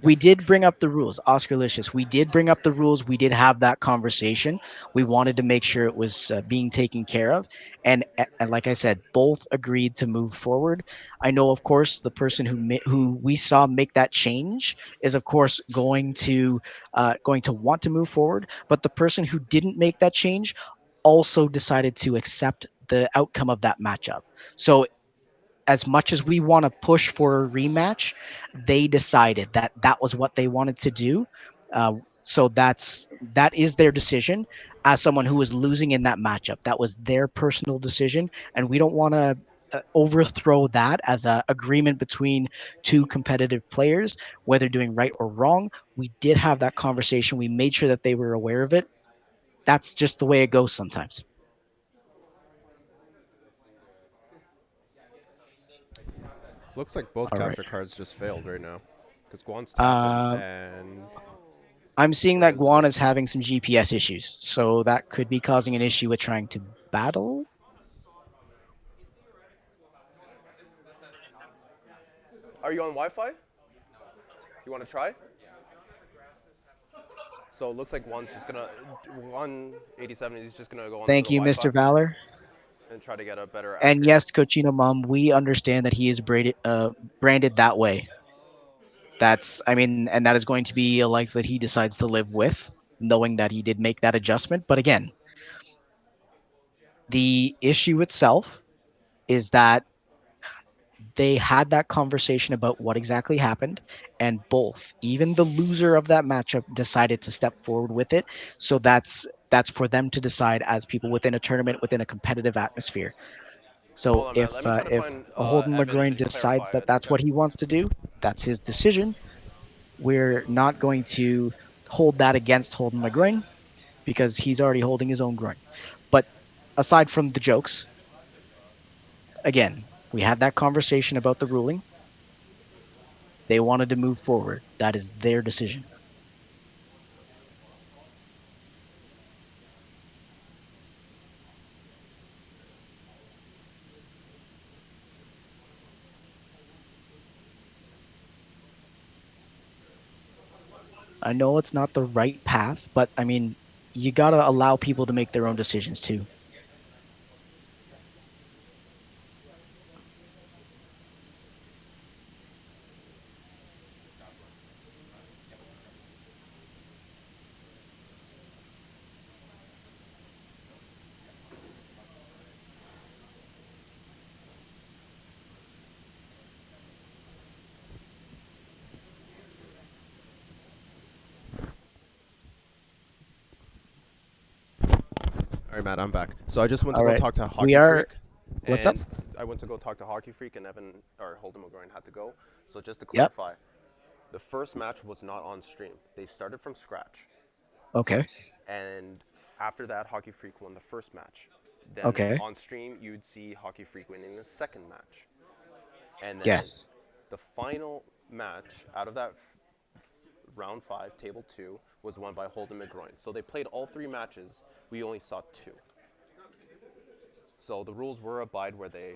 We did bring up the rules, Oscar Licious. We did bring up the rules. We did have that conversation. We wanted to make sure it was being taken care of, and like I said, both agreed to move forward. I know, of course, the person who we saw make that change is, of course, going to want to move forward. But the person who didn't make that change also decided to accept the outcome of that matchup. So as much as we want to push for a rematch, they decided that that was what they wanted to do. Uh, so that is their decision. As someone who was losing in that matchup, that was their personal decision, and we don't want to overthrow that as a agreement between two competitive players, whether doing right or wrong. We did have that conversation. We made sure that they were aware of it. That's just the way it goes sometimes. Looks like both All right. capture cards just failed right now. Because Guan's tapping Uh, and I'm seeing that Lorenzo Guan just. is having some GPS issues, so that could be causing an issue with trying to battle. Are you on Wi Fi? You want to try? So it looks like Juan's just gonna. 187, he's just gonna go onto the Thank you, Wi Fi Mr. Valor. and try to get a better And accurate. yes, Cochino Mom, we understand that he is branded that way. I mean, and that is going to be a life that he decides to live with, knowing that he did make that adjustment. But again, the issue itself is that they had that conversation about what exactly happened, and both, even the loser of that matchup, decided to step forward with it. So that's for them to decide as people within a tournament, within a competitive atmosphere. So Hold on, man. Let me try to if find Holden Evan McGroin to decides clarify. that I think that's what he wants to do, that's his decision. We're not going to hold that against Holden McGroin because he's already holding his own groin. But aside from the jokes, again, we had that conversation about the ruling. They wanted to move forward. That is their decision. I know it's not the right path, but I mean, you got to allow people to make their own decisions too. All right, Matt, I'm back. So I just went to All go right. talk to We Hockey are. Freak, What's up? and I went to go talk to Hockey Freak, and Evan or Holden McGroin had to go. So just to Yep. clarify, the first match was not on stream. They started from scratch, Okay. and after that, Hockey Freak won the first match. Then Okay. on stream, you'd see Hockey Freak winning the second match, and then Yes. the final match out of that round five, table two, was won by Holden McGroin. So they played all three matches. We only saw two. So the rules were abide where they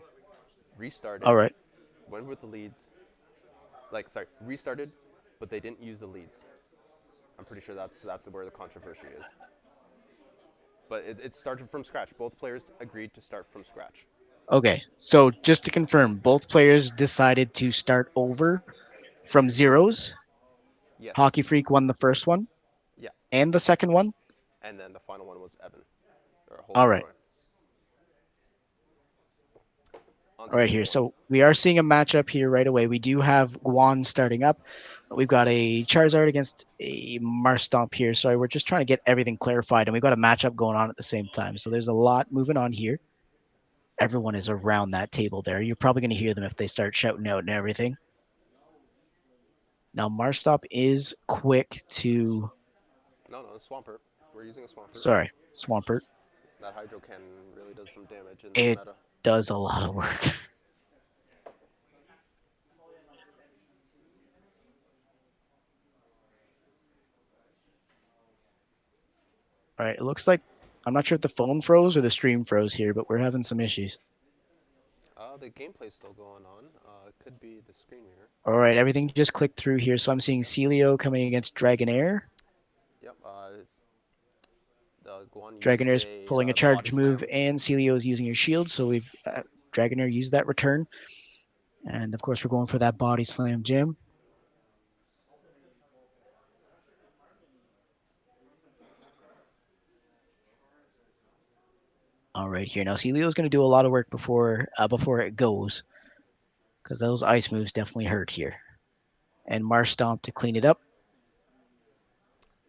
restarted, All right. went with the leads, like sorry, restarted, but they didn't use the leads. I'm pretty sure that's where the controversy is. But it started from scratch. Both players agreed to start from scratch. Okay. So just to confirm, both players decided to start over from zeros. Yes. Hockey Freak won the first one Yeah. and the second one. And then the final one was Evan or All right. Roy. On All to right table here. one. So we are seeing a matchup here right away. We do have Guan starting up. We've got a Charizard against a Marstomp here. Sorry, we're just trying to get everything clarified, and we've got a matchup going on at the same time. So there's a lot moving on here. Everyone is around that table there. You're probably going to hear them if they start shouting out and everything. Now Marstomp is quick to. No, no, Swampert. We're using a Swampert. Sorry, Swampert. That Hydro Cannon really does some damage in this It meta. does a lot of work. All right, it looks like I'm not sure if the phone froze or the stream froze here, but we're having some issues. The gameplay's still going on. It could be the screen mirror. All right, everything just clicked through here. So I'm seeing Celio coming against Dragonair. Yep. The Guan used Dragonair's a pulling a body charge move, slam. and Celio's using his shield. So we've Dragonair used that return, and of course we're going for that body slam jam. All right, here now Celio's going to do a lot of work before it goes, because those ice moves definitely hurt here. And Marstomp to clean it up,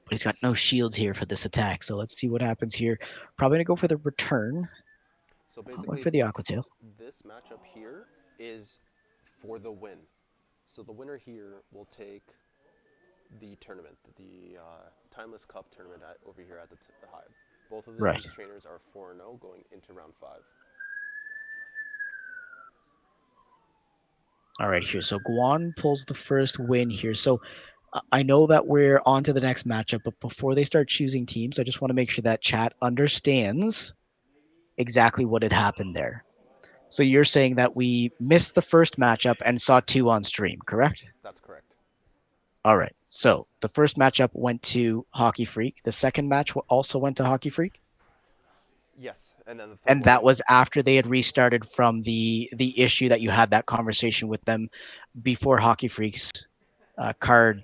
but he's got no shields here for this attack. So let's see what happens here. Probably going to go for the return. So Went basically, for the Aqua Tail. this matchup here is for the win. So the winner here will take the tournament, the Timeless Cup tournament over here at the Hive. Both of Right. these trainers are 4-0 going into round 5. All right, here. So Guan pulls the first win here. So I know that we're on to the next matchup, but before they start choosing teams, I just want to make sure that chat understands exactly what had happened there. So you're saying that we missed the first matchup and saw two on stream, correct? That's correct. All right. So the first matchup went to Hockey Freak. The second match also went to Hockey Freak, Yes, and then the third and one. that was after they had restarted from the issue that you had that conversation with them before Hockey Freak's card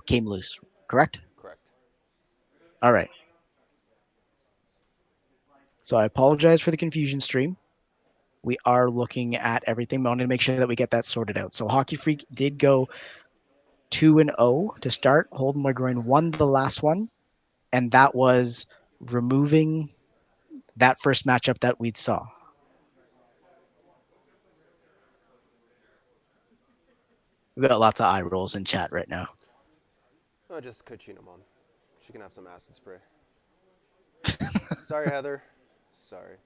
came loose. Correct? Correct. All right. So I apologize for the confusion stream. We are looking at everything. I wanted to make sure that we get that sorted out. So Hockey Freak did go 2-0 to start. Holden McGroin won the last one, and that was removing that first matchup that we saw. We've got lots of eye rolls in chat right now. Oh, just Cochinomon. She can have some acid spray. Sorry, Heather. Sorry.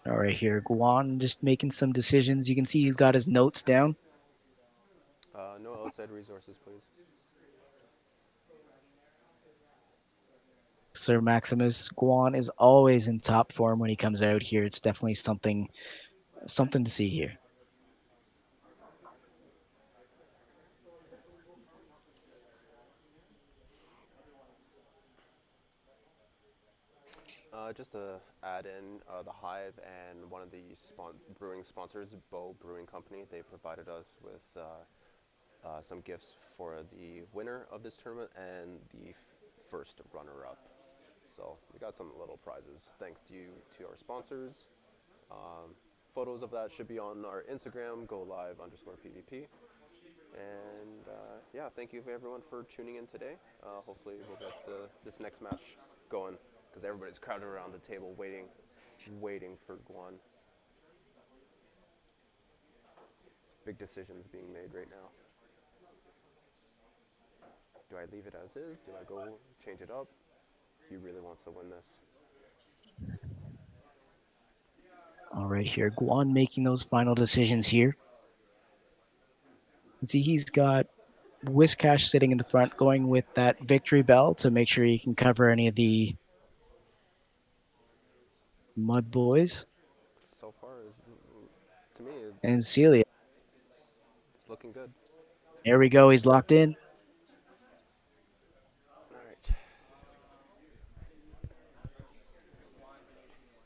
All right, here, Guan just making some decisions. You can see he's got his notes down. No outside resources, please. Sir Maximus Guan is always in top form when he comes out here. It's definitely something to see here. Just to add in, the Hive and one of the brewing sponsors, Bow Brewing Company, they provided us with some gifts for the winner of this tournament and the first runner-up. So we got some little prizes thanks to our sponsors. Photos of that should be on our Instagram, go live underscore PvP. And yeah, thank you everyone for tuning in today. Hopefully we'll get this next match going because everybody's crowded around the table waiting for Guan. Big decisions being made right now. Do I leave it as is? Do I go change it up? He really wants to win this. All right, here, Guan making those final decisions here. See, he's got Whiscash sitting in the front, going with that victory bell to make sure he can cover any of the mud boys So far, to me, and Celia. it's looking good. There we go. He's locked in, All right.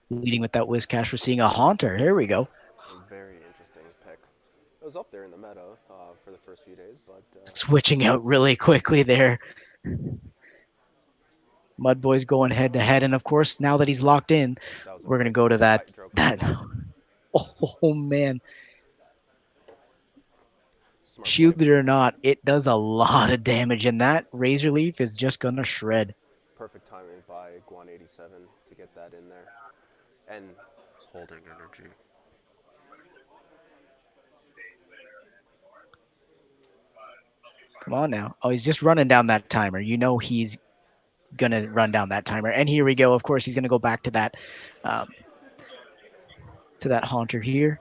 leading with that Whiscash. We're seeing a Haunter. There we go. A very interesting pick. It was up there in the meta for the first few days, but Switching out really quickly there. Mud Boys going head to head, and of course, now that he's locked in, that was a we're gonna quick go to hydro that. combo. Oh man, Smart play. shielded or not, it does a lot of damage, and that Razor Leaf is just gonna shred. Perfect timing by Guan87 to get that in there. And holding energy. Come on now. Oh, he's just running down that timer. You know he's gonna run down that timer. And here we go. Of course, he's gonna go back um, to that Haunter here.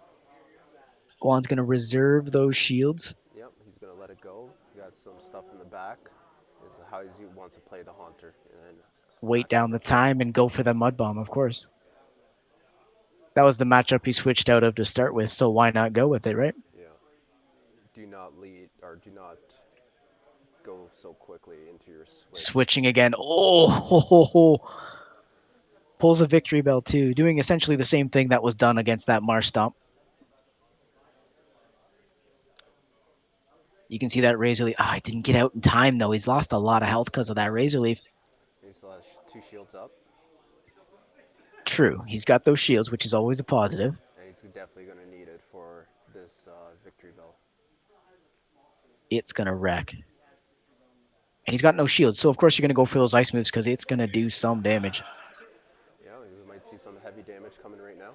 Guan's gonna reserve those shields, Yep, he's going to let it go. He got some stuff in the back. Is how he wants to play the Haunter and wait match up down the with it. time, and go for the Mud Bomb. Of course, that was the matchup he switched out of to start with. So why not go with it, right? Yeah. Do not lead or do not go so quickly into your switch. Switching again. Oh, ho, ho, ho. Pulls a victory bell too, doing essentially the same thing that was done against that Marsh Stomp. You can see that Razor Leaf. Ah, I didn't get out in time though. He's lost a lot of health because of that Razor Leaf. He still has two shields up, True, he's got those shields, which is always a positive. and he's definitely going to need it for this victory bell. It's gonna wreck, and he's got no shields. So of course you're gonna go for those ice moves because it's gonna do some damage. Yeah, we might see some heavy damage coming right now.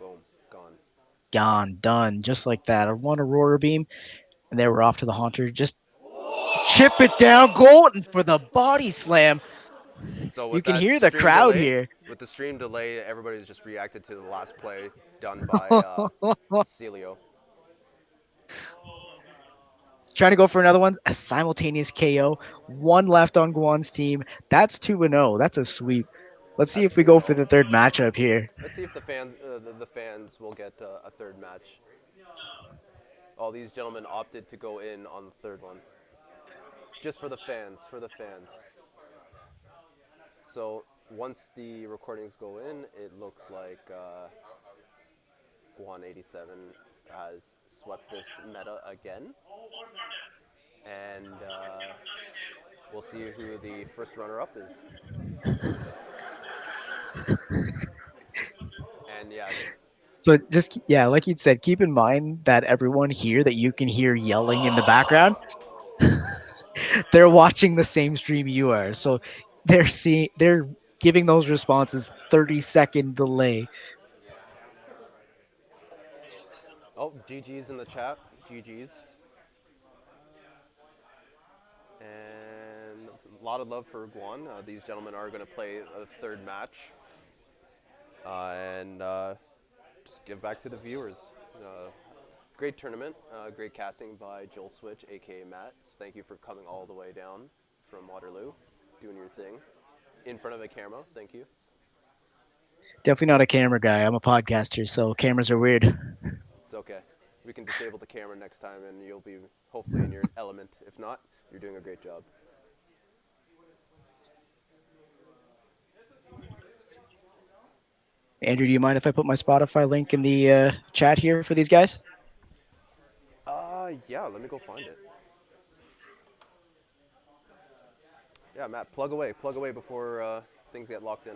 Boom, gone. Gone, done, just like that. A one Aurora Beam, and they were off to the Haunter. Just chip it down, Golden for the body slam. So You with can that hear the stream crowd delay, here. everybody just reacted to the last play done by Celio. Trying to go for another one. A simultaneous KO. One left on Guan's team. That's 2-0. That's a sweep. Let's see That's if we 2 and go for 0. the third matchup here. Let's see if the fans will get a third match. All these gentlemen opted to go in on the third one. Just for the fans, for the fans. So once the recordings go in, it looks like Guan87 has swept this meta again. And we'll see who the first runner-up is. And yeah, So just yeah, like you said, keep in mind that everyone here that you can hear yelling in the background, they're watching the same stream you are. So they're giving those responses 30-second delay. oh, GG's in the chat. GG's. And a lot of love for Guan. These gentlemen are going to play a third match. And just give back to the viewers. Great tournament. Great casting by Joel Switch, aka Matt. Thank you for coming all the way down from Waterloo, doing your thing in front of the camera. Thank you. Definitely not a camera guy. I'm a podcaster, so cameras are weird. It's okay. We can disable the camera next time and you'll be hopefully in your element. If not, you're doing a great job. Andrew, do you mind if I put my Spotify link in the chat here for these guys? Yeah, let me go find it. Yeah, Matt, plug away before things get locked in.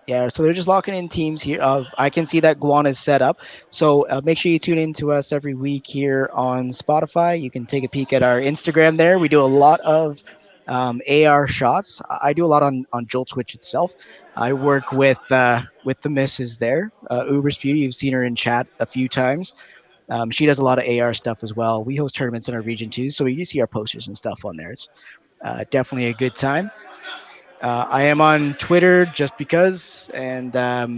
Yeah, so they're just locking in teams here. I can see that Guan is set up. So make sure you tune in to us every week here on Spotify. You can take a peek at our Instagram there. We do a lot of AR shots. I do a lot on Jolt Switch itself. I work with the missus there, Uber's Beauty. You've seen her in chat a few times. She does a lot of AR stuff as well. We host tournaments in our region too, so you see our posters and stuff on there. It's definitely a good time. I am on Twitter just because. And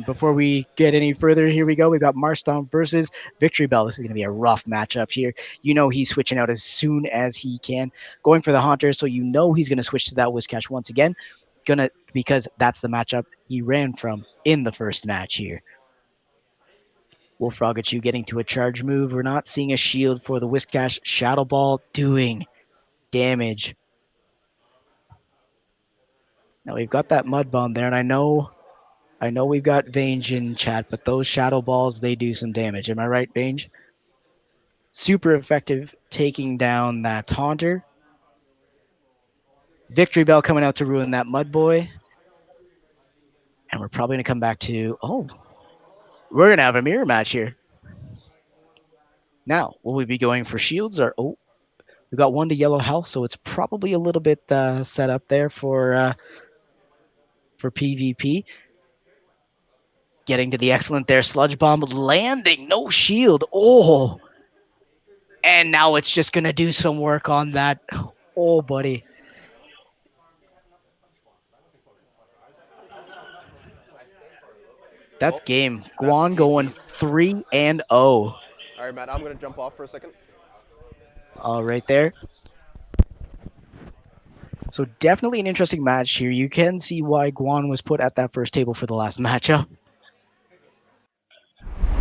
before we get any further, here we go. We've got Marston versus Victory Bell. This is going to be a rough matchup here. You know he's switching out as soon as he can, going for the Haunter. So you know he's going to switch to that Whiscash once again. Gonna because that's the matchup he ran from in the first match here. Wolf Rogachu getting to a charge move. We're not seeing a shield for the Whiscash. Shadow Ball doing damage. Now we've got that Mud Bomb there, and I know we've got Vange in chat, but those Shadow Balls, they do some damage. Am I right, Vange? Super effective taking down that Taunter. Victory Bell coming out to ruin that Mud Boy. And we're probably going to come back to, we're going to have a mirror match here. Now, will we be going for shields or, we got one to yellow health, so it's probably a little bit set up there for PvP. Getting to the excellent there, Sludge Bomb landing, no shield. Oh, and now it's just going to do some work on that. Oh, buddy. That's game. That's Guan going GG's. 3-0. All right, Matt. I'm gonna jump off for a second. All right there. So definitely an interesting match here. You can see why Guan was put at that first table for the last matchup.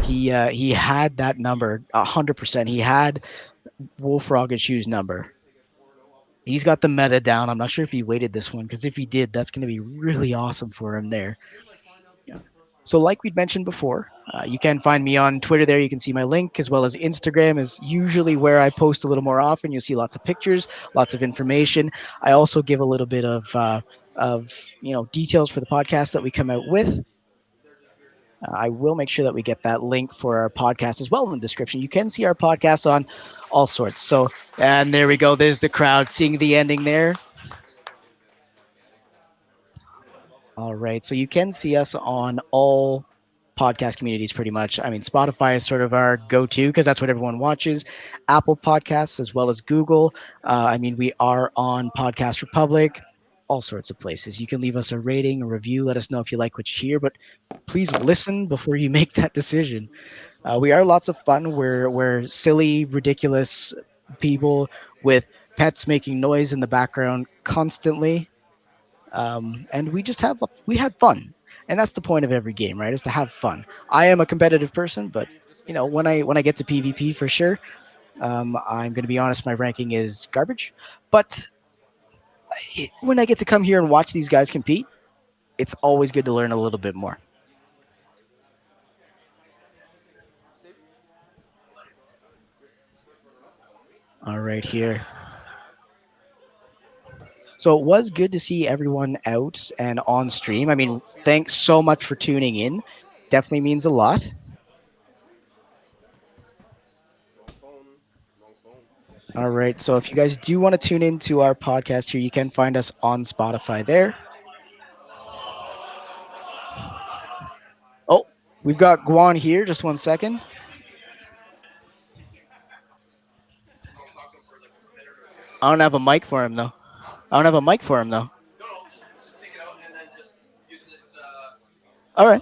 He had that number 100%. He had Wolf Rogachu's number. He's got the meta down. I'm not sure if he waited this one because if he did, that's going to be really awesome for him there. Yeah. So, like we'd mentioned before, you can find me on Twitter there. You can see my link as well as Instagram is usually where I post a little more often. You'll see lots of pictures, lots of information. I also give a little bit of details for the podcast that we come out with. I will make sure that we get that link for our podcast as well in the description. You can see our podcast on all sorts. So, and there we go. There's the crowd seeing the ending there. All right. So you can see us on all podcast communities pretty much. I mean, Spotify is sort of our go to because that's what everyone watches. Apple Podcasts as well as Google. I mean, we are on Podcast Republic, all sorts of places. You can leave us a rating, a review. Let us know if you like what you hear, but please listen before you make that decision. We are lots of fun. We're silly, ridiculous people with pets making noise in the background constantly, and we had fun, and that's the point of every game, right? Is to have fun. I am a competitive person, but when I get to PvP for sure, I'm going to be honest, my ranking is garbage. But when I get to come here and watch these guys compete, it's always good to learn a little bit more. All right, here. So it was good to see everyone out and on stream. I mean, thanks so much for tuning in. Definitely means a lot. Wrong phone. Wrong phone. All right. So if you guys do want to tune into our podcast here, you can find us on Spotify there. Oh, we've got Guan here. Just one second. I don't have a mic for him though. I don't have a mic for him though. All right.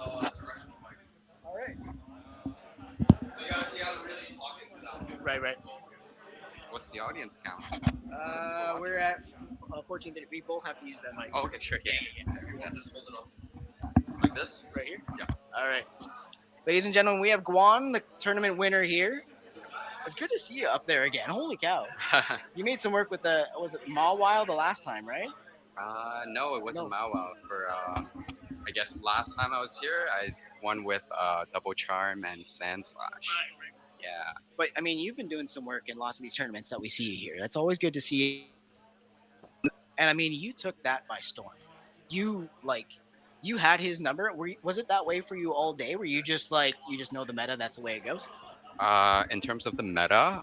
Right, right. What's the audience count? People We're watching? at 14. We both have to use that mic. Oh, okay, sure, yeah. Everyone just hold it up like this, right here. Yeah. All right. Ladies and gentlemen, we have Guan, the tournament winner here. It's good to see you up there again. Holy cow! You made some work with the was it Mawile the last time, right? no, it wasn't No, Mao. For I guess last time I was here, I won with double charm and sand slash. Yeah. but I mean, you've been doing some work in lots of these tournaments that we see you here. That's always good to see. And I mean, you took that by storm. You like, you had his number. Was it that way for you all day? Were you just like, you just know the meta? That's the way it goes. In terms of the meta,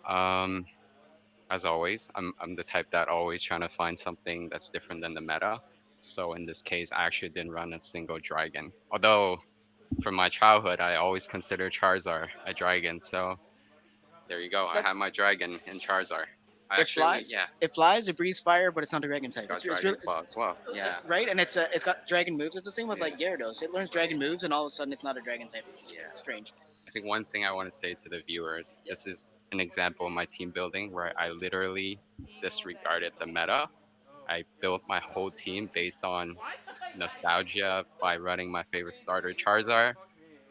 as always, I'm the type that always trying to find something that's different than the meta. So in this case, I actually didn't run a single dragon. Although from my childhood, I always considered Charizard a dragon. So there you go. I have That's my dragon in Charizard. I It actually, flies. yeah, It flies. It breathes fire, but it's not a dragon it's type. got It's Dragon really Claw as well. Yeah, right, and it's got dragon moves. It's the same with yeah, like Gyarados. It learns dragon moves, and all of a sudden it's not a dragon type. It's yeah. strange. I think one thing I want to say to the viewers, this is an example of my team building where I literally disregarded the meta. I built my whole team based on nostalgia by running my favorite starter Charizard,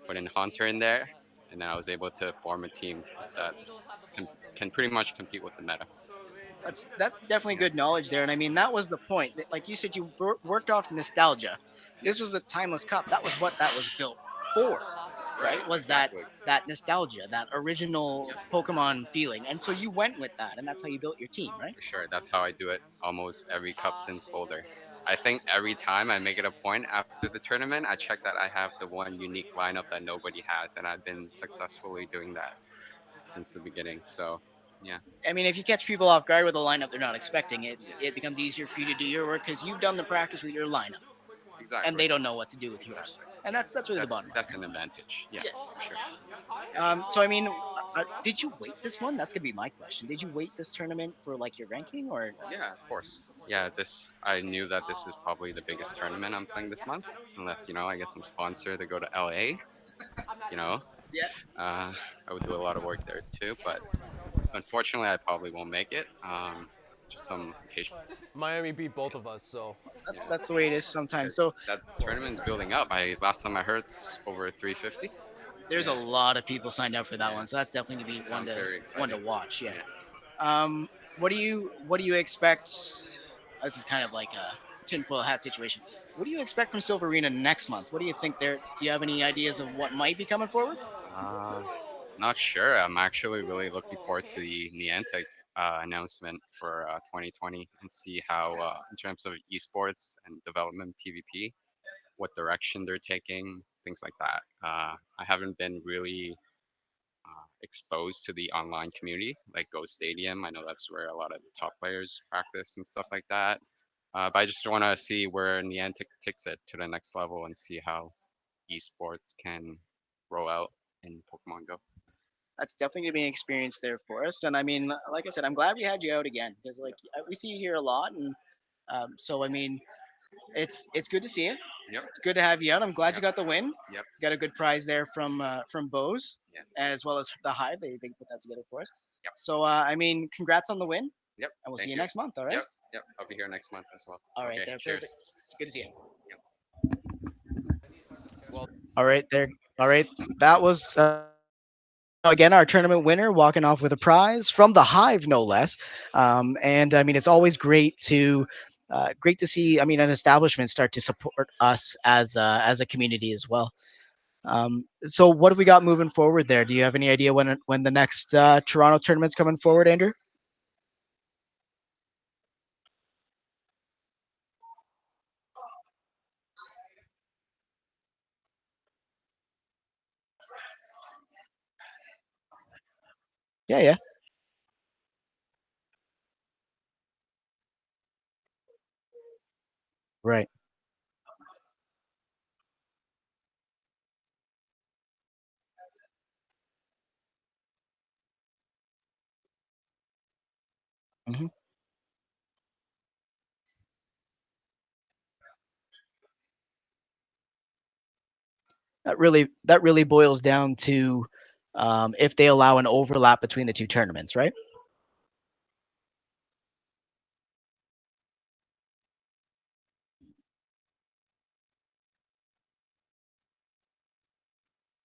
putting Hunter in there, and then I was able to form a team that can pretty much compete with the meta. That's definitely Yeah, good knowledge there, and I mean that was the point. Like you said, you worked off nostalgia. This was the timeless cup. That was what that was built for, right, right? Was that exactly. that nostalgia, that original Yep, Pokemon feeling, and so you went with that, and that's how you built your team, right? for sure. That's how I do it almost every cup since Boulder. I think every time I make it a point after the tournament, I check that I have the one unique lineup that nobody has, and I've been successfully doing that since the beginning. So, yeah, I mean, if you catch people off guard with a lineup they're not expecting, yeah, it becomes easier for you to do your work because you've done the practice with your lineup, and exactly, they don't know what to do with yours, exactly. and that's really the bottom line. That's an advantage. Yeah, Yeah. for sure. So I mean, did you wait this one? That's gonna be my question. Did you wait this tournament for like your ranking, or Yeah, of course. Yeah, this I knew that this is probably the biggest tournament I'm playing this month, unless I get some sponsor to go to LA. You know, yeah? I would do a lot of work there too, but unfortunately, I probably won't make it. Just some occasion. Miami beat both of us, so Yeah, That's the way it is sometimes. So because that tournament's building up. I last time I heard it's over 350. there's a Yeah, lot of people signed up for that yeah. one, so that's definitely gonna be Sounds very one to exciting. watch. Yeah. Yeah. What do you expect? This is kind of like a tinfoil hat situation. What do you expect from Silverina next month? What do you think there? Do you have any ideas of what might be coming forward? Uh, Not sure. I'm actually really looking forward to the Niantic announcement for 2020 and see how, in terms of esports and development PvP, what direction they're taking, things like that. I haven't been really exposed to the online community, like Go Stadium. I know that's where a lot of the top players practice and stuff like that. But I just want to see where Niantic takes it to the next level and see how esports can roll out in Pokemon Go. That's definitely gonna be an experience there for us. And I mean, like I said, I'm glad we had you out again because like we see you here a lot, and so I mean, it's good to see you. Yep. It's good to have you out. I'm glad you Yep. got the win. Yep. Got a good prize there from Bose, Yeah. as well as the Hive. They put that together for us. Yep. So I mean, congrats on the win, Yep. and we'll see Thank you you. next month. All right. Yep. Yep. I'll be here next month as well. All right, Okay. there, perfect. Cheers. It's good to see you. Yep. well, All right, there. All right, that was again our tournament winner walking off with a prize from the Hive, no less. And I mean, it's always great to see. I mean, an establishment start to support us as a community as well. So what have we got moving forward there? Do you have any idea when the next Toronto tournament's coming forward, Andrew? Yeah, yeah, right. Hmm. That really boils down to if they allow an overlap between the two tournaments, right?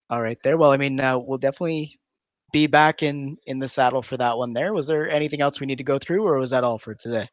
All right, there. Well, I mean, we'll definitely be back in the saddle for that one. There. Was there anything else we need to go through, or was that all for today?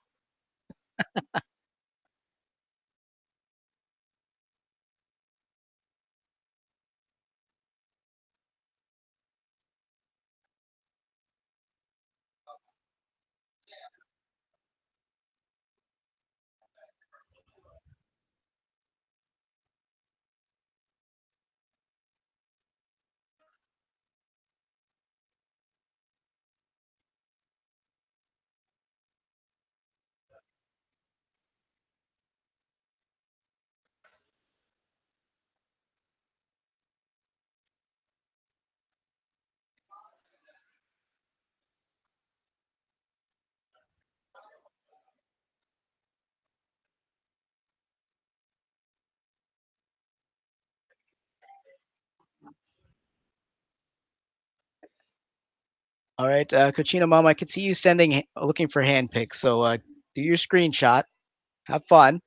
All right, Cochino Mom, I could see you looking for hand pics. So do your screenshot. Have fun.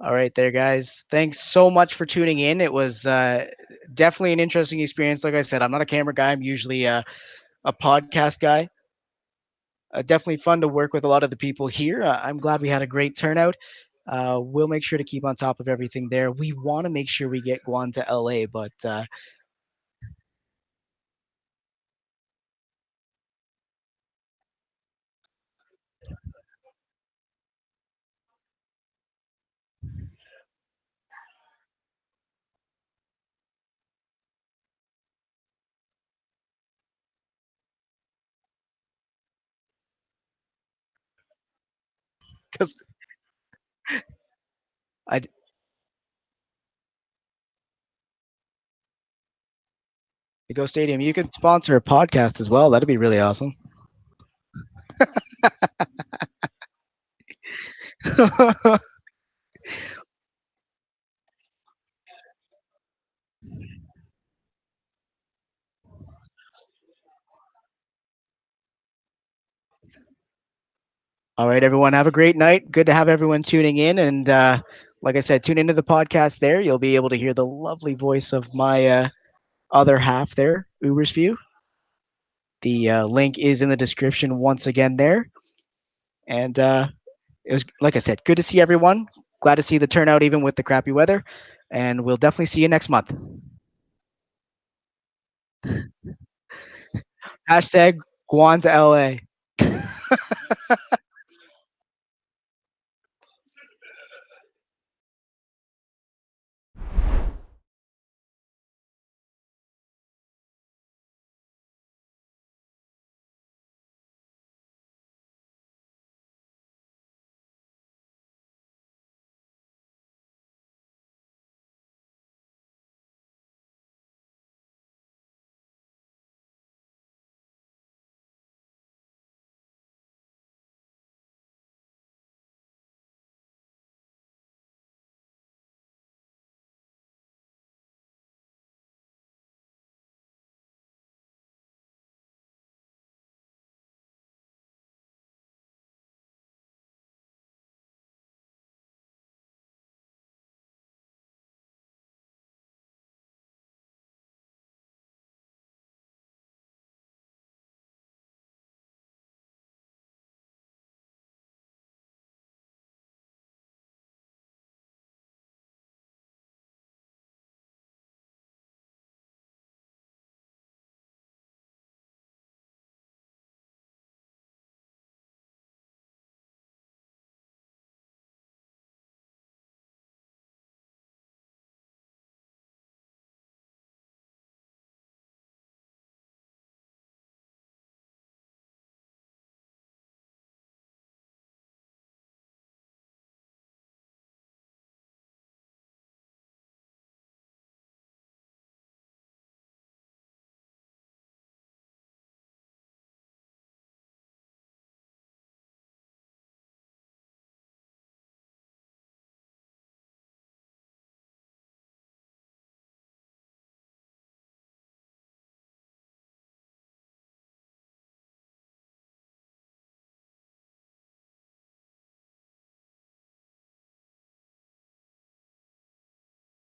All right, there, guys. Thanks so much for tuning in. It was definitely an interesting experience. Like I said, I'm not a camera guy. I'm usually a podcast guy. Definitely fun to work with a lot of the people here. I'm glad we had a great turnout. We'll make sure to keep on top of everything there. We want to make sure we get Guan to LA, but because I Go Stadium, you could sponsor a podcast as well. That'd be really awesome. All right, everyone, have a great night. Good to have everyone tuning in. And like I said, tune into the podcast there. You'll be able to hear the lovely voice of my other half there, Uber's View. The link is in the description once again there. And it was, like I said, good to see everyone. Glad to see the turnout even with the crappy weather. And we'll definitely see you next month. Hashtag Guan to LA.